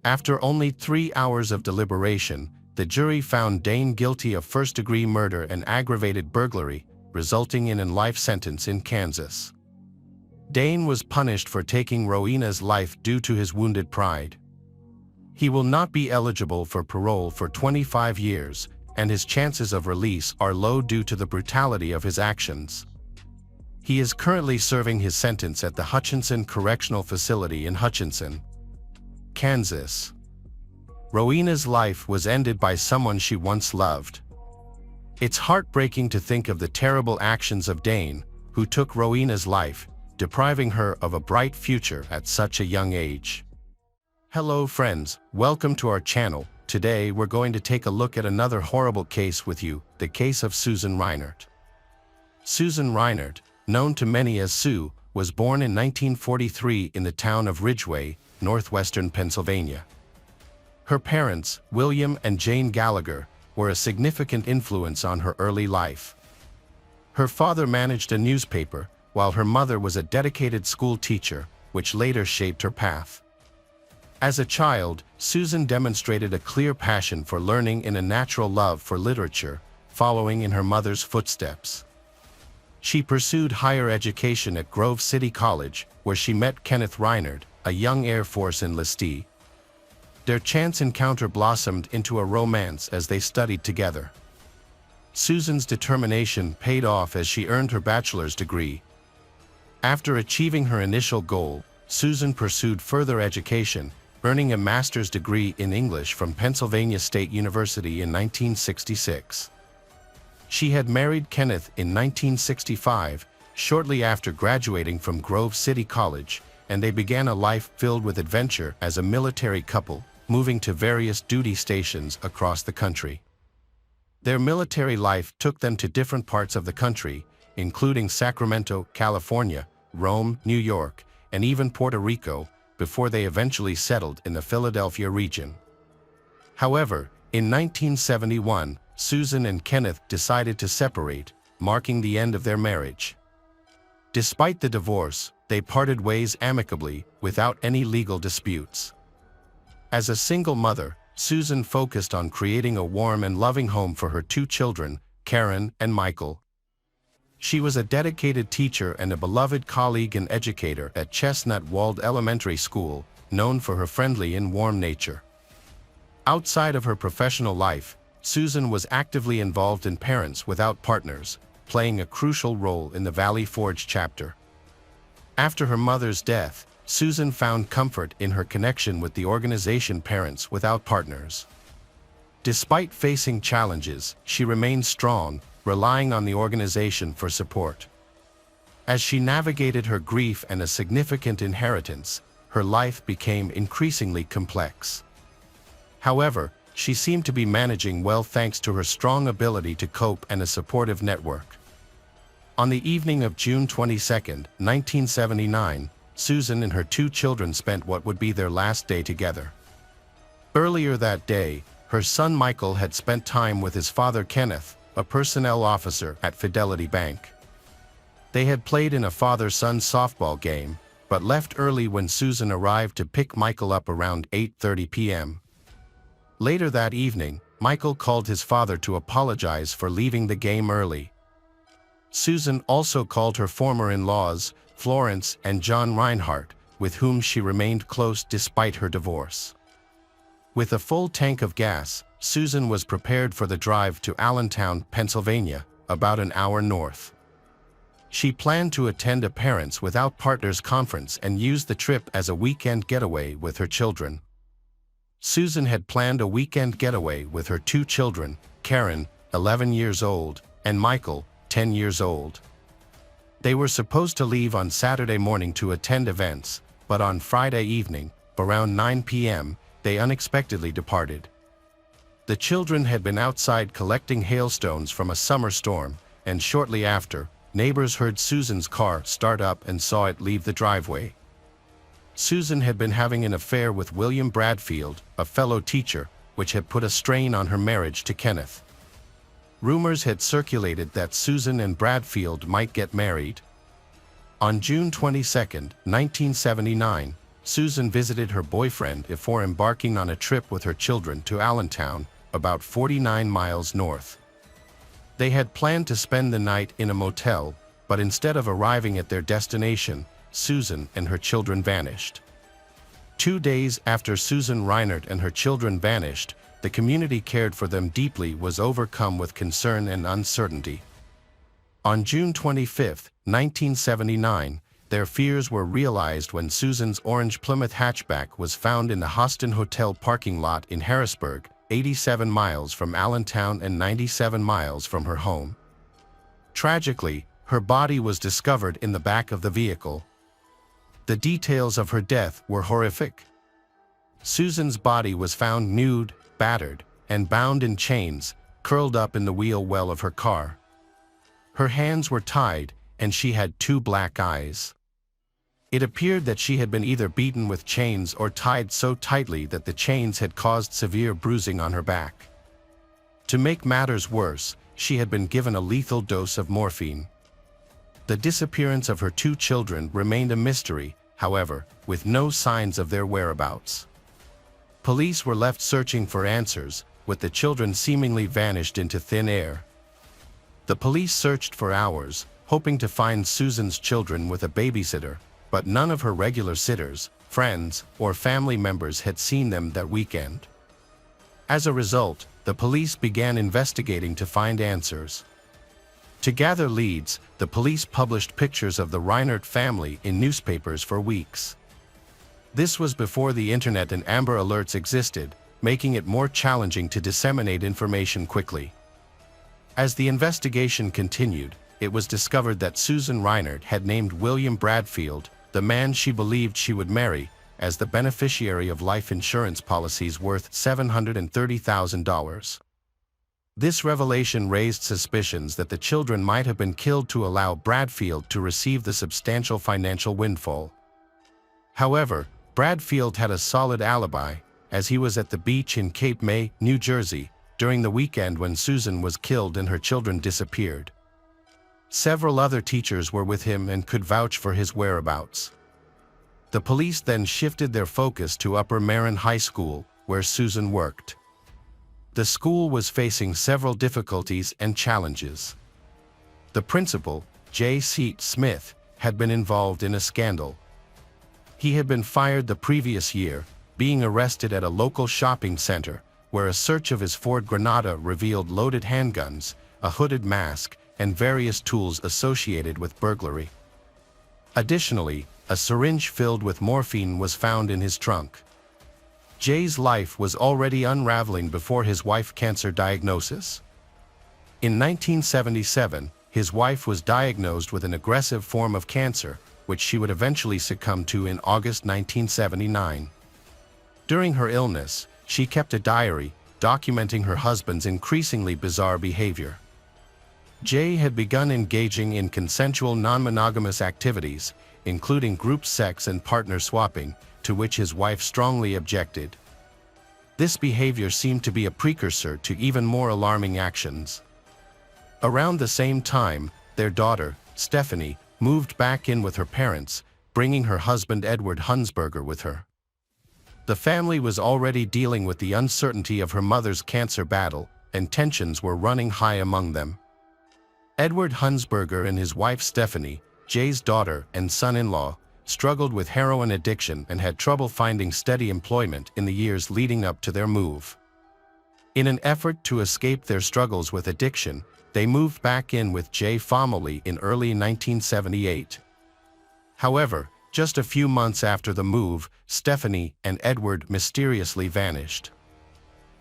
After only 3 hours of deliberation, the jury found Dane guilty of first-degree murder and aggravated burglary, resulting in a life sentence in Kansas. Dane was punished for taking Rowena's life due to his wounded pride. He will not be eligible for parole for 25 years, and his chances of release are low due to the brutality of his actions. He is currently serving his sentence at the Hutchinson Correctional Facility in Hutchinson, Kansas. Rowena's life was ended by someone she once loved. It's heartbreaking to think of the terrible actions of Dane, who took Rowena's life, depriving her of a bright future at such a young age. Hello friends, welcome to our channel. Today we're going to take a look at another horrible case with you, the case of Susan Reinert. Susan Reinert, known to many as Sue, was born in 1943 in the town of Ridgeway, northwestern Pennsylvania. Her parents, William and Jane Gallagher, were a significant influence on her early life. Her father managed a newspaper, while her mother was a dedicated school teacher, which later shaped her path. As a child, Susan demonstrated a clear passion for learning and a natural love for literature, following in her mother's footsteps. She pursued higher education at Grove City College, where she met Kenneth Reinert, a young Air Force enlistee. Their chance encounter blossomed into a romance as they studied together. Susan's determination paid off as she earned her bachelor's degree. After achieving her initial goal, Susan pursued further education, earning a master's degree in English from Pennsylvania State University in 1966. She had married Kenneth in 1965, shortly after graduating from Grove City College, and they began a life filled with adventure as a military couple, moving to various duty stations across the country. Their military life took them to different parts of the country, including Sacramento, California, Rome, New York, and even Puerto Rico, before they eventually settled in the Philadelphia region. However, in 1971, Susan and Kenneth decided to separate, marking the end of their marriage. Despite the divorce, they parted ways amicably, without any legal disputes. As a single mother, Susan focused on creating a warm and loving home for her two children, Karen and Michael. She was a dedicated teacher and a beloved colleague and educator at Chestnut Walled Elementary School, known for her friendly and warm nature. Outside of her professional life, Susan was actively involved in Parents Without Partners, playing a crucial role in the Valley Forge chapter. After her mother's death, Susan found comfort in her connection with the organization Parents Without Partners. Despite facing challenges, she remained strong, relying on the organization for support. As she navigated her grief and a significant inheritance, her life became increasingly complex. However, she seemed to be managing well thanks to her strong ability to cope and a supportive network. On the evening of June 22, 1979, Susan and her two children spent what would be their last day together. Earlier that day, her son Michael had spent time with his father Kenneth, a personnel officer at Fidelity Bank. They had played in a father-son softball game, but left early when Susan arrived to pick Michael up around 8:30 p.m. Later that evening, Michael called his father to apologize for leaving the game early. Susan also called her former in-laws, Florence and John Reinhardt, with whom she remained close despite her divorce. With a full tank of gas, Susan was prepared for the drive to Allentown, Pennsylvania, about an hour north. She planned to attend a Parents Without Partners conference and use the trip as a weekend getaway with her children. Susan had planned a weekend getaway with her two children, Karen, 11 years old, and Michael, 10 years old. They were supposed to leave on Saturday morning to attend events, but on Friday evening, around 9 p.m., they unexpectedly departed. The children had been outside collecting hailstones from a summer storm, and shortly after, neighbors heard Susan's car start up and saw it leave the driveway. Susan had been having an affair with William Bradfield, a fellow teacher, which had put a strain on her marriage to Kenneth. Rumors had circulated that Susan and Bradfield might get married. On June 22, 1979, Susan visited her boyfriend before embarking on a trip with her children to Allentown, about 49 miles north. They had planned to spend the night in a motel, but instead of arriving at their destination, Susan and her children vanished. 2 days after Susan Reinert and her children vanished, the community cared for them deeply was overcome with concern and uncertainty. On June 25, 1979, their fears were realized when Susan's orange Plymouth hatchback was found in the Hostin Hotel parking lot in Harrisburg, 87 miles from Allentown and 97 miles from her home. Tragically, her body was discovered in the back of the vehicle. The details of her death were horrific. Susan's body was found nude, battered, and bound in chains, curled up in the wheel well of her car. Her hands were tied, and she had 2 black eyes. It appeared that she had been either beaten with chains or tied so tightly that the chains had caused severe bruising on her back. To make matters worse, she had been given a lethal dose of morphine. The disappearance of her 2 children remained a mystery, however, with no signs of their whereabouts. Police were left searching for answers, with the children seemingly vanished into thin air. The police searched for hours, hoping to find Susan's children with a babysitter, but none of her regular sitters, friends, or family members had seen them that weekend. As a result, the police began investigating to find answers. To gather leads, the police published pictures of the Reinert family in newspapers for weeks. This was before the internet and Amber Alerts existed, making it more challenging to disseminate information quickly. As the investigation continued, it was discovered that Susan Reinert had named William Bradfield, the man she believed she would marry, as the beneficiary of life insurance policies worth $730,000. This revelation raised suspicions that the children might have been killed to allow Bradfield to receive the substantial financial windfall. However, Bradfield had a solid alibi, as he was at the beach in Cape May, New Jersey, during the weekend when Susan was killed and her children disappeared. Several other teachers were with him and could vouch for his whereabouts. The police then shifted their focus to Upper Marin High School, where Susan worked. The school was facing several difficulties and challenges. The principal, J. C. Smith, had been involved in a scandal. He had been fired the previous year, being arrested at a local shopping center, where a search of his Ford Granada revealed loaded handguns, a hooded mask, and various tools associated with burglary. Additionally, a syringe filled with morphine was found in his trunk. Jay's life was already unraveling before his wife's cancer diagnosis. In 1977, his wife was diagnosed with an aggressive form of cancer, which she would eventually succumb to in August 1979. During her illness, she kept a diary, documenting her husband's increasingly bizarre behavior. Jay had begun engaging in consensual non-monogamous activities, including group sex and partner swapping, to which his wife strongly objected. This behavior seemed to be a precursor to even more alarming actions. Around the same time, their daughter, Stephanie, moved back in with her parents, bringing her husband Edward Hunsberger with her. The family was already dealing with the uncertainty of her mother's cancer battle, and tensions were running high among them. Edward Hunsberger and his wife Stephanie, Jay's daughter and son-in-law, struggled with heroin addiction and had trouble finding steady employment in the years leading up to their move. In an effort to escape their struggles with addiction, they moved back in with Jay family in early 1978. However, just a few months after the move, Stephanie and Edward mysteriously vanished.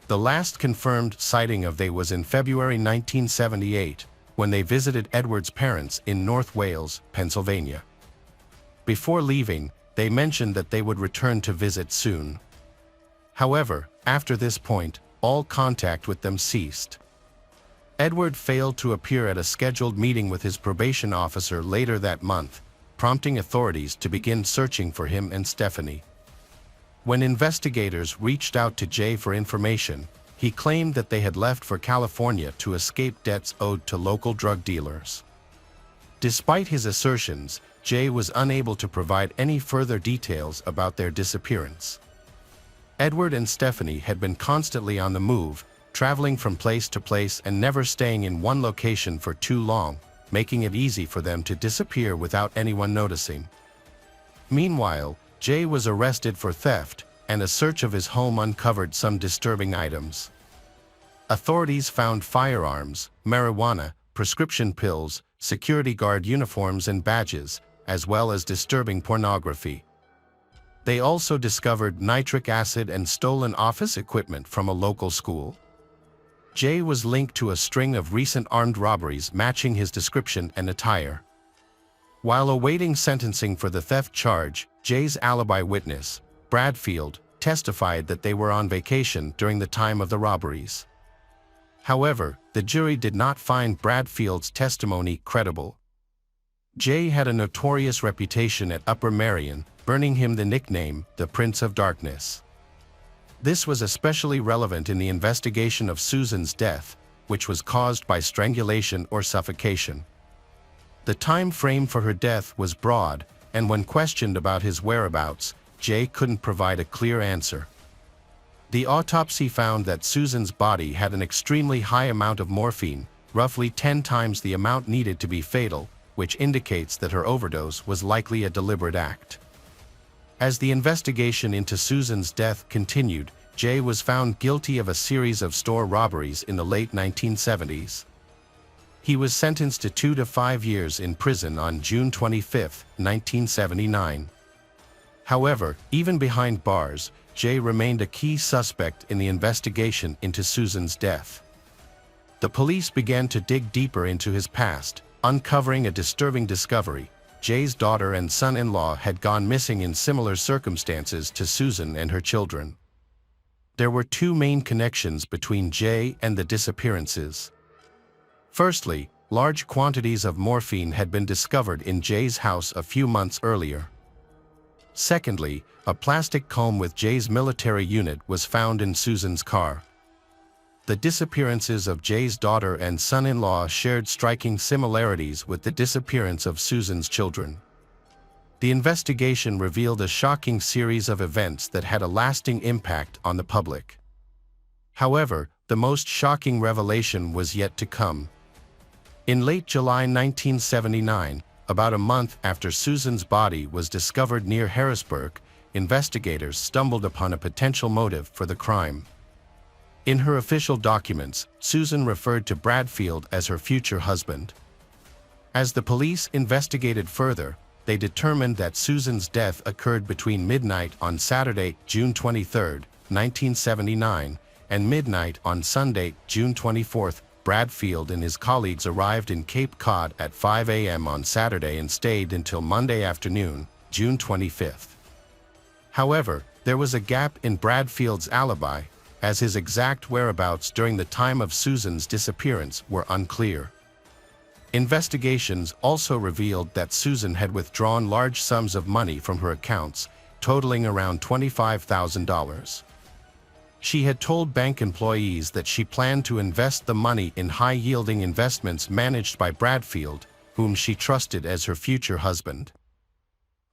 The last confirmed sighting of they was in February 1978, when they visited Edward's parents in North Wales, Pennsylvania. Before leaving, they mentioned that they would return to visit soon. However, after this point, all contact with them ceased. Edward failed to appear at a scheduled meeting with his probation officer later that month, prompting authorities to begin searching for him and Stephanie. When investigators reached out to Jay for information, he claimed that they had left for California to escape debts owed to local drug dealers. Despite his assertions, Jay was unable to provide any further details about their disappearance. Edward and Stephanie had been constantly on the move, traveling from place to place and never staying in one location for too long, making it easy for them to disappear without anyone noticing. Meanwhile, Jay was arrested for theft, and a search of his home uncovered some disturbing items. Authorities found firearms, marijuana, prescription pills, security guard uniforms and badges, as well as disturbing pornography. They also discovered nitric acid and stolen office equipment from a local school. Jay was linked to a string of recent armed robberies matching his description and attire. While awaiting sentencing for the theft charge, Jay's alibi witness, Bradfield, testified that they were on vacation during the time of the robberies. However, the jury did not find Bradfield's testimony credible. Jay had a notorious reputation at Upper Merion, earning him the nickname, the Prince of Darkness. This was especially relevant in the investigation of Susan's death, which was caused by strangulation or suffocation. The time frame for her death was broad, and when questioned about his whereabouts, Jay couldn't provide a clear answer. The autopsy found that Susan's body had an extremely high amount of morphine, roughly 10 times the amount needed to be fatal, which indicates that her overdose was likely a deliberate act. As the investigation into Susan's death continued, Jay was found guilty of a series of store robberies in the late 1970s. He was sentenced to 2 to 5 years in prison on June 25, 1979. However, even behind bars, Jay remained a key suspect in the investigation into Susan's death. The police began to dig deeper into his past, uncovering a disturbing discovery. Jay's daughter and son-in-law had gone missing in similar circumstances to Susan and her children. There were two main connections between Jay and the disappearances. Firstly, large quantities of morphine had been discovered in Jay's house a few months earlier. Secondly, a plastic comb with Jay's military unit was found in Susan's car. The disappearances of Jay's daughter and son-in-law shared striking similarities with the disappearance of Susan's children. The investigation revealed a shocking series of events that had a lasting impact on the public. However, the most shocking revelation was yet to come. In late July 1979, about a month after Susan's body was discovered near Harrisburg, investigators stumbled upon a potential motive for the crime. In her official documents, Susan referred to Bradfield as her future husband. As the police investigated further, they determined that Susan's death occurred between midnight on Saturday, June 23, 1979, and midnight on Sunday, June 24. Bradfield and his colleagues arrived in Cape Cod at 5 a.m. on Saturday and stayed until Monday afternoon, June 25. However, there was a gap in Bradfield's alibi, as his exact whereabouts during the time of Susan's disappearance were unclear. Investigations also revealed that Susan had withdrawn large sums of money from her accounts, totaling around $25,000. She had told bank employees that she planned to invest the money in high-yielding investments managed by Bradfield, whom she trusted as her future husband.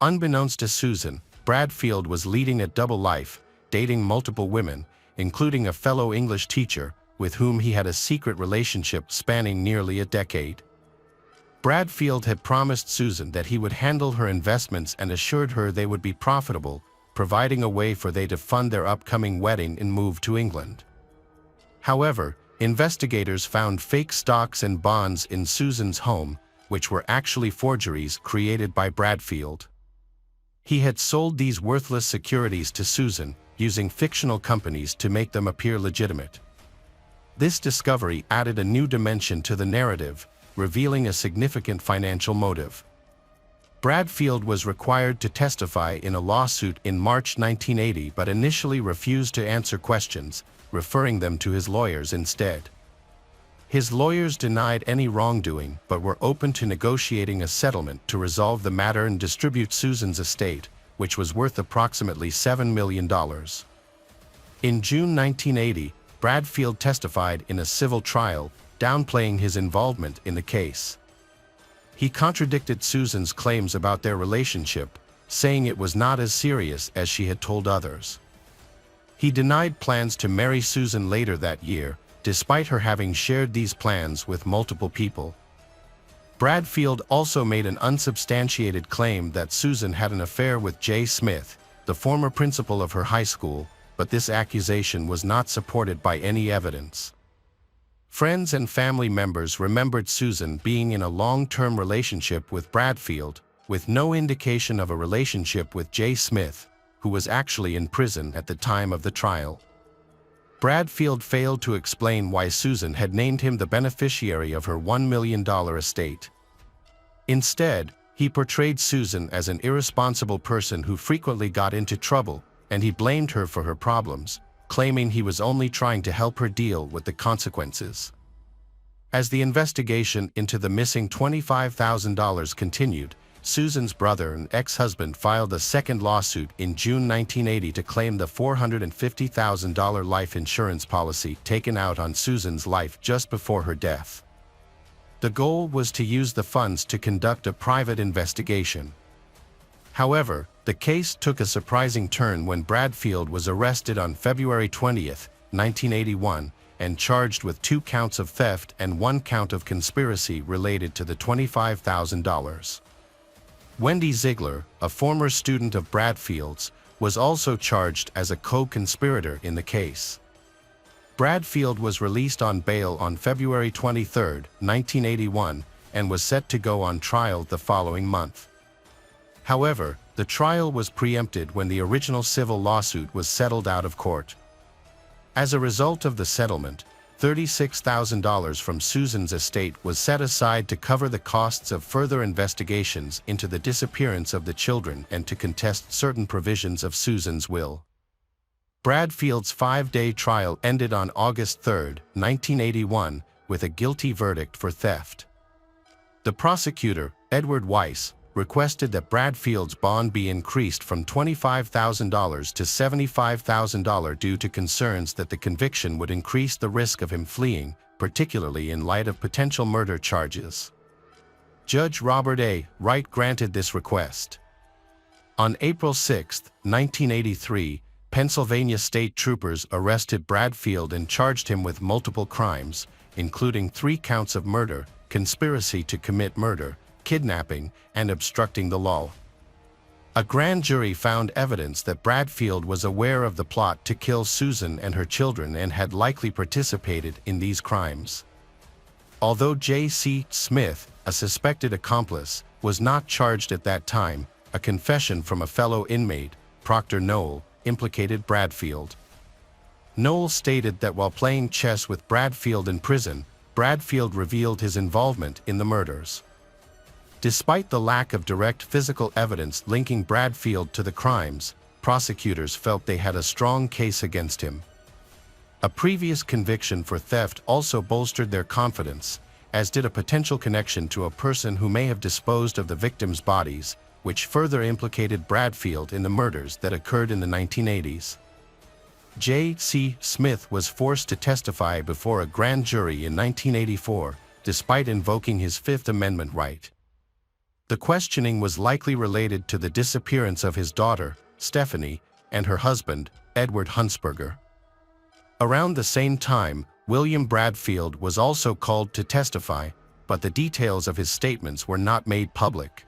Unbeknownst to Susan, Bradfield was leading a double life, dating multiple women, including a fellow English teacher, with whom he had a secret relationship spanning nearly a decade. Bradfield had promised Susan that he would handle her investments and assured her they would be profitable, providing a way for they to fund their upcoming wedding and move to England. However, investigators found fake stocks and bonds in Susan's home, which were actually forgeries created by Bradfield. He had sold these worthless securities to Susan, using fictional companies to make them appear legitimate. This discovery added a new dimension to the narrative, revealing a significant financial motive. Bradfield was required to testify in a lawsuit in March 1980 but initially refused to answer questions, referring them to his lawyers instead. His lawyers denied any wrongdoing but were open to negotiating a settlement to resolve the matter and distribute Susan's estate, which was worth approximately $7 million. In June 1980, Bradfield testified in a civil trial, downplaying his involvement in the case. He contradicted Susan's claims about their relationship, saying it was not as serious as she had told others. He denied plans to marry Susan later that year, despite her having shared these plans with multiple people. Bradfield also made an unsubstantiated claim that Susan had an affair with Jay Smith, the former principal of her high school, but this accusation was not supported by any evidence. Friends and family members remembered Susan being in a long-term relationship with Bradfield, with no indication of a relationship with Jay Smith, who was actually in prison at the time of the trial. Bradfield failed to explain why Susan had named him the beneficiary of her $1 million estate. Instead, he portrayed Susan as an irresponsible person who frequently got into trouble, and he blamed her for her problems, claiming he was only trying to help her deal with the consequences. As the investigation into the missing $25,000 continued, Susan's brother and ex-husband filed a second lawsuit in June 1980 to claim the $450,000 life insurance policy taken out on Susan's life just before her death. The goal was to use the funds to conduct a private investigation. However, the case took a surprising turn when Bradfield was arrested on February 20, 1981, and charged with 2 counts of theft and 1 count of conspiracy related to the $25,000. Wendy Ziegler, a former student of Bradfield's, was also charged as a co-conspirator in the case. Bradfield was released on bail on February 23, 1981, and was set to go on trial the following month. However, the trial was preempted when the original civil lawsuit was settled out of court. As a result of the settlement, $36,000 from Susan's estate was set aside to cover the costs of further investigations into the disappearance of the children and to contest certain provisions of Susan's will. Bradfield's 5-day trial ended on August 3, 1981, with a guilty verdict for theft. The prosecutor, Edward Weiss, requested that Bradfield's bond be increased from $25,000 to $75,000 due to concerns that the conviction would increase the risk of him fleeing, particularly in light of potential murder charges. Judge Robert A. Wright granted this request. On April 6, 1983, Pennsylvania state troopers arrested Bradfield and charged him with multiple crimes, including 3 counts of murder, conspiracy to commit murder, kidnapping, and obstructing the law. A grand jury found evidence that Bradfield was aware of the plot to kill Susan and her children and had likely participated in these crimes. Although J.C. Smith, a suspected accomplice, was not charged at that time, a confession from a fellow inmate, Proctor Knoll, implicated Bradfield. Knoll stated that while playing chess with Bradfield in prison, Bradfield revealed his involvement in the murders. Despite the lack of direct physical evidence linking Bradfield to the crimes, prosecutors felt they had a strong case against him. A previous conviction for theft also bolstered their confidence, as did a potential connection to a person who may have disposed of the victims' bodies, which further implicated Bradfield in the murders that occurred in the 1980s. J.C. Smith was forced to testify before a grand jury in 1984, despite invoking his Fifth Amendment right. The questioning was likely related to the disappearance of his daughter, Stephanie, and her husband, Edward Huntsberger. Around the same time, William Bradfield was also called to testify, but the details of his statements were not made public.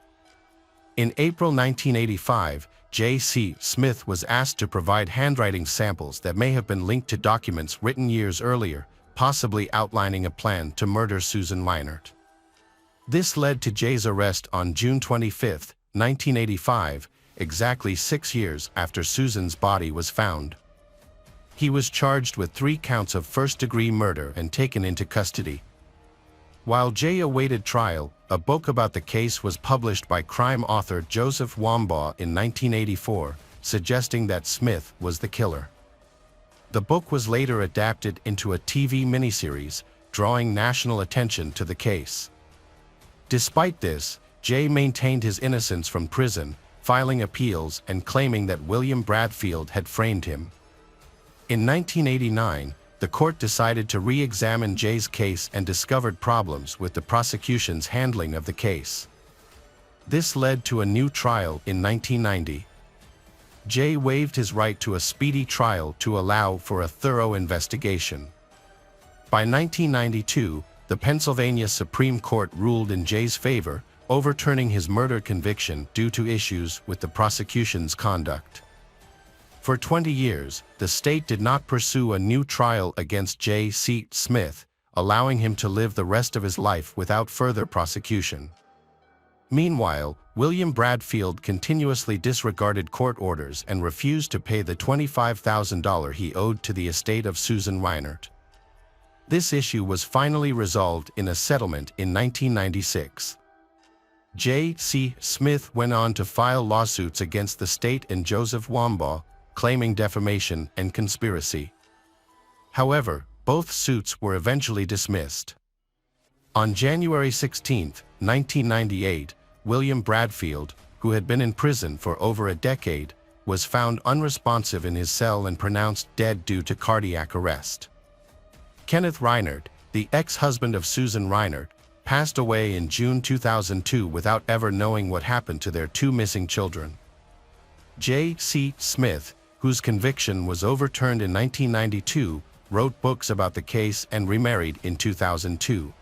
In April 1985, J.C. Smith was asked to provide handwriting samples that may have been linked to documents written years earlier, possibly outlining a plan to murder Susan Leinert. This led to Jay's arrest on June 25, 1985, exactly 6 years after Susan's body was found. He was charged with 3 counts of first-degree murder and taken into custody. While Jay awaited trial, a book about the case was published by crime author Joseph Wambaugh in 1984, suggesting that Smith was the killer. The book was later adapted into a TV miniseries, drawing national attention to the case. Despite this, Jay maintained his innocence from prison, filing appeals and claiming that William Bradfield had framed him. In 1989, the court decided to re-examine Jay's case and discovered problems with the prosecution's handling of the case. This led to a new trial in 1990. Jay waived his right to a speedy trial to allow for a thorough investigation. By 1992, the Pennsylvania Supreme Court ruled in Jay's favor, overturning his murder conviction due to issues with the prosecution's conduct. For 20 years, the state did not pursue a new trial against J.C. Smith, allowing him to live the rest of his life without further prosecution. Meanwhile, William Bradfield continuously disregarded court orders and refused to pay the $25,000 he owed to the estate of Susan Reinert. This issue was finally resolved in a settlement in 1996. J.C. Smith went on to file lawsuits against the state and Joseph Wambaugh, claiming defamation and conspiracy. However, both suits were eventually dismissed. On January 16, 1998, William Bradfield, who had been in prison for over a decade, was found unresponsive in his cell and pronounced dead due to cardiac arrest. Kenneth Reinert, the ex-husband of Susan Reinert, passed away in June 2002 without ever knowing what happened to their two missing children. J.C. Smith, whose conviction was overturned in 1992, wrote books about the case and remarried in 2002.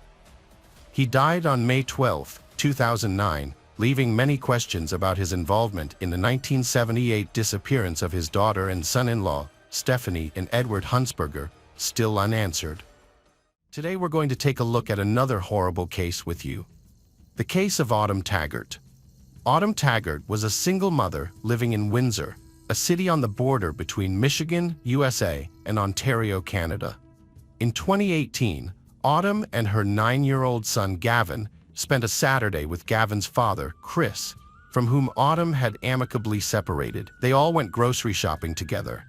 He died on May 12, 2009, leaving many questions about his involvement in the 1978 disappearance of his daughter and son-in-law, Stephanie and Edward Hunsberger, still unanswered. Today we're going to take a look at another horrible case with you. The case of Autumn Taggart. Autumn Taggart was a single mother living in Windsor, a city on the border between Michigan, USA, and Ontario, Canada. In 2018, Autumn and her 9-year-old son Gavin spent a Saturday with Gavin's father, Chris, from whom Autumn had amicably separated. They all went grocery shopping together,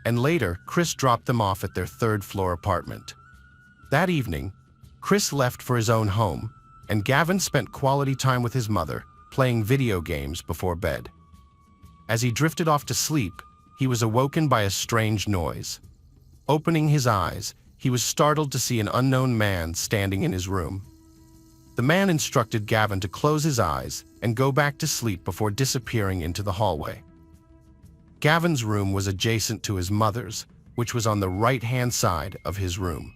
and later Chris dropped them off at their third-floor apartment. That evening, Chris left for his own home, and Gavin spent quality time with his mother, playing video games before bed. As he drifted off to sleep, he was awoken by a strange noise. Opening his eyes, he was startled to see an unknown man standing in his room. The man instructed Gavin to close his eyes and go back to sleep before disappearing into the hallway. Gavin's room was adjacent to his mother's, which was on the right-hand side of his room.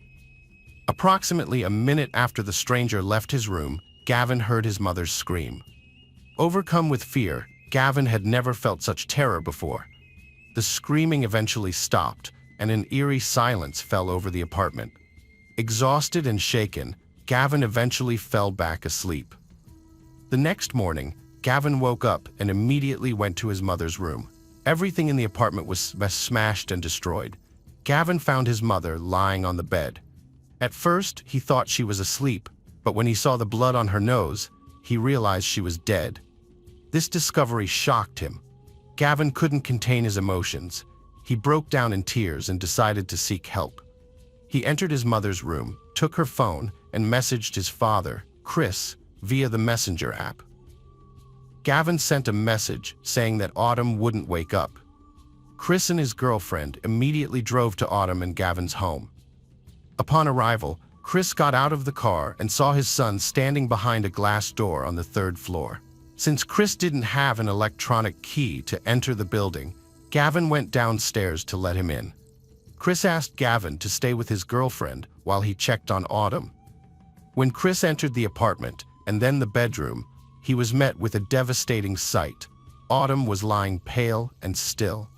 Approximately a minute after the stranger left his room, Gavin heard his mother's scream. Overcome with fear, Gavin had never felt such terror before. The screaming eventually stopped, and an eerie silence fell over the apartment. Exhausted and shaken, Gavin eventually fell back asleep. The next morning, Gavin woke up and immediately went to his mother's room. Everything in the apartment was smashed and destroyed. Gavin found his mother lying on the bed. At first, he thought she was asleep, but when he saw the blood on her nose, he realized she was dead. This discovery shocked him. Gavin couldn't contain his emotions. He broke down in tears and decided to seek help. He entered his mother's room, took her phone, and messaged his father, Chris, via the Messenger app. Gavin sent a message saying that Autumn wouldn't wake up. Chris and his girlfriend immediately drove to Autumn and Gavin's home. Upon arrival, Chris got out of the car and saw his son standing behind a glass door on the third floor. Since Chris didn't have an electronic key to enter the building, Gavin went downstairs to let him in. Chris asked Gavin to stay with his girlfriend while he checked on Autumn. When Chris entered the apartment and then the bedroom, he was met with a devastating sight. Autumn was lying pale and still.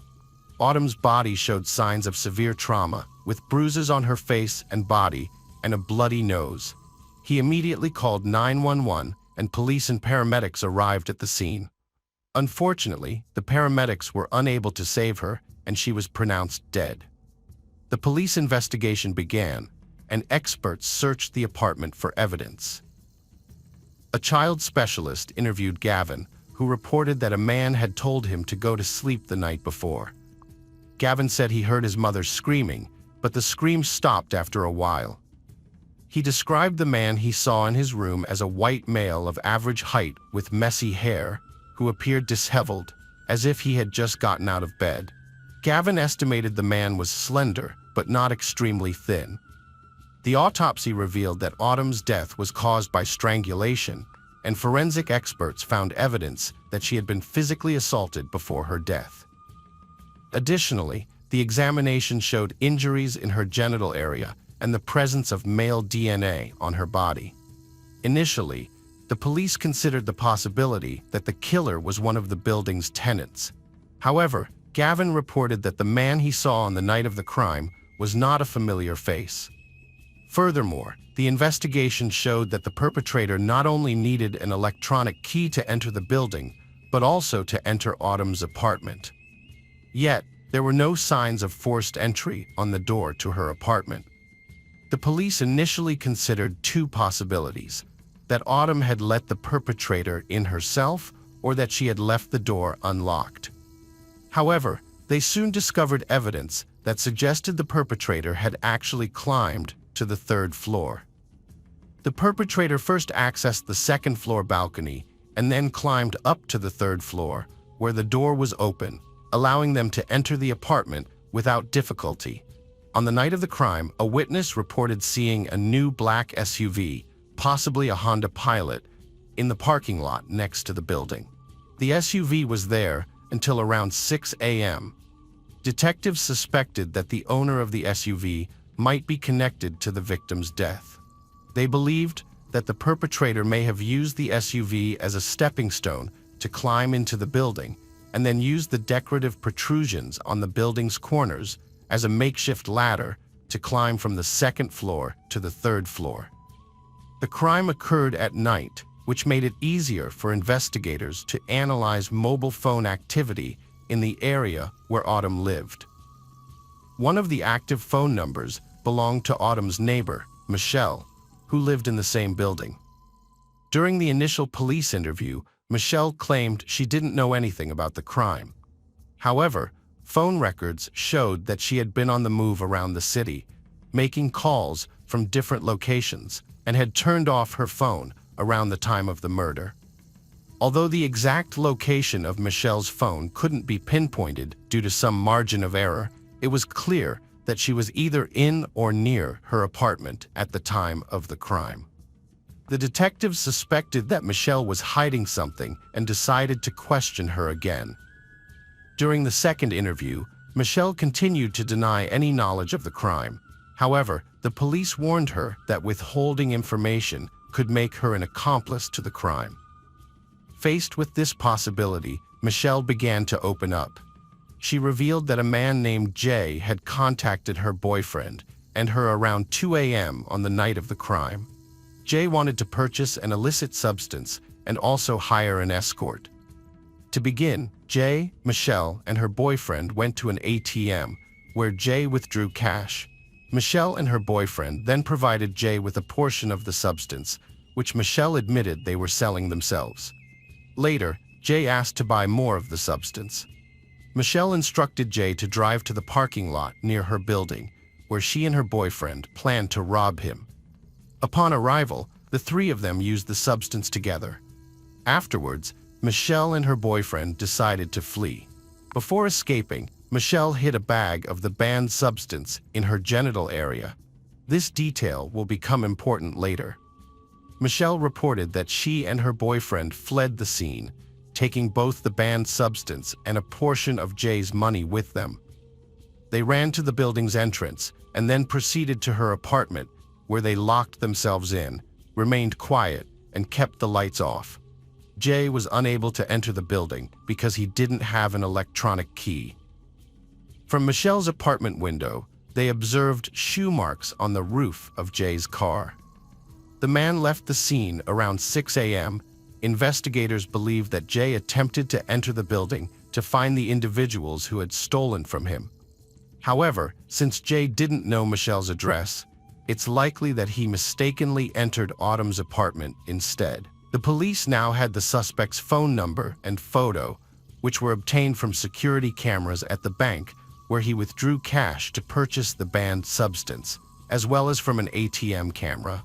Autumn's body showed signs of severe trauma, with bruises on her face and body and a bloody nose. He immediately called 911, and police and paramedics arrived at the scene. Unfortunately, the paramedics were unable to save her, and she was pronounced dead. The police investigation began, and experts searched the apartment for evidence. A child specialist interviewed Gavin, who reported that a man had told him to go to sleep the night before. Gavin said he heard his mother screaming, but the screams stopped after a while. He described the man he saw in his room as a white male of average height with messy hair, who appeared disheveled, as if he had just gotten out of bed. Gavin estimated the man was slender, but not extremely thin. The autopsy revealed that Autumn's death was caused by strangulation, and forensic experts found evidence that she had been physically assaulted before her death. Additionally, the examination showed injuries in her genital area and the presence of male DNA on her body. Initially, the police considered the possibility that the killer was one of the building's tenants. However, Gavin reported that the man he saw on the night of the crime was not a familiar face. Furthermore, the investigation showed that the perpetrator not only needed an electronic key to enter the building, but also to enter Autumn's apartment. Yet, there were no signs of forced entry on the door to her apartment. The police initially considered two possibilities: that Autumn had let the perpetrator in herself, or that she had left the door unlocked. However, they soon discovered evidence that suggested the perpetrator had actually climbed to the third floor. The perpetrator first accessed the second-floor balcony and then climbed up to the third floor, where the door was open, allowing them to enter the apartment without difficulty. On the night of the crime, a witness reported seeing a new black SUV, possibly a Honda Pilot, in the parking lot next to the building. The SUV was there until around 6 a.m. Detectives suspected that the owner of the SUV might be connected to the victim's death. They believed that the perpetrator may have used the SUV as a stepping stone to climb into the building, and then used the decorative protrusions on the building's corners as a makeshift ladder to climb from the second floor to the third floor. The crime occurred at night, which made it easier for investigators to analyze mobile phone activity in the area where Autumn lived. One of the active phone numbers belonged to Autumn's neighbor, Michelle, who lived in the same building. During the initial police interview, Michelle claimed she didn't know anything about the crime. However, phone records showed that she had been on the move around the city, making calls from different locations, and had turned off her phone around the time of the murder. Although the exact location of Michelle's phone couldn't be pinpointed due to some margin of error, it was clear that she was either in or near her apartment at the time of the crime. The detectives suspected that Michelle was hiding something and decided to question her again. During the second interview, Michelle continued to deny any knowledge of the crime. However, the police warned her that withholding information could make her an accomplice to the crime. Faced with this possibility, Michelle began to open up. She revealed that a man named Jay had contacted her boyfriend and her around 2 a.m. on the night of the crime. Jay wanted to purchase an illicit substance and also hire an escort. To begin, Jay, Michelle, and her boyfriend went to an ATM where Jay withdrew cash. Michelle and her boyfriend then provided Jay with a portion of the substance, which Michelle admitted they were selling themselves. Later, Jay asked to buy more of the substance. Michelle instructed Jay to drive to the parking lot near her building, where she and her boyfriend planned to rob him. Upon arrival, the three of them used the substance together. Afterwards, Michelle and her boyfriend decided to flee. Before escaping, Michelle hid a bag of the banned substance in her genital area. This detail will become important later. Michelle reported that she and her boyfriend fled the scene, taking both the banned substance and a portion of Jay's money with them. They ran to the building's entrance and then proceeded to her apartment, where they locked themselves in, remained quiet, and kept the lights off. Jay was unable to enter the building because he didn't have an electronic key. From Michelle's apartment window, they observed shoe marks on the roof of Jay's car. The man left the scene around 6 a.m. Investigators believe that Jay attempted to enter the building to find the individuals who had stolen from him. However, since Jay didn't know Michelle's address, it's likely that he mistakenly entered Autumn's apartment instead. The police now had the suspect's phone number and photo, which were obtained from security cameras at the bank where he withdrew cash to purchase the banned substance, as well as from an ATM camera.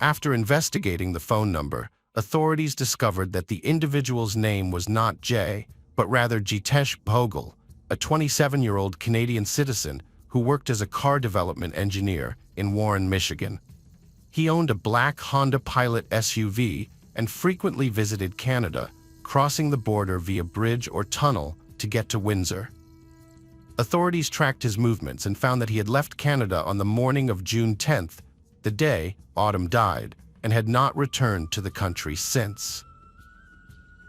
After investigating the phone number, authorities discovered that the individual's name was not Jay, but rather Jitesh Bhogal, a 27-year-old Canadian citizen who worked as a car development engineer in Warren, Michigan. He owned a black Honda Pilot SUV and frequently visited Canada, crossing the border via bridge or tunnel to get to Windsor. Authorities tracked his movements and found that he had left Canada on the morning of June 10th, the day Autumn died, and had not returned to the country since.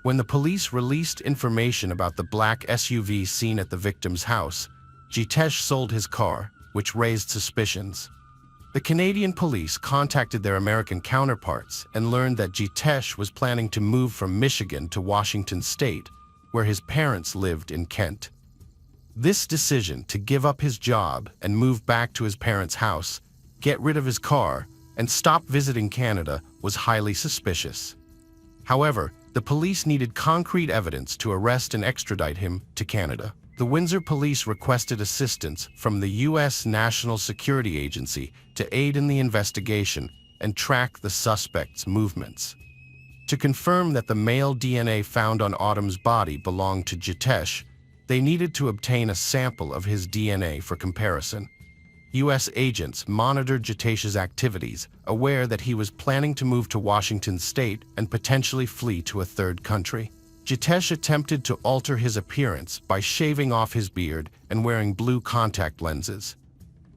When the police released information about the black SUV seen at the victim's house, Jitesh sold his car, which raised suspicions. The Canadian police contacted their American counterparts and learned that Jitesh was planning to move from Michigan to Washington State, where his parents lived in Kent. This decision to give up his job and move back to his parents' house, get rid of his car, and stop visiting Canada was highly suspicious. However, the police needed concrete evidence to arrest and extradite him to Canada. The Windsor police requested assistance from the U.S. National Security Agency to aid in the investigation and track the suspect's movements. To confirm that the male DNA found on Autumn's body belonged to Jitesh, they needed to obtain a sample of his DNA for comparison. U.S. agents monitored Jitesh's activities, aware that he was planning to move to Washington State and potentially flee to a third country. Jitesh attempted to alter his appearance by shaving off his beard and wearing blue contact lenses.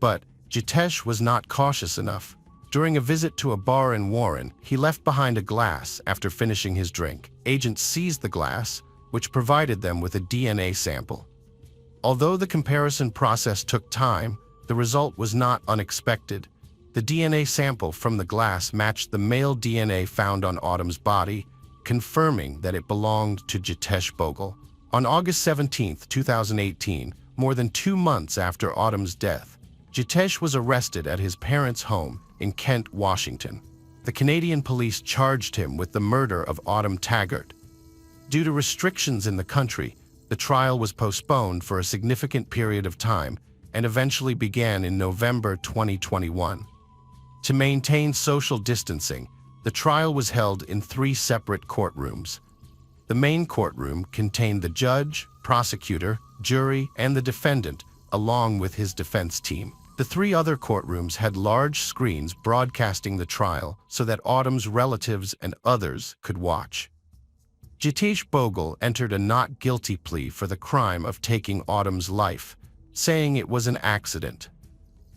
But Jitesh was not cautious enough. During a visit to a bar in Warren, he left behind a glass after finishing his drink. Agents seized the glass, which provided them with a DNA sample. Although the comparison process took time, the result was not unexpected. The DNA sample from the glass matched the male DNA found on Autumn's body, confirming that it belonged to Jitesh Bogle. On August 17, 2018, more than 2 months after Autumn's death, Jitesh was arrested at his parents' home in Kent, Washington. The Canadian police charged him with the murder of Autumn Taggart. Due to restrictions in the country, the trial was postponed for a significant period of time and eventually began in November 2021. To maintain social distancing, the trial was held in 3 separate courtrooms. The main courtroom contained the judge, prosecutor, jury, and the defendant, along with his defense team. The 3 other courtrooms had large screens broadcasting the trial so that Autumn's relatives and others could watch. Jitesh Bogle entered a not guilty plea for the crime of taking Autumn's life, saying it was an accident.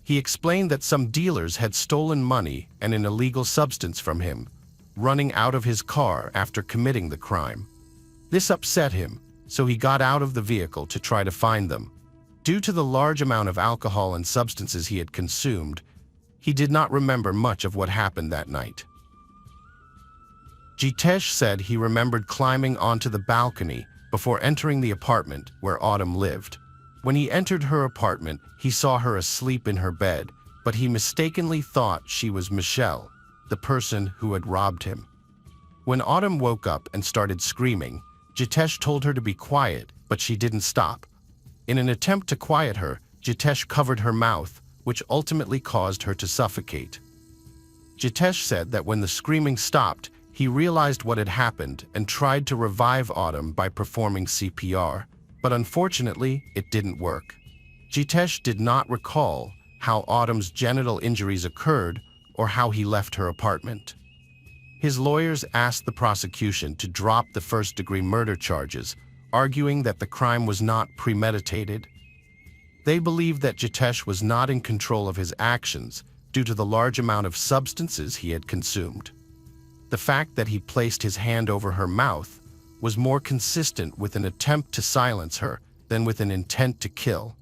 He explained that some dealers had stolen money and an illegal substance from him, running out of his car after committing the crime. This upset him, so he got out of the vehicle to try to find them. Due to the large amount of alcohol and substances he had consumed, he did not remember much of what happened that night. Jitesh said he remembered climbing onto the balcony before entering the apartment where Autumn lived. When he entered her apartment, he saw her asleep in her bed, but he mistakenly thought she was Michelle, the person who had robbed him. When Autumn woke up and started screaming, Jitesh told her to be quiet, but she didn't stop. In an attempt to quiet her, Jitesh covered her mouth, which ultimately caused her to suffocate. Jitesh said that when the screaming stopped, he realized what had happened and tried to revive Autumn by performing CPR. But unfortunately, it didn't work. Jitesh did not recall how Autumn's genital injuries occurred or how he left her apartment. His lawyers asked the prosecution to drop the first-degree murder charges, arguing that the crime was not premeditated. They believed that Jitesh was not in control of his actions due to the large amount of substances he had consumed. The fact that he placed his hand over her mouth was more consistent with an attempt to silence her than with an intent to kill.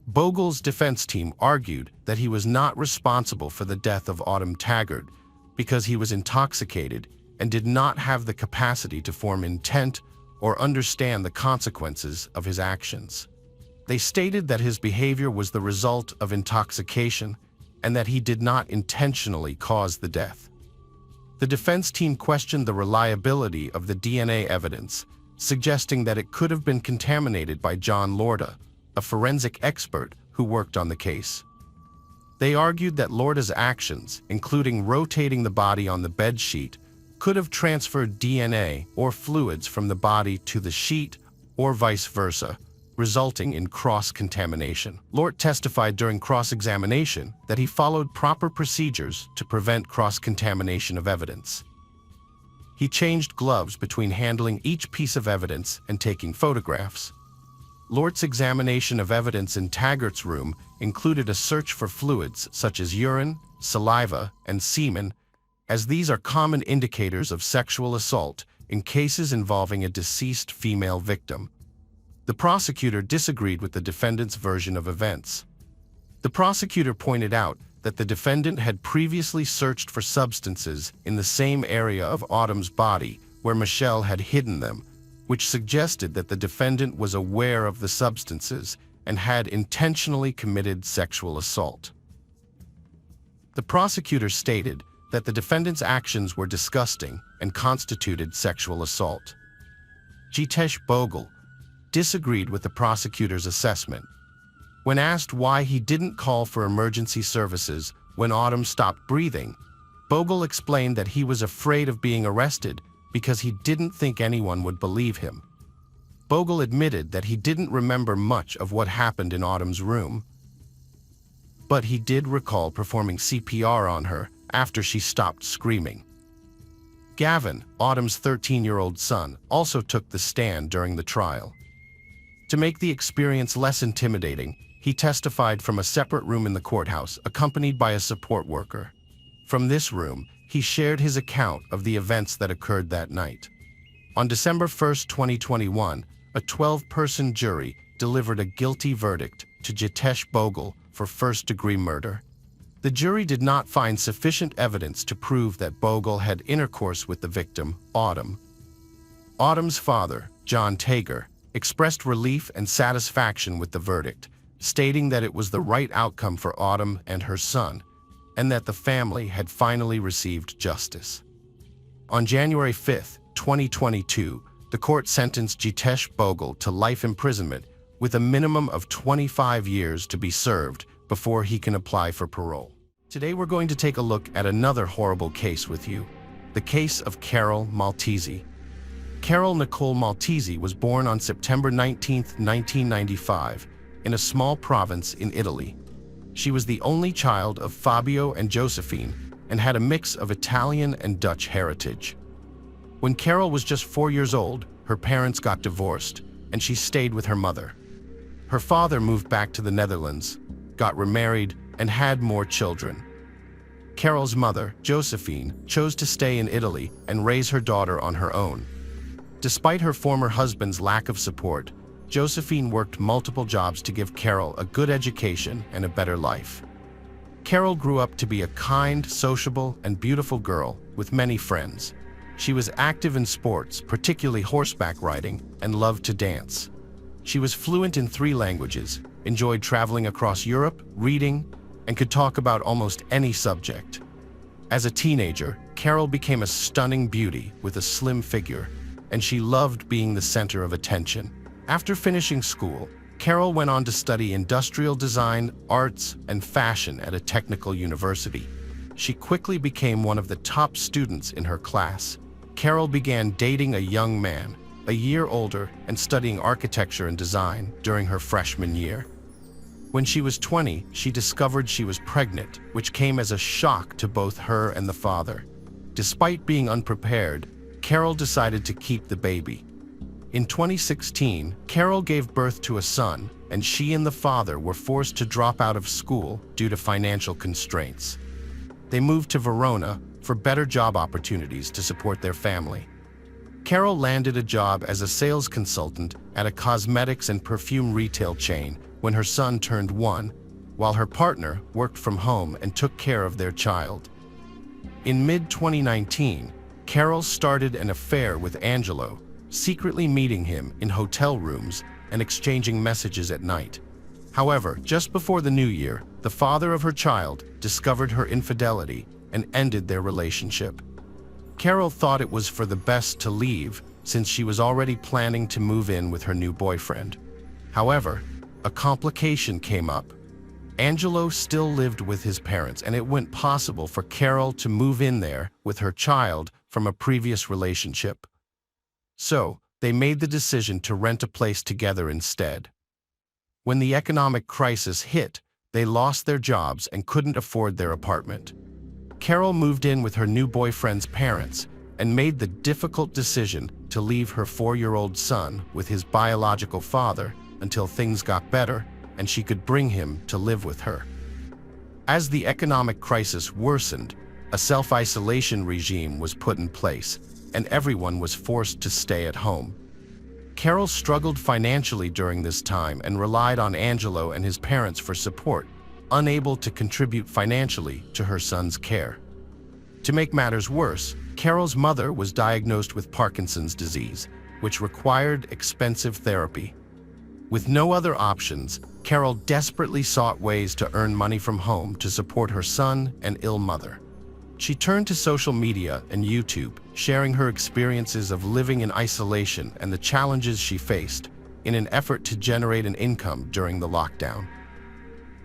Bogle's defense team argued that he was not responsible for the death of Autumn Taggart because he was intoxicated and did not have the capacity to form intent or understand the consequences of his actions. They stated that his behavior was the result of intoxication and that he did not intentionally cause the death. The defense team questioned the reliability of the DNA evidence, suggesting that it could have been contaminated by John Lorda, a forensic expert who worked on the case. They argued that Lorda's actions, including rotating the body on the bed sheet, could have transferred DNA or fluids from the body to the sheet or vice versa, resulting in cross-contamination. Lort testified during cross-examination that he followed proper procedures to prevent cross-contamination of evidence. He changed gloves between handling each piece of evidence and taking photographs. Lort's examination of evidence in Taggart's room included a search for fluids such as urine, saliva, and semen, as these are common indicators of sexual assault in cases involving a deceased female victim. The prosecutor disagreed with the defendant's version of events. The prosecutor pointed out that the defendant had previously searched for substances in the same area of Autumn's body where Michelle had hidden them, which suggested that the defendant was aware of the substances and had intentionally committed sexual assault. The prosecutor stated that the defendant's actions were disgusting and constituted sexual assault. Jitesh Bogle disagreed with the prosecutor's assessment. When asked why he didn't call for emergency services when Autumn stopped breathing, Bogle explained that he was afraid of being arrested because he didn't think anyone would believe him. Bogle admitted that he didn't remember much of what happened in Autumn's room, but he did recall performing CPR on her after she stopped screaming. Gavin, Autumn's 13-year-old son, also took the stand during the trial. To make the experience less intimidating, he testified from a separate room in the courthouse, accompanied by a support worker. From this room, he shared his account of the events that occurred that night. On December 1, 2021, a 12-person jury delivered a guilty verdict to Jitesh Bogle for first-degree murder. The jury did not find sufficient evidence to prove that Bogle had intercourse with the victim, Autumn. Autumn's father, John Tager, expressed relief and satisfaction with the verdict, stating that it was the right outcome for Autumn and her son, and that the family had finally received justice. On January 5, 2022, the court sentenced Jitesh Bogle to life imprisonment with a minimum of 25 years to be served before he can apply for parole. Today we're going to take a look at another horrible case with you, the case of Carol Maltese. Carol Nicole Maltese was born on September 19, 1995, in a small province in Italy. She was the only child of Fabio and Josephine and had a mix of Italian and Dutch heritage. When Carol was just 4 years old, her parents got divorced, and she stayed with her mother. Her father moved back to the Netherlands, got remarried, and had more children. Carol's mother, Josephine, chose to stay in Italy and raise her daughter on her own. Despite her former husband's lack of support, Josephine worked multiple jobs to give Carol a good education and a better life. Carol grew up to be a kind, sociable, and beautiful girl with many friends. She was active in sports, particularly horseback riding, and loved to dance. She was fluent in 3 languages, enjoyed traveling across Europe, reading, and could talk about almost any subject. As a teenager, Carol became a stunning beauty with a slim figure, and she loved being the center of attention. After finishing school, Carol went on to study industrial design, arts, and fashion at a technical university. She quickly became one of the top students in her class. Carol began dating a young man, a year older, and studying architecture and design during her freshman year. When she was 20, she discovered she was pregnant, which came as a shock to both her and the father. Despite being unprepared, Carol decided to keep the baby. In 2016, Carol gave birth to a son, and she and the father were forced to drop out of school due to financial constraints. They moved to Verona for better job opportunities to support their family. Carol landed a job as a sales consultant at a cosmetics and perfume retail chain when her son turned 1, while her partner worked from home and took care of their child. In mid-2019, Carol started an affair with Angelo, secretly meeting him in hotel rooms and exchanging messages at night. However, just before the new year, the father of her child discovered her infidelity and ended their relationship. Carol thought it was for the best to leave, since she was already planning to move in with her new boyfriend. However, a complication came up. Angelo still lived with his parents, and it wasn't possible for Carol to move in there with her child from a previous relationship. So, they made the decision to rent a place together instead. When the economic crisis hit, they lost their jobs and couldn't afford their apartment. Carol moved in with her new boyfriend's parents and made the difficult decision to leave her 4-year-old son with his biological father until things got better and she could bring him to live with her. As the economic crisis worsened, a self-isolation regime was put in place, and everyone was forced to stay at home. Carol struggled financially during this time and relied on Angelo and his parents for support, unable to contribute financially to her son's care. To make matters worse, Carol's mother was diagnosed with Parkinson's disease, which required expensive therapy. With no other options, Carol desperately sought ways to earn money from home to support her son and ill mother. She turned to social media and YouTube, sharing her experiences of living in isolation and the challenges she faced in an effort to generate an income during the lockdown.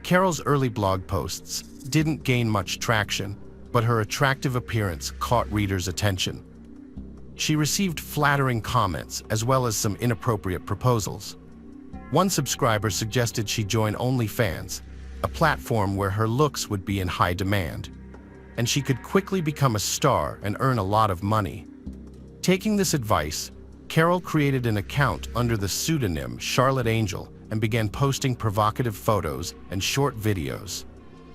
Carol's early blog posts didn't gain much traction, but her attractive appearance caught readers' attention. She received flattering comments as well as some inappropriate proposals. One subscriber suggested she join OnlyFans, a platform where her looks would be in high demand, and she could quickly become a star and earn a lot of money. Taking this advice, Carol created an account under the pseudonym Charlotte Angel and began posting provocative photos and short videos.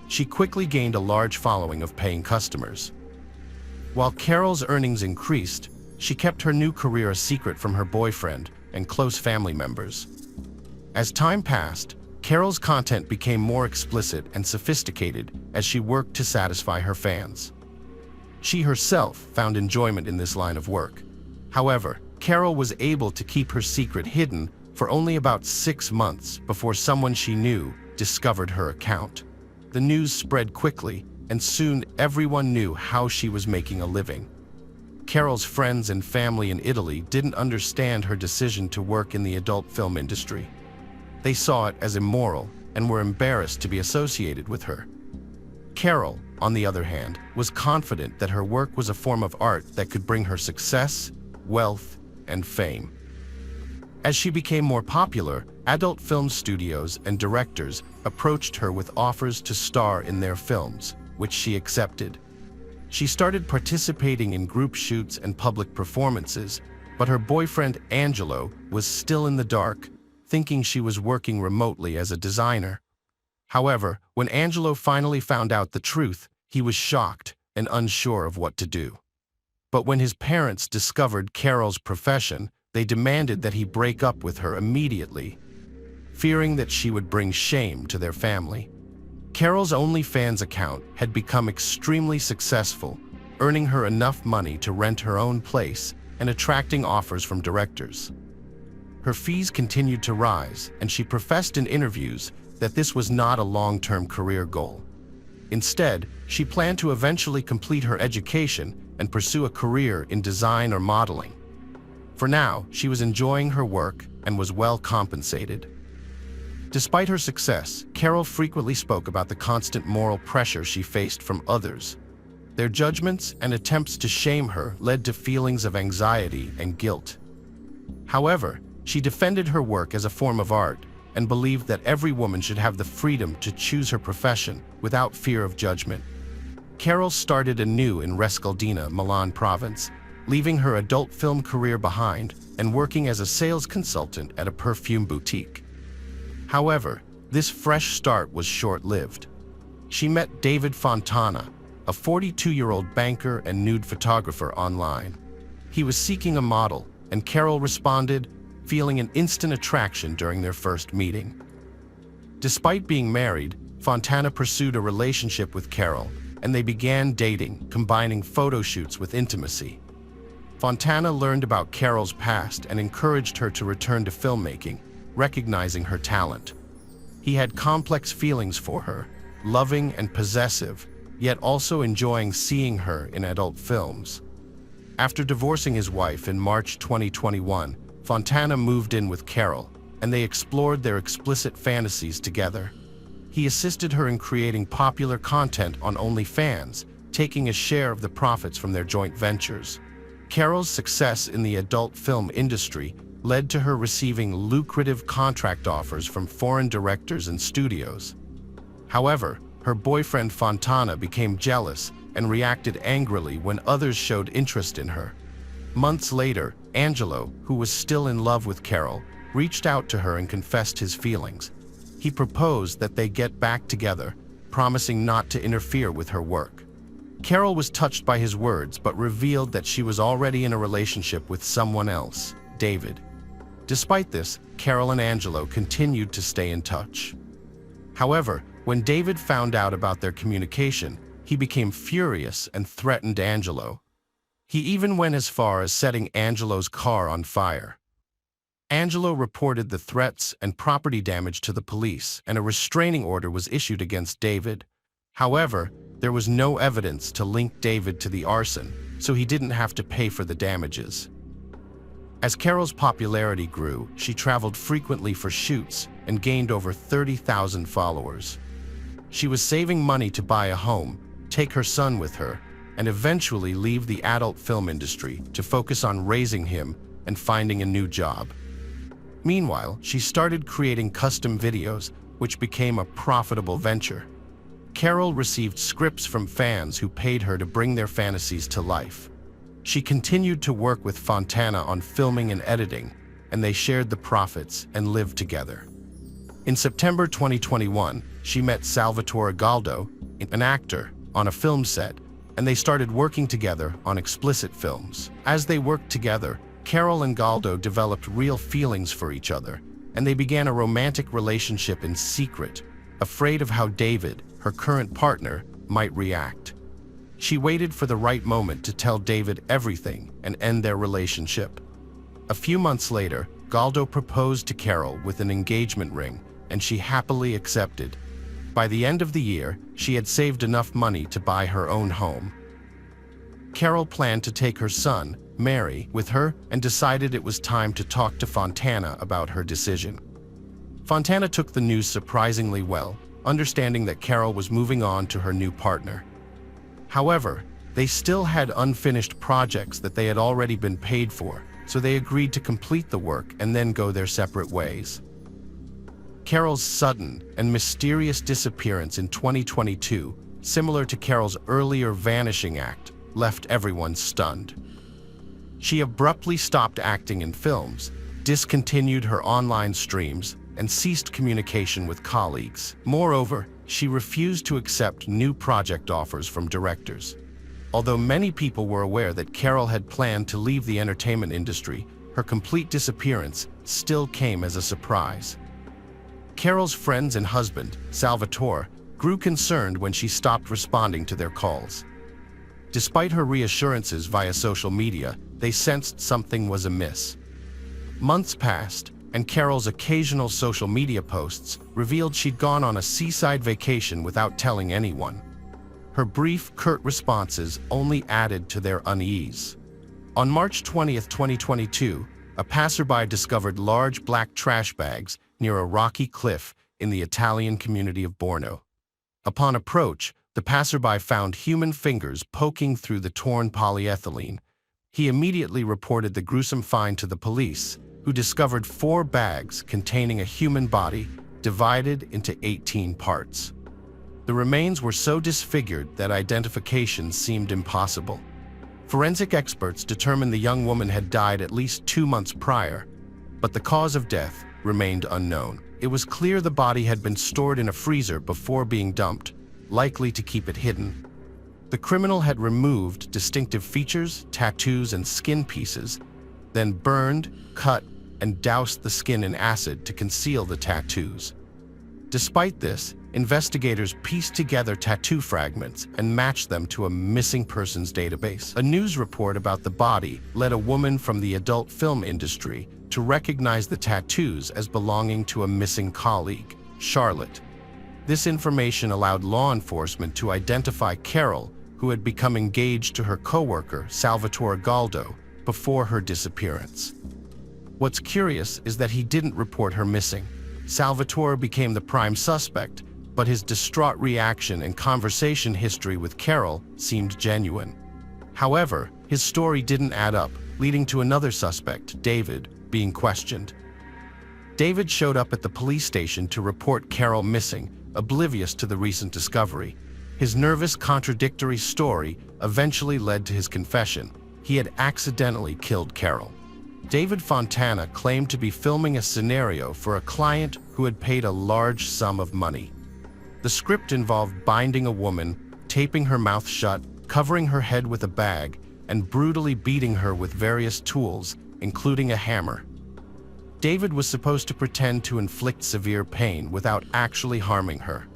She quickly gained a large following of paying customers. While Carol's earnings increased, she kept her new career a secret from her boyfriend and close family members. As time passed, Carol's content became more explicit and sophisticated as she worked to satisfy her fans. She herself found enjoyment in this line of work. However, Carol was able to keep her secret hidden for only about 6 months before someone she knew discovered her account. The news spread quickly, and soon everyone knew how she was making a living. Carol's friends and family in Italy didn't understand her decision to work in the adult film industry. They saw it as immoral and were embarrassed to be associated with her. Carol, on the other hand, was confident that her work was a form of art that could bring her success, wealth, and fame. As she became more popular, adult film studios and directors approached her with offers to star in their films, which she accepted. She started participating in group shoots and public performances, but her boyfriend Angelo was still in the dark, thinking she was working remotely as a designer. However, when Angelo finally found out the truth, he was shocked and unsure of what to do. But when his parents discovered Carol's profession, they demanded that he break up with her immediately, fearing that she would bring shame to their family. Carol's OnlyFans account had become extremely successful, earning her enough money to rent her own place and attracting offers from directors. Her fees continued to rise, and she professed in interviews that this was not a long-term career goal. Instead, she planned to eventually complete her education and pursue a career in design or modeling. For now, she was enjoying her work and was well compensated. Despite her success, Carol frequently spoke about the constant moral pressure she faced from others. Their judgments and attempts to shame her led to feelings of anxiety and guilt. However, she defended her work as a form of art and believed that every woman should have the freedom to choose her profession without fear of judgment. Carol started anew in Rescaldina, Milan province, leaving her adult film career behind and working as a sales consultant at a perfume boutique. However, this fresh start was short-lived. She met David Fontana, a 42-year-old banker and nude photographer online. He was seeking a model, and Carol responded, feeling an instant attraction during their first meeting. Despite being married, Fontana pursued a relationship with Carol, and they began dating, combining photo shoots with intimacy. Fontana learned about Carol's past and encouraged her to return to filmmaking, recognizing her talent. He had complex feelings for her, loving and possessive, yet also enjoying seeing her in adult films. After divorcing his wife in March 2021, Fontana moved in with Carol, and they explored their explicit fantasies together. He assisted her in creating popular content on OnlyFans, taking a share of the profits from their joint ventures. Carol's success in the adult film industry led to her receiving lucrative contract offers from foreign directors and studios. However, her boyfriend Fontana became jealous and reacted angrily when others showed interest in her. Months later, Angelo, who was still in love with Carol, reached out to her and confessed his feelings. He proposed that they get back together, promising not to interfere with her work. Carol was touched by his words but revealed that she was already in a relationship with someone else, David. Despite this, Carol and Angelo continued to stay in touch. However, when David found out about their communication, he became furious and threatened Angelo. He even went as far as setting Angelo's car on fire. Angelo reported the threats and property damage to the police, and a restraining order was issued against David. However, there was no evidence to link David to the arson, so he didn't have to pay for the damages. As Carol's popularity grew, she traveled frequently for shoots and gained over 30,000 followers. She was saving money to buy a home, take her son with her, and eventually leave the adult film industry to focus on raising him and finding a new job. Meanwhile, she started creating custom videos, which became a profitable venture. Carol received scripts from fans who paid her to bring their fantasies to life. She continued to work with Fontana on filming and editing, and they shared the profits and lived together. In September 2021, she met Salvatore Galdo, an actor, on a film set, and they started working together on explicit films. As they worked together, Carol and Galdo developed real feelings for each other, and they began a romantic relationship in secret, afraid of how David, her current partner, might react. She waited for the right moment to tell David everything and end their relationship. A few months later, Galdo proposed to Carol with an engagement ring, and she happily accepted. By the end of the year, she had saved enough money to buy her own home. Carol planned to take her son, Mary, with her and decided it was time to talk to Fontana about her decision. Fontana took the news surprisingly well, understanding that Carol was moving on to her new partner. However, they still had unfinished projects that they had already been paid for, so they agreed to complete the work and then go their separate ways. Carol's sudden and mysterious disappearance in 2022, similar to Carol's earlier vanishing act, left everyone stunned. She abruptly stopped acting in films, discontinued her online streams, and ceased communication with colleagues. Moreover, she refused to accept new project offers from directors. Although many people were aware that Carol had planned to leave the entertainment industry, her complete disappearance still came as a surprise. Carol's friends and husband, Salvatore, grew concerned when she stopped responding to their calls. Despite her reassurances via social media, they sensed something was amiss. Months passed, and Carol's occasional social media posts revealed she'd gone on a seaside vacation without telling anyone. Her brief, curt responses only added to their unease. On March 20, 2022, a passerby discovered large black trash bags near a rocky cliff in the Italian community of Borno. Upon approach, the passerby found human fingers poking through the torn polyethylene. He immediately reported the gruesome find to the police, who discovered 4 bags containing a human body divided into 18 parts. The remains were so disfigured that identification seemed impossible. Forensic experts determined the young woman had died at least 2 months prior, but the cause of death remained unknown. It was clear the body had been stored in a freezer before being dumped, likely to keep it hidden. The criminal had removed distinctive features, tattoos, and skin pieces, then burned, cut, and doused the skin in acid to conceal the tattoos. Despite this, investigators pieced together tattoo fragments and matched them to a missing persons database. A news report about the body led a woman from the adult film industry to recognize the tattoos as belonging to a missing colleague, Charlotte. This information allowed law enforcement to identify Carol, who had become engaged to her coworker, Salvatore Galdo, before her disappearance. What's curious is that he didn't report her missing. Salvatore became the prime suspect, but his distraught reaction and conversation history with Carol seemed genuine. However, his story didn't add up, leading to another suspect, David, being questioned. David showed up at the police station to report Carol missing, oblivious to the recent discovery. His nervous, contradictory story eventually led to his confession. He had accidentally killed Carol. David Fontana claimed to be filming a scenario for a client who had paid a large sum of money. The script involved binding a woman, taping her mouth shut, covering her head with a bag and brutally beating her with various tools, including a hammer. David was supposed to pretend to inflict severe pain without actually harming her.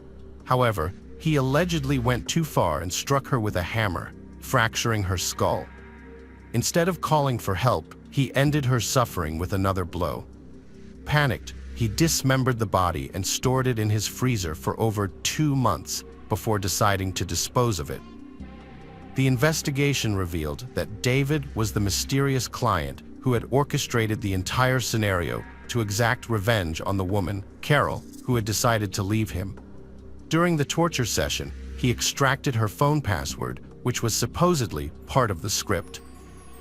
However, he allegedly went too far and struck her with a hammer, fracturing her skull. Instead of calling for help, he ended her suffering with another blow. Panicked, he dismembered the body and stored it in his freezer for over 2 months before deciding to dispose of it. The investigation revealed that David was the mysterious client who had orchestrated the entire scenario to exact revenge on the woman, Carol, who had decided to leave him. During the torture session, he extracted her phone password, which was supposedly part of the script.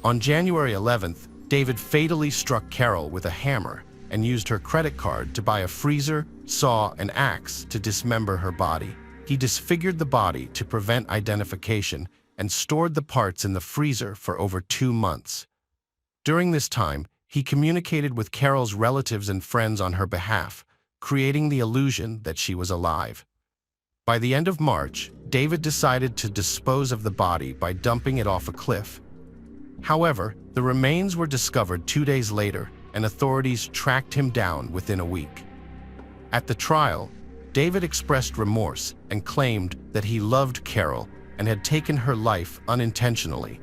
On January 11th, David fatally struck Carol with a hammer and used her credit card to buy a freezer, saw, and axe to dismember her body. He disfigured the body to prevent identification and stored the parts in the freezer for over 2 months. During this time, he communicated with Carol's relatives and friends on her behalf, creating the illusion that she was alive. By the end of March, David decided to dispose of the body by dumping it off a cliff. However, the remains were discovered 2 days later, and authorities tracked him down within a week. At the trial, David expressed remorse and claimed that he loved Carol and had taken her life unintentionally.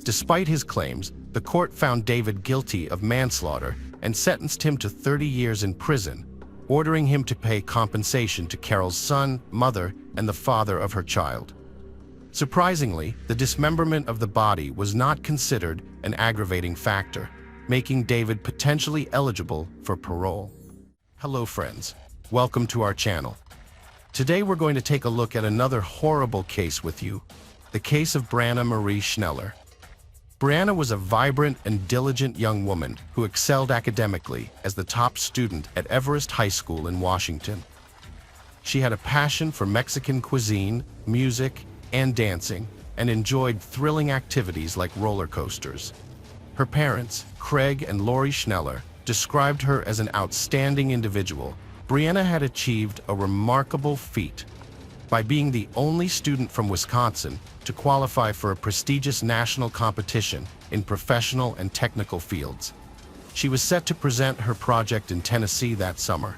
Despite his claims, the court found David guilty of manslaughter and sentenced him to 30 years in prison, ordering him to pay compensation to Carol's son, mother, and the father of her child. Surprisingly, the dismemberment of the body was not considered an aggravating factor, making David potentially eligible for parole. Hello friends, welcome to our channel. Today we're going to take a look at another horrible case with you, the case of Brianna Marie Schneller. Brianna was a vibrant and diligent young woman who excelled academically as the top student at Everest High School in Washington. She had a passion for Mexican cuisine, music, and dancing, and enjoyed thrilling activities like roller coasters. Her parents, Craig and Lori Schneller, described her as an outstanding individual. Brianna had achieved a remarkable feat by being the only student from Wisconsin to qualify for a prestigious national competition in professional and technical fields. She was set to present her project in Tennessee that summer.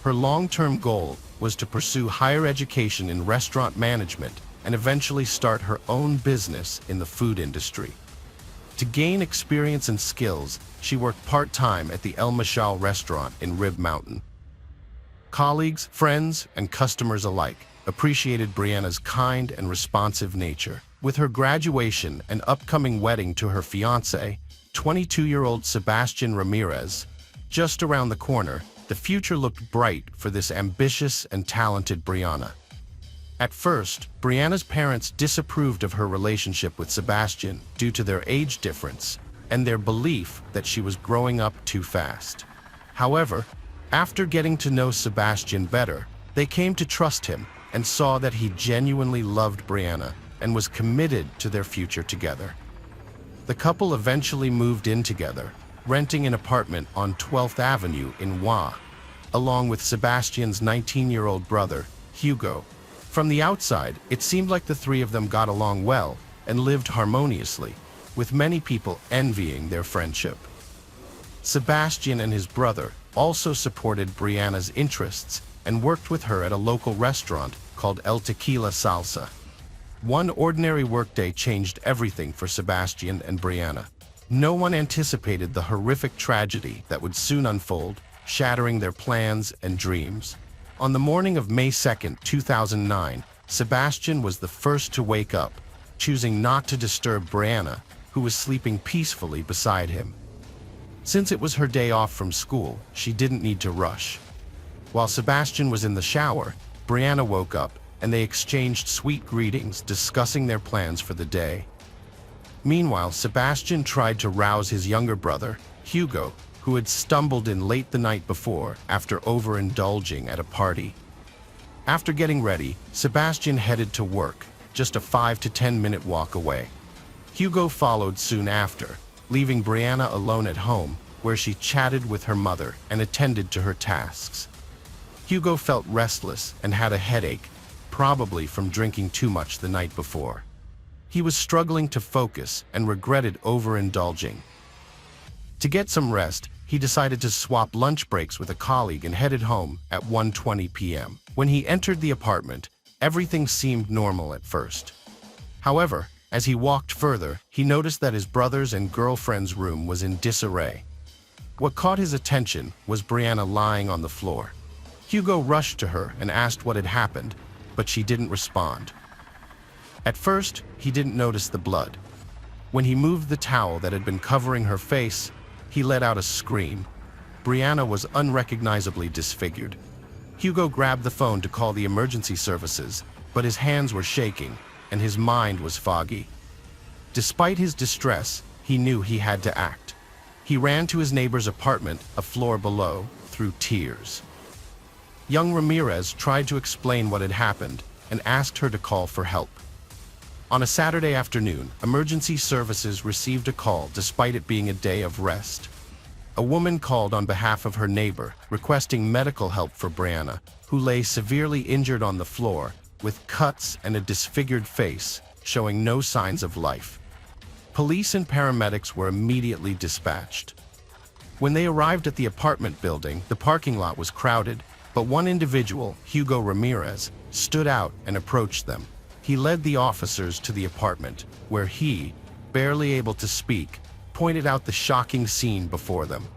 Her long-term goal was to pursue higher education in restaurant management and eventually start her own business in the food industry. To gain experience and skills, she worked part-time at the El Michal restaurant in Rib Mountain. Colleagues, friends, and customers alike appreciated Brianna's kind and responsive nature. With her graduation and upcoming wedding to her fiancé, 22-year-old Sebastian Ramirez, just around the corner, the future looked bright for this ambitious and talented Brianna. At first, Brianna's parents disapproved of her relationship with Sebastian due to their age difference and their belief that she was growing up too fast. However, after getting to know Sebastian better, they came to trust him and saw that he genuinely loved Brianna and was committed to their future together. The couple eventually moved in together, renting an apartment on 12th Avenue in Wa, along with Sebastian's 19-year-old brother, Hugo. From the outside, it seemed like the three of them got along well and lived harmoniously, with many people envying their friendship. Sebastian and his brother also supported Brianna's interests and worked with her at a local restaurant called El Tequila Salsa. One ordinary workday changed everything for Sebastian and Brianna. No one anticipated the horrific tragedy that would soon unfold, shattering their plans and dreams. On the morning of May 2, 2009, Sebastian was the first to wake up, choosing not to disturb Brianna, who was sleeping peacefully beside him. Since it was her day off from school, she didn't need to rush. While Sebastian was in the shower, Brianna woke up and they exchanged sweet greetings, discussing their plans for the day. Meanwhile, Sebastian tried to rouse his younger brother, Hugo, who had stumbled in late the night before after overindulging at a party. After getting ready, Sebastian headed to work, just a 5 to 10 minute walk away. Hugo followed soon after, leaving Brianna alone at home, where she chatted with her mother and attended to her tasks. Hugo felt restless and had a headache, probably from drinking too much the night before. He was struggling to focus and regretted overindulging. To get some rest, he decided to swap lunch breaks with a colleague and headed home at 1:20 p.m. When he entered the apartment, everything seemed normal at first. However, as he walked further, he noticed that his brother's and girlfriend's room was in disarray. What caught his attention was Brianna lying on the floor. Hugo rushed to her and asked what had happened, but she didn't respond. At first, he didn't notice the blood. When he moved the towel that had been covering her face, he let out a scream. Brianna was unrecognizably disfigured. Hugo grabbed the phone to call the emergency services, but his hands were shaking and his mind was foggy. Despite his distress, he knew he had to act. He ran to his neighbor's apartment, a floor below, through tears. Young Ramirez tried to explain what had happened and asked her to call for help. On a Saturday afternoon, emergency services received a call despite it being a day of rest. A woman called on behalf of her neighbor, requesting medical help for Brianna, who lay severely injured on the floor, with cuts and a disfigured face, showing no signs of life. Police and paramedics were immediately dispatched. When they arrived at the apartment building, the parking lot was crowded, but one individual, Hugo Ramirez, stood out and approached them. He led the officers to the apartment, where he, barely able to speak, pointed out the shocking scene before them.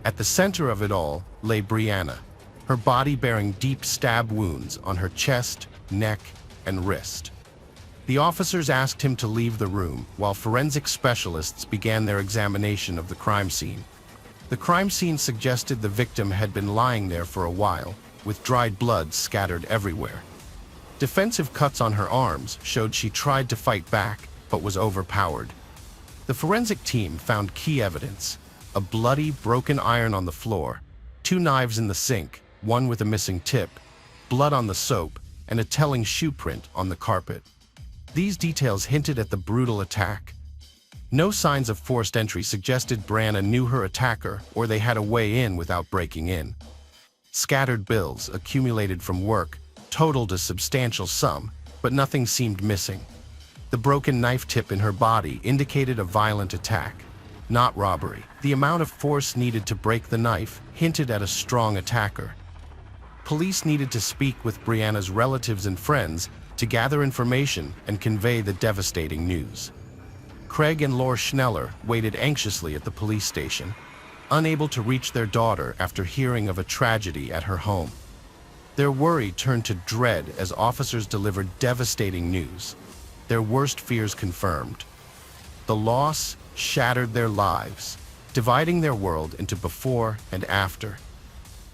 At the center of it all lay Brianna, her body bearing deep stab wounds on her chest, neck, and wrist. The officers asked him to leave the room while forensic specialists began their examination of the crime scene. The crime scene suggested the victim had been lying there for a while, with dried blood scattered everywhere. Defensive cuts on her arms showed she tried to fight back, but was overpowered. The forensic team found key evidence: a bloody, broken iron on the floor, 2 knives in the sink, one with a missing tip, blood on the soap, and a telling shoe print on the carpet. These details hinted at the brutal attack. No signs of forced entry suggested Brianna knew her attacker or they had a way in without breaking in. Scattered bills, accumulated from work, totaled a substantial sum, but nothing seemed missing. The broken knife tip in her body indicated a violent attack, not robbery. The amount of force needed to break the knife hinted at a strong attacker. Police needed to speak with Brianna's relatives and friends to gather information and convey the devastating news. Craig and Laura Schneller waited anxiously at the police station, unable to reach their daughter after hearing of a tragedy at her home. Their worry turned to dread as officers delivered devastating news, their worst fears confirmed. The loss shattered their lives, dividing their world into before and after.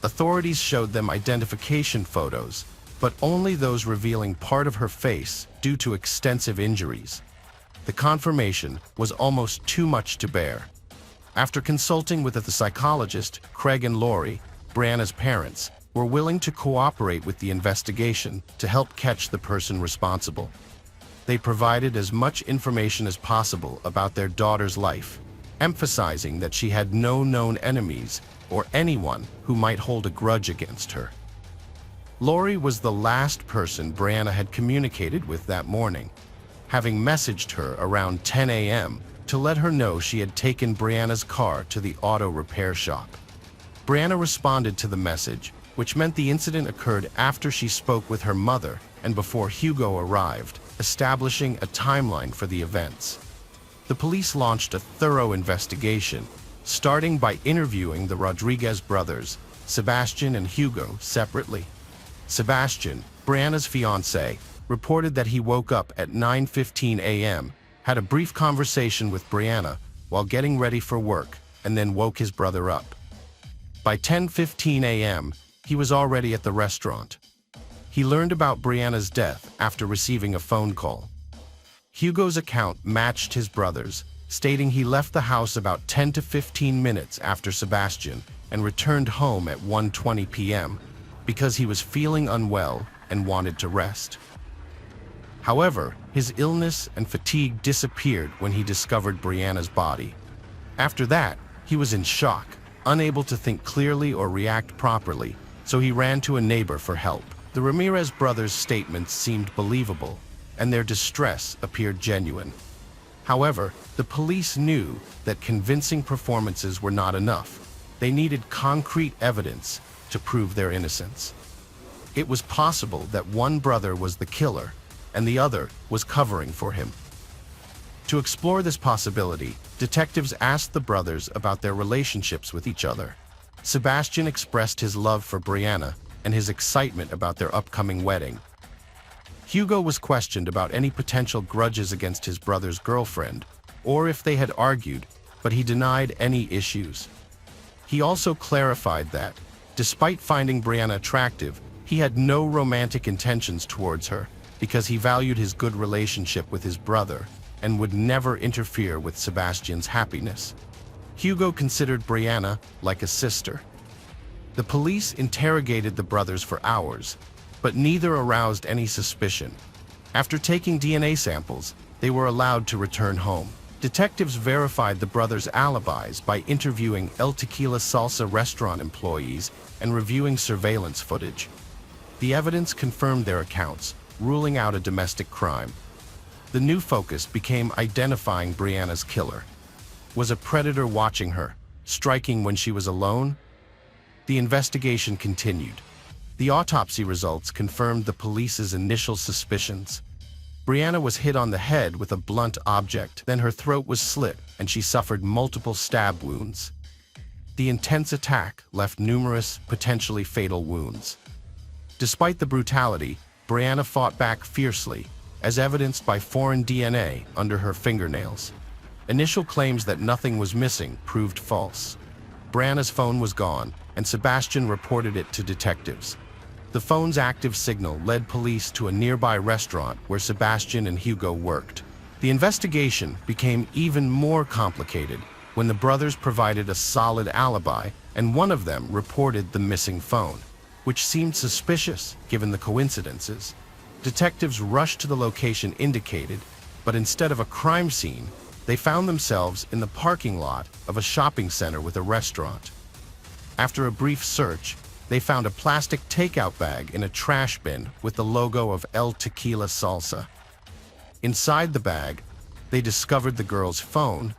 Authorities showed them identification photos, but only those revealing part of her face due to extensive injuries. The confirmation was almost too much to bear. After consulting with the psychologist, Craig and Lori, Brianna's parents, were willing to cooperate with the investigation to help catch the person responsible. They provided as much information as possible about their daughter's life, emphasizing that she had no known enemies or anyone who might hold a grudge against her. Lori was the last person Brianna had communicated with that morning, having messaged her around 10 a.m. to let her know she had taken Brianna's car to the auto repair shop. Brianna responded to the message, which meant the incident occurred after she spoke with her mother and before Hugo arrived, establishing a timeline for the events. The police launched a thorough investigation, starting by interviewing the Rodriguez brothers, Sebastian and Hugo, separately. Sebastian, Brianna's fiancé, reported that he woke up at 9:15 a.m., had a brief conversation with Brianna while getting ready for work, and then woke his brother up. By 10:15 a.m., he was already at the restaurant. He learned about Brianna's death after receiving a phone call. Hugo's account matched his brother's, stating he left the house about 10 to 15 minutes after Sebastian and returned home at 1:20 p.m. because he was feeling unwell and wanted to rest. However, his illness and fatigue disappeared when he discovered Brianna's body. After that, he was in shock, unable to think clearly or react properly, so he ran to a neighbor for help. The Ramirez brothers' statements seemed believable, and their distress appeared genuine. However, the police knew that convincing performances were not enough. They needed concrete evidence to prove their innocence. It was possible that one brother was the killer and the other was covering for him. To explore this possibility, detectives asked the brothers about their relationships with each other. Sebastian expressed his love for Brianna and his excitement about their upcoming wedding. Hugo was questioned about any potential grudges against his brother's girlfriend, or if they had argued, but he denied any issues. He also clarified that, despite finding Brianna attractive, he had no romantic intentions towards her because he valued his good relationship with his brother and would never interfere with Sebastian's happiness. Hugo considered Brianna like a sister. The police interrogated the brothers for hours, but neither aroused any suspicion. After taking DNA samples, they were allowed to return home. Detectives verified the brothers' alibis by interviewing El Tequila Salsa restaurant employees and reviewing surveillance footage. The evidence confirmed their accounts, ruling out a domestic crime. The new focus became identifying Brianna's killer. Was a predator watching her, striking when she was alone? The investigation continued. The autopsy results confirmed the police's initial suspicions. Brianna was hit on the head with a blunt object, then her throat was slit and she suffered multiple stab wounds. The intense attack left numerous, potentially fatal wounds. Despite the brutality, Brianna fought back fiercely, as evidenced by foreign DNA under her fingernails. Initial claims that nothing was missing proved false. Brianna's phone was gone, and Sebastian reported it to detectives. The phone's active signal led police to a nearby restaurant where Sebastian and Hugo worked. The investigation became even more complicated when the brothers provided a solid alibi, and one of them reported the missing phone, which seemed suspicious given the coincidences. Detectives rushed to the location indicated, but instead of a crime scene, they found themselves in the parking lot of a shopping center with a restaurant. After a brief search, they found a plastic takeout bag in a trash bin with the logo of El Tequila Salsa. Inside the bag, they discovered the girl's phone,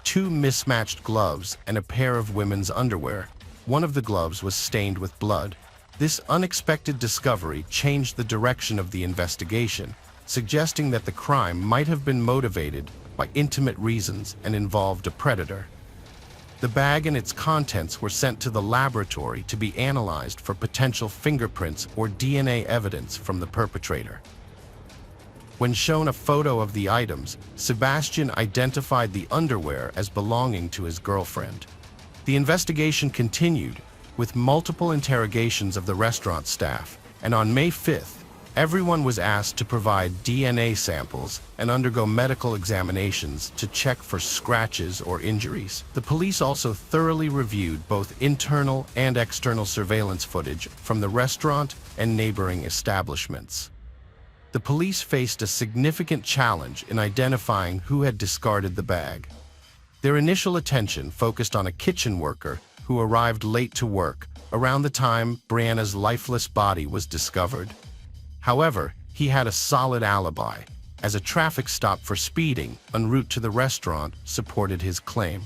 2 mismatched gloves, and a pair of women's underwear. One of the gloves was stained with blood. This unexpected discovery changed the direction of the investigation, suggesting that the crime might have been motivated by intimate reasons and involved a predator. The bag and its contents were sent to the laboratory to be analyzed for potential fingerprints or DNA evidence from the perpetrator. When shown a photo of the items, Sebastian identified the underwear as belonging to his girlfriend. The investigation continued, with multiple interrogations of the restaurant staff, and on May 5th, everyone was asked to provide DNA samples and undergo medical examinations to check for scratches or injuries. The police also thoroughly reviewed both internal and external surveillance footage from the restaurant and neighboring establishments. The police faced a significant challenge in identifying who had discarded the bag. Their initial attention focused on a kitchen worker who arrived late to work around the time Brianna's lifeless body was discovered. However, he had a solid alibi, as a traffic stop for speeding en route to the restaurant supported his claim.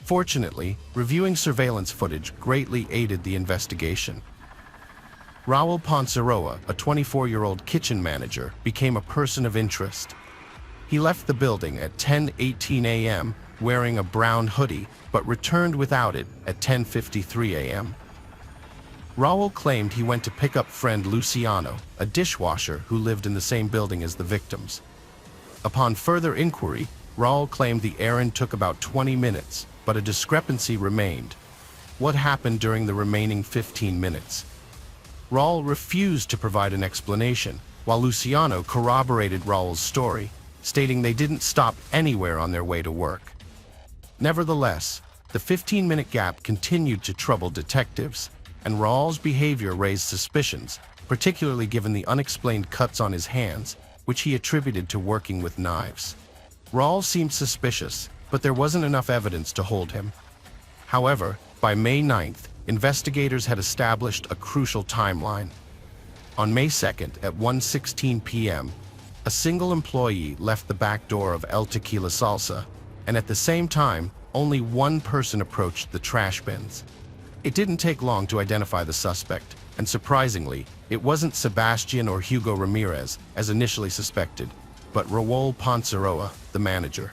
Fortunately, reviewing surveillance footage greatly aided the investigation. Raul Ponceroa, a 24-year-old kitchen manager, became a person of interest. He left the building at 10:18 a.m. wearing a brown hoodie, but returned without it at 10:53 a.m. Raul claimed he went to pick up friend Luciano, a dishwasher who lived in the same building as the victims. Upon further inquiry, Raul claimed the errand took about 20 minutes, but a discrepancy remained. What happened during the remaining 15 minutes? Raul refused to provide an explanation, while Luciano corroborated Raul's story, stating they didn't stop anywhere on their way to work. Nevertheless, the 15-minute gap continued to trouble detectives, and Raul's behavior raised suspicions, particularly given the unexplained cuts on his hands, which he attributed to working with knives. Raul seemed suspicious, but there wasn't enough evidence to hold him. However, by May 9th, investigators had established a crucial timeline. On May 2nd at 1:16 p.m., A single employee left the back door of El Tequila Salsa, and at the same time, only one person approached the trash bins. It didn't take long to identify the suspect, and surprisingly, it wasn't Sebastian or Hugo Ramirez, as initially suspected, but Raul Ponceroa, the manager.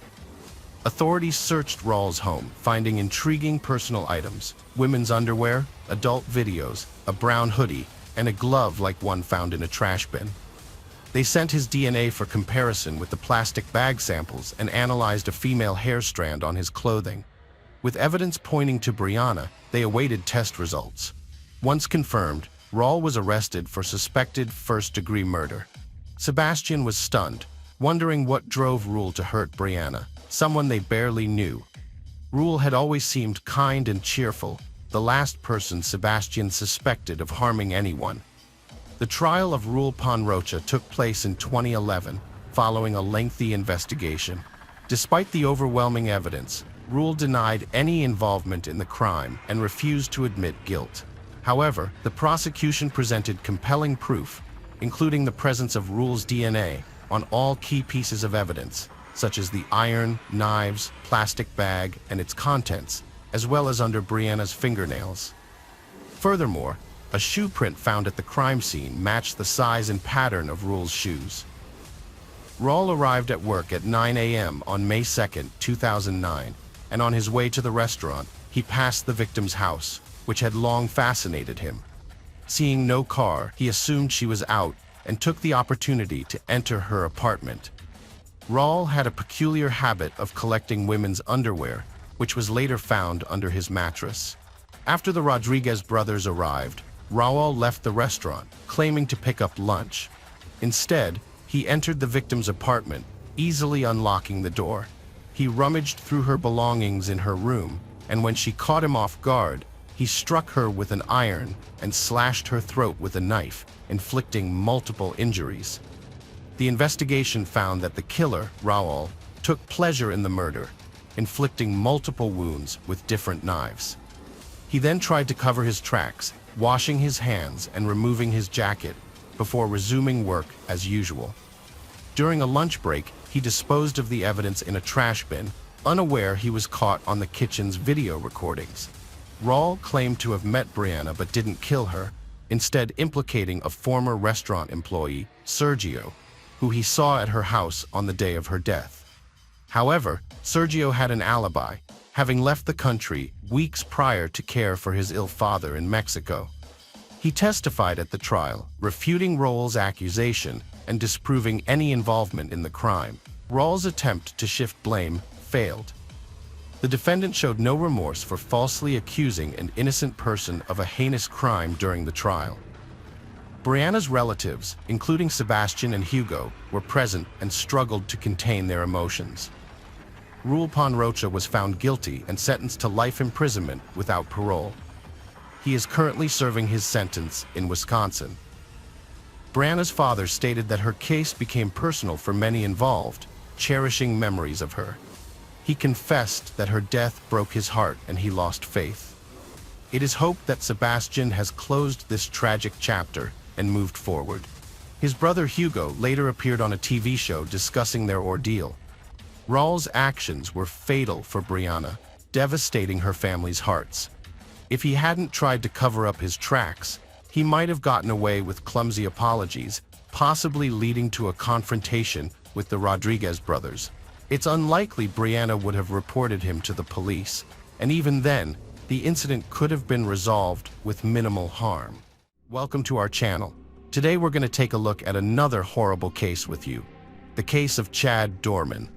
Authorities searched Raul's home, finding intriguing personal items: women's underwear, adult videos, a brown hoodie, and a glove like one found in a trash bin. They sent his DNA for comparison with the plastic bag samples and analyzed a female hair strand on his clothing. With evidence pointing to Brianna, they awaited test results. Once confirmed, Raul was arrested for suspected first-degree murder. Sebastian was stunned, wondering what drove Raul to hurt Brianna, someone they barely knew. Raul had always seemed kind and cheerful, the last person Sebastian suspected of harming anyone. The trial of Raul Ponrocha took place in 2011, following a lengthy investigation. Despite the overwhelming evidence, Raul denied any involvement in the crime and refused to admit guilt. However, the prosecution presented compelling proof, including the presence of Raul's DNA on all key pieces of evidence, such as the iron, knives, plastic bag, and its contents, as well as under Brianna's fingernails. Furthermore, a shoe print found at the crime scene matched the size and pattern of Raul's shoes. Raul arrived at work at 9 a.m. on May 2, 2009, and on his way to the restaurant, he passed the victim's house, which had long fascinated him. Seeing no car, he assumed she was out and took the opportunity to enter her apartment. Raul had a peculiar habit of collecting women's underwear, which was later found under his mattress. After the Rodriguez brothers arrived, Raul left the restaurant, claiming to pick up lunch. Instead, he entered the victim's apartment, easily unlocking the door. He rummaged through her belongings in her room, and when she caught him off guard, he struck her with an iron and slashed her throat with a knife, inflicting multiple injuries. The investigation found that the killer, Raul, took pleasure in the murder, inflicting multiple wounds with different knives. He then tried to cover his tracks, washing his hands and removing his jacket before resuming work as usual. During a lunch break, he disposed of the evidence in a trash bin, unaware he was caught on the kitchen's video recordings. Raul claimed to have met Brianna but didn't kill her, instead implicating a former restaurant employee, Sergio, who he saw at her house on the day of her death. However, Sergio had an alibi, having left the country weeks prior to care for his ill father in Mexico. He testified at the trial, refuting Raul's accusation and disproving any involvement in the crime. Raul's attempt to shift blame failed. The defendant showed no remorse for falsely accusing an innocent person of a heinous crime during the trial. Brianna's relatives, including Sebastian and Hugo, were present and struggled to contain their emotions. Raul Ponrocha was found guilty and sentenced to life imprisonment without parole. He is currently serving his sentence in Wisconsin. Brianna's father stated that her case became personal for many involved, cherishing memories of her. He confessed that her death broke his heart and he lost faith. It is hoped that Sebastian has closed this tragic chapter and moved forward. His brother Hugo later appeared on a TV show discussing their ordeal. Raul's actions were fatal for Brianna, devastating her family's hearts. If he hadn't tried to cover up his tracks, he might have gotten away with clumsy apologies, possibly leading to a confrontation with the Rodriguez brothers. It's unlikely Brianna would have reported him to the police, and even then, the incident could have been resolved with minimal harm. Welcome to our channel. Today we're going to take a look at another horrible case with you, the case of Chad Dorman.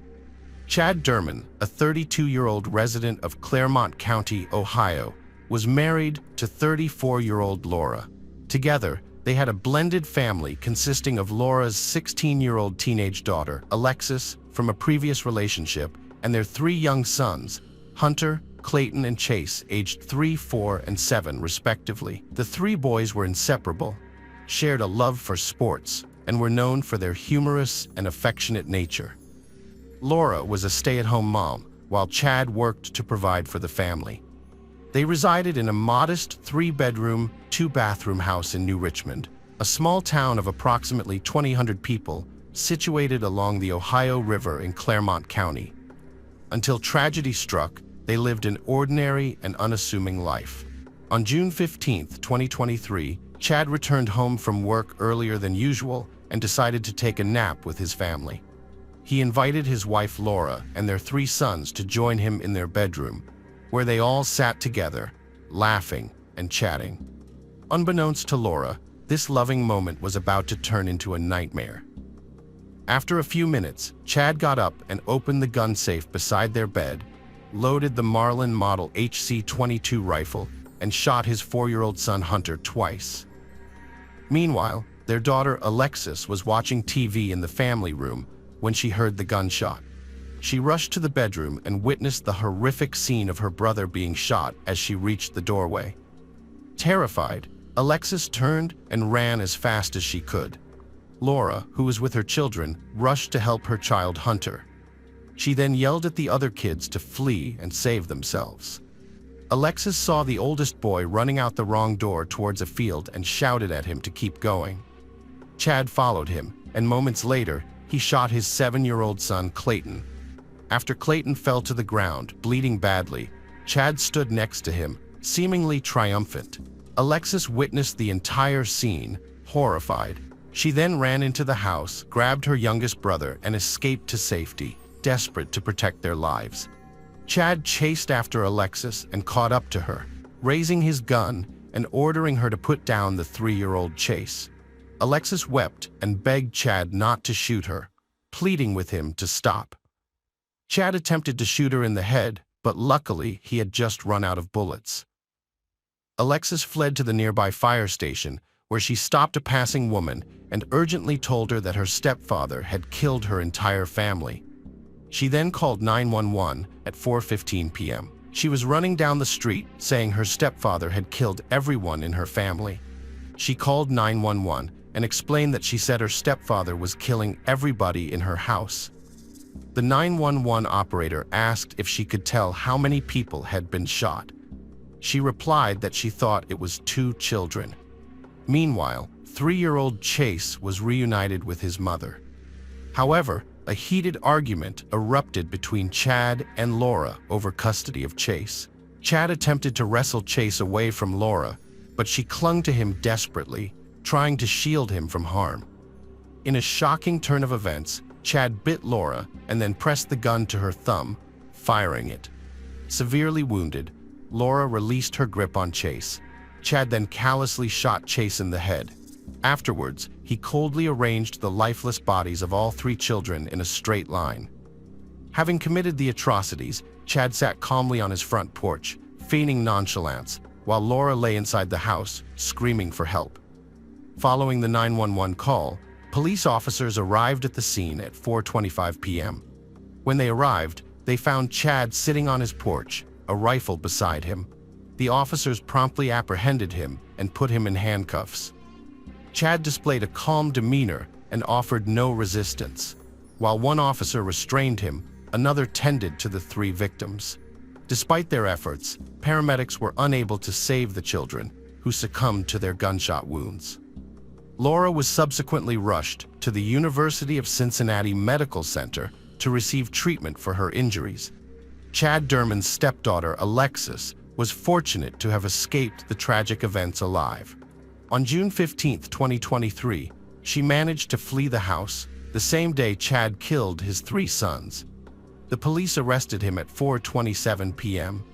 Chad Dorman, a 32-year-old resident of Claremont County, Ohio, was married to 34-year-old Laura. Together, they had a blended family consisting of Laura's 16-year-old teenage daughter, Alexis, from a previous relationship, and their 3 young sons, Hunter, Clayton, and Chase, aged 3, 4, and 7, respectively. The 3 boys were inseparable, shared a love for sports, and were known for their humorous and affectionate nature. Laura was a stay-at-home mom, while Chad worked to provide for the family. They resided in a modest 3-bedroom, 2-bathroom house in New Richmond, a small town of approximately 2,000 people situated along the Ohio River in Claremont County. Until tragedy struck, they lived an ordinary and unassuming life. On June 15, 2023, Chad returned home from work earlier than usual and decided to take a nap with his family. He invited his wife Laura and their 3 sons to join him in their bedroom, where they all sat together, laughing and chatting. Unbeknownst to Laura, this loving moment was about to turn into a nightmare. After a few minutes, Chad got up and opened the gun safe beside their bed, loaded the Marlin Model HC-22 rifle, and shot his 4-year-old son Hunter twice. Meanwhile, their daughter Alexis was watching TV in the family room when she heard the gunshot. She rushed to the bedroom and witnessed the horrific scene of her brother being shot as she reached the doorway. Terrified, Alexis turned and ran as fast as she could. Laura, who was with her children, rushed to help her child Hunter. She then yelled at the other kids to flee and save themselves. Alexis saw the oldest boy running out the wrong door towards a field and shouted at him to keep going. Chad followed him, and moments later, he shot his 7-year-old son Clayton. After Clayton fell to the ground, bleeding badly, Chad stood next to him, seemingly triumphant. Alexis witnessed the entire scene, horrified. She then ran into the house, grabbed her youngest brother, and escaped to safety, desperate to protect their lives. Chad chased after Alexis and caught up to her, raising his gun and ordering her to put down the 3-year-old Chase. Alexis wept and begged Chad not to shoot her, pleading with him to stop. Chad attempted to shoot her in the head, but luckily he had just run out of bullets. Alexis fled to the nearby fire station, where she stopped a passing woman and urgently told her that her stepfather had killed her entire family. She then called 911 at 4:15 p.m. She was running down the street, saying her stepfather had killed everyone in her family. She called 911 and explained that she said her stepfather was killing everybody in her house. The 911 operator asked if she could tell how many people had been shot. She replied that she thought it was 2 children. Meanwhile, 3-year-old Chase was reunited with his mother. However, a heated argument erupted between Chad and Laura over custody of Chase. Chad attempted to wrestle Chase away from Laura, but she clung to him desperately, trying to shield him from harm. In a shocking turn of events, Chad bit Laura and then pressed the gun to her thumb, firing it. Severely wounded, Laura released her grip on Chase. Chad then callously shot Chase in the head. Afterwards, he coldly arranged the lifeless bodies of all 3 children in a straight line. Having committed the atrocities, Chad sat calmly on his front porch, feigning nonchalance, while Laura lay inside the house, screaming for help. Following the 911 call, police officers arrived at the scene at 4:25 p.m. When they arrived, they found Chad sitting on his porch, a rifle beside him. The officers promptly apprehended him and put him in handcuffs. Chad displayed a calm demeanor and offered no resistance. While one officer restrained him, another tended to the 3 victims. Despite their efforts, paramedics were unable to save the children, who succumbed to their gunshot wounds. Laura was subsequently rushed to the University of Cincinnati Medical Center to receive treatment for her injuries. Chad Derman's stepdaughter, Alexis, was fortunate to have escaped the tragic events alive. On June 15, 2023, she managed to flee the house, the same day Chad killed his 3 sons. The police arrested him at 4:27 p.m.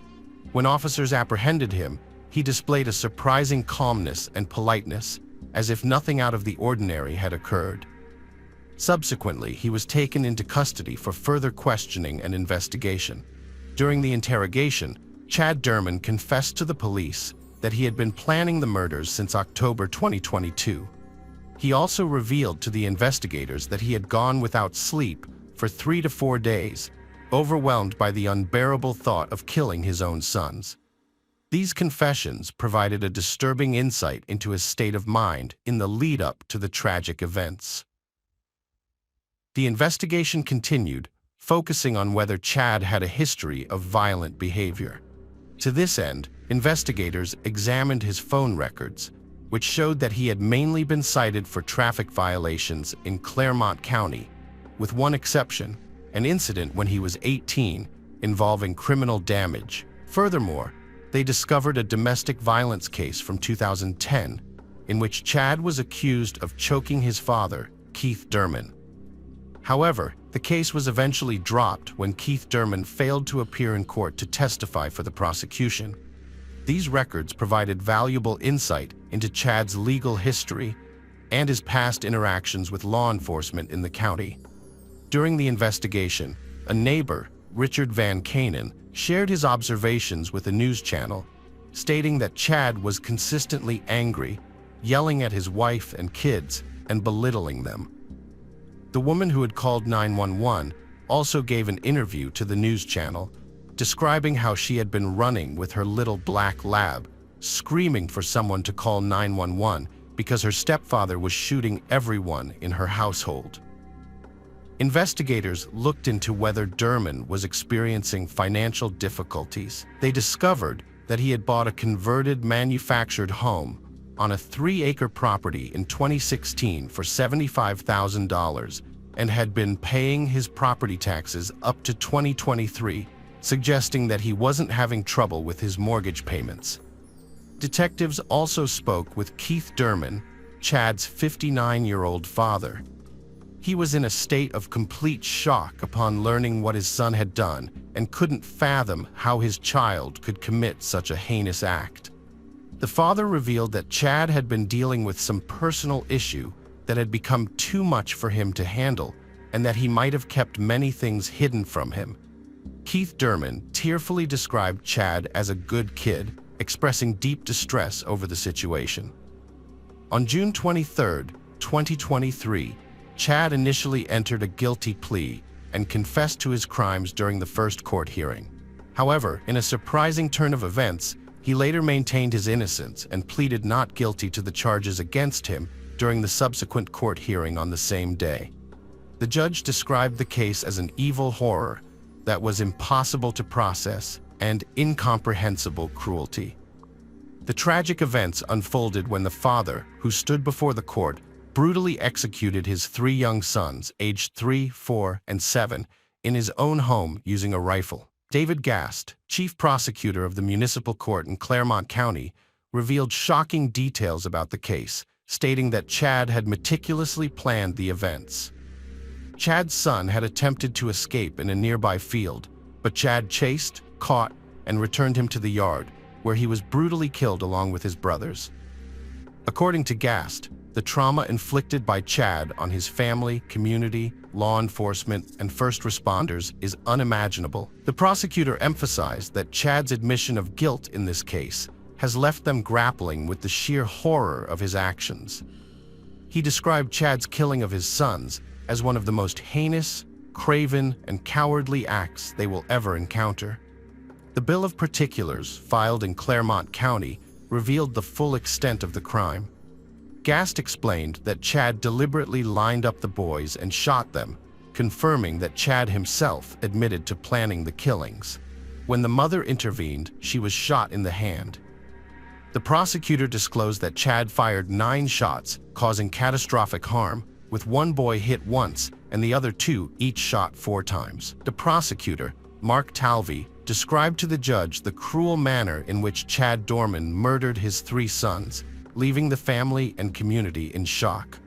When officers apprehended him, he displayed a surprising calmness and politeness, as if nothing out of the ordinary had occurred. Subsequently, he was taken into custody for further questioning and investigation. During the interrogation, Chad Derman confessed to the police that he had been planning the murders since October 2022. He also revealed to the investigators that he had gone without sleep for 3 to 4 days, overwhelmed by the unbearable thought of killing his own sons. These confessions provided a disturbing insight into his state of mind in the lead-up to the tragic events. The investigation continued, focusing on whether Chad had a history of violent behavior. To this end, investigators examined his phone records, which showed that he had mainly been cited for traffic violations in Claremont County, with one exception, an incident when he was 18 involving criminal damage. Furthermore, they discovered a domestic violence case from 2010 in which Chad was accused of choking his father, Keith Derman. However, the case was eventually dropped when Keith Derman failed to appear in court to testify for the prosecution. These records provided valuable insight into Chad's legal history and his past interactions with law enforcement in the county. During the investigation, a neighbor, Richard Van Kanen, shared his observations with a news channel, stating that Chad was consistently angry, yelling at his wife and kids, and belittling them. The woman who had called 911 also gave an interview to the news channel, describing how she had been running with her little black lab, screaming for someone to call 911 because her stepfather was shooting everyone in her household. Investigators looked into whether Derman was experiencing financial difficulties. They discovered that he had bought a converted manufactured home on a 3-acre property in 2016 for $75,000 and had been paying his property taxes up to 2023, suggesting that he wasn't having trouble with his mortgage payments. Detectives also spoke with Keith Derman, Chad's 59-year-old father. He was in a state of complete shock upon learning what his son had done and couldn't fathom how his child could commit such a heinous act. The father revealed that Chad had been dealing with some personal issue that had become too much for him to handle and that he might have kept many things hidden from him. Keith Derman tearfully described Chad as a good kid, expressing deep distress over the situation. On June 23, 2023, Chad initially entered a guilty plea and confessed to his crimes during the first court hearing. However, in a surprising turn of events, he later maintained his innocence and pleaded not guilty to the charges against him during the subsequent court hearing on the same day. The judge described the case as an evil horror that was impossible to process and incomprehensible cruelty. The tragic events unfolded when the father, who stood before the court, brutally executed his 3 young sons, aged 3, 4, and 7, in his own home using a rifle. David Gast, chief prosecutor of the municipal court in Claremont County, revealed shocking details about the case, stating that Chad had meticulously planned the events. Chad's son had attempted to escape in a nearby field, but Chad chased, caught, and returned him to the yard, where he was brutally killed along with his brothers. According to Gast, the trauma inflicted by Chad on his family, community, law enforcement, and first responders is unimaginable. The prosecutor emphasized that Chad's admission of guilt in this case has left them grappling with the sheer horror of his actions. He described Chad's killing of his sons as one of the most heinous, craven, and cowardly acts they will ever encounter. The Bill of Particulars, filed in Claremont County, revealed the full extent of the crime. Gast explained that Chad deliberately lined up the boys and shot them, confirming that Chad himself admitted to planning the killings. When the mother intervened, she was shot in the hand. The prosecutor disclosed that Chad fired 9 shots, causing catastrophic harm, with 1 boy hit once and the other 2 each shot 4 times. The prosecutor, Mark Talvey, described to the judge the cruel manner in which Chad Dorman murdered his 3 sons, leaving the family and community in shock.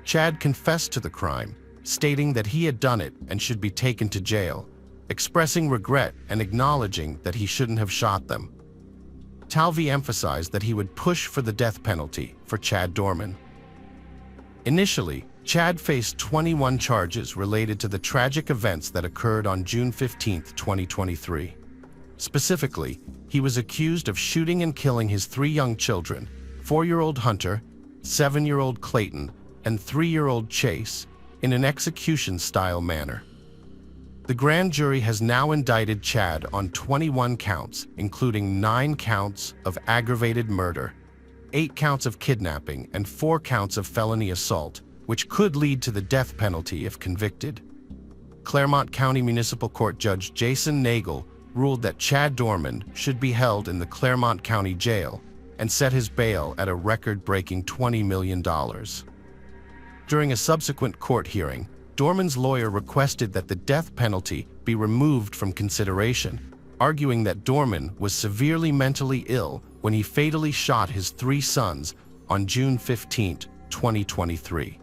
Chad confessed to the crime, stating that he had done it and should be taken to jail, expressing regret and acknowledging that he shouldn't have shot them. Talvey emphasized that he would push for the death penalty for Chad Dorman. Initially, Chad faced 21 charges related to the tragic events that occurred on June 15, 2023. Specifically, he was accused of shooting and killing his 3 young children, 4-year-old Hunter, 7-year-old Clayton, and 3-year-old Chase, in an execution-style manner. The grand jury has now indicted Chad on 21 counts, including 9 counts of aggravated murder, 8 counts of kidnapping, and 4 counts of felony assault, which could lead to the death penalty if convicted. Claremont County Municipal Court Judge Jason Nagel ruled that Chad Dorman should be held in the Claremont County Jail and set his bail at a record-breaking $20 million. During a subsequent court hearing, Dorman's lawyer requested that the death penalty be removed from consideration, arguing that Dorman was severely mentally ill when he fatally shot his 3 sons on June 15, 2023.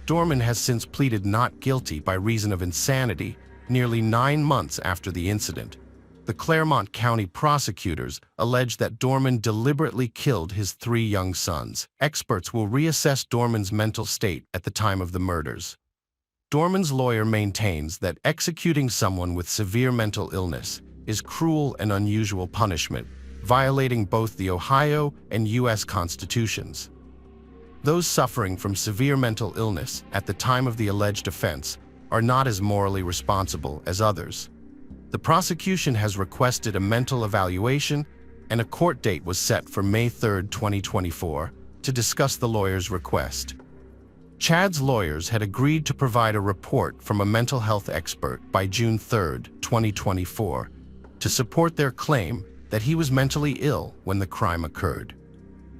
Dorman has since pleaded not guilty by reason of insanity nearly 9 months after the incident. The Claremont County prosecutors allege that Dorman deliberately killed his 3 young sons. Experts will reassess Dorman's mental state at the time of the murders. Dorman's lawyer maintains that executing someone with severe mental illness is cruel and unusual punishment, violating both the Ohio and U.S. constitutions. Those suffering from severe mental illness at the time of the alleged offense are not as morally responsible as others. The prosecution has requested a mental evaluation, and a court date was set for May 3, 2024, to discuss the lawyer's request. Chad's lawyers had agreed to provide a report from a mental health expert by June 3, 2024, to support their claim that he was mentally ill when the crime occurred.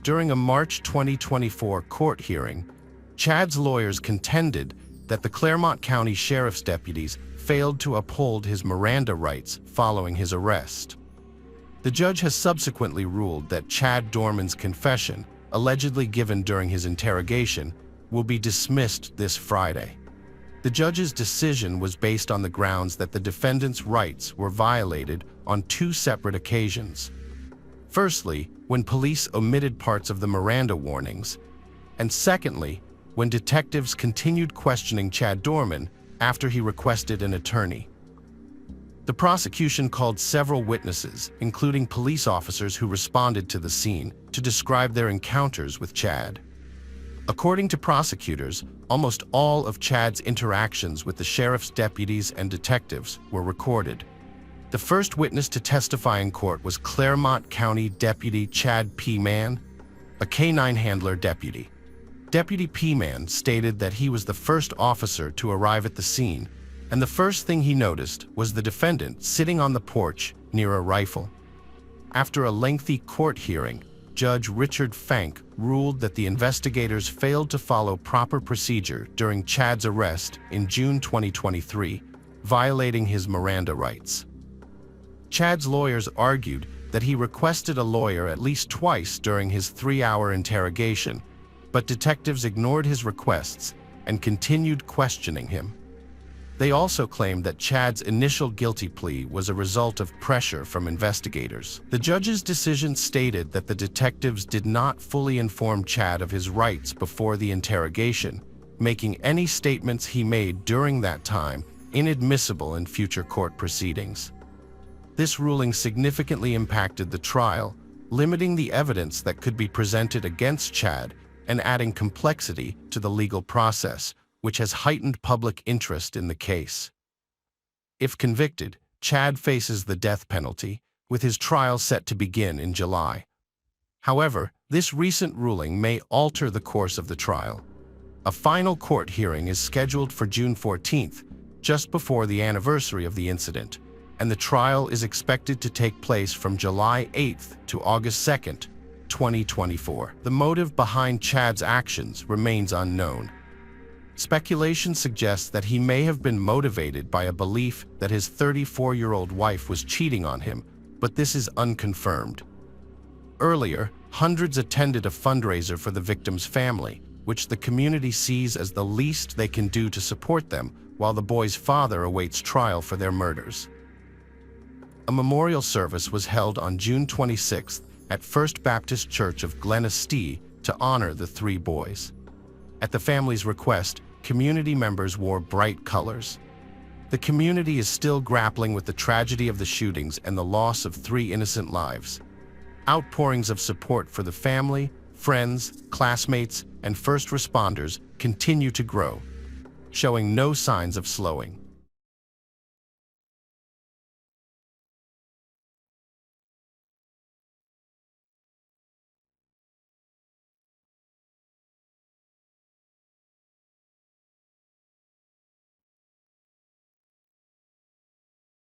During a March 2024 court hearing, Chad's lawyers contended that the Claremont County Sheriff's deputies failed to uphold his Miranda rights following his arrest. The judge has subsequently ruled that Chad Dorman's confession, allegedly given during his interrogation, will be dismissed this Friday. The judge's decision was based on the grounds that the defendant's rights were violated on 2 separate occasions. Firstly, when police omitted parts of the Miranda warnings, and secondly, when detectives continued questioning Chad Dorman after he requested an attorney. The prosecution called several witnesses, including police officers who responded to the scene, to describe their encounters with Chad. According to prosecutors, almost all of Chad's interactions with the sheriff's deputies and detectives were recorded. The first witness to testify in court was Claremont County Deputy Chad P. Mann, a K-9 handler deputy. Deputy P. Mann stated that he was the first officer to arrive at the scene, and the first thing he noticed was the defendant sitting on the porch near a rifle. After a lengthy court hearing, Judge Richard Fank ruled that the investigators failed to follow proper procedure during Chad's arrest in June 2023, violating his Miranda rights. Chad's lawyers argued that he requested a lawyer at least twice during his 3-hour interrogation, but detectives ignored his requests and continued questioning him. They also claimed that Chad's initial guilty plea was a result of pressure from investigators. The judge's decision stated that the detectives did not fully inform Chad of his rights before the interrogation, making any statements he made during that time inadmissible in future court proceedings. This ruling significantly impacted the trial, limiting the evidence that could be presented against Chad and adding complexity to the legal process, which has heightened public interest in the case. If convicted, Chad faces the death penalty, with his trial set to begin in July. However, this recent ruling may alter the course of the trial. A final court hearing is scheduled for June 14th, just before the anniversary of the incident, and the trial is expected to take place from July 8th to August 2nd, 2024. The motive behind Chad's actions remains unknown. Speculation suggests that he may have been motivated by a belief that his 34-year-old wife was cheating on him, but this is unconfirmed. Earlier, hundreds attended a fundraiser for the victim's family, which the community sees as the least they can do to support them while the boy's father awaits trial for their murders. A memorial service was held on June 26th at First Baptist Church of Glenestee to honor the 3 boys. At the family's request, community members wore bright colors. The community is still grappling with the tragedy of the shootings and the loss of 3 innocent lives. Outpourings of support for the family, friends, classmates, and first responders continue to grow, showing no signs of slowing.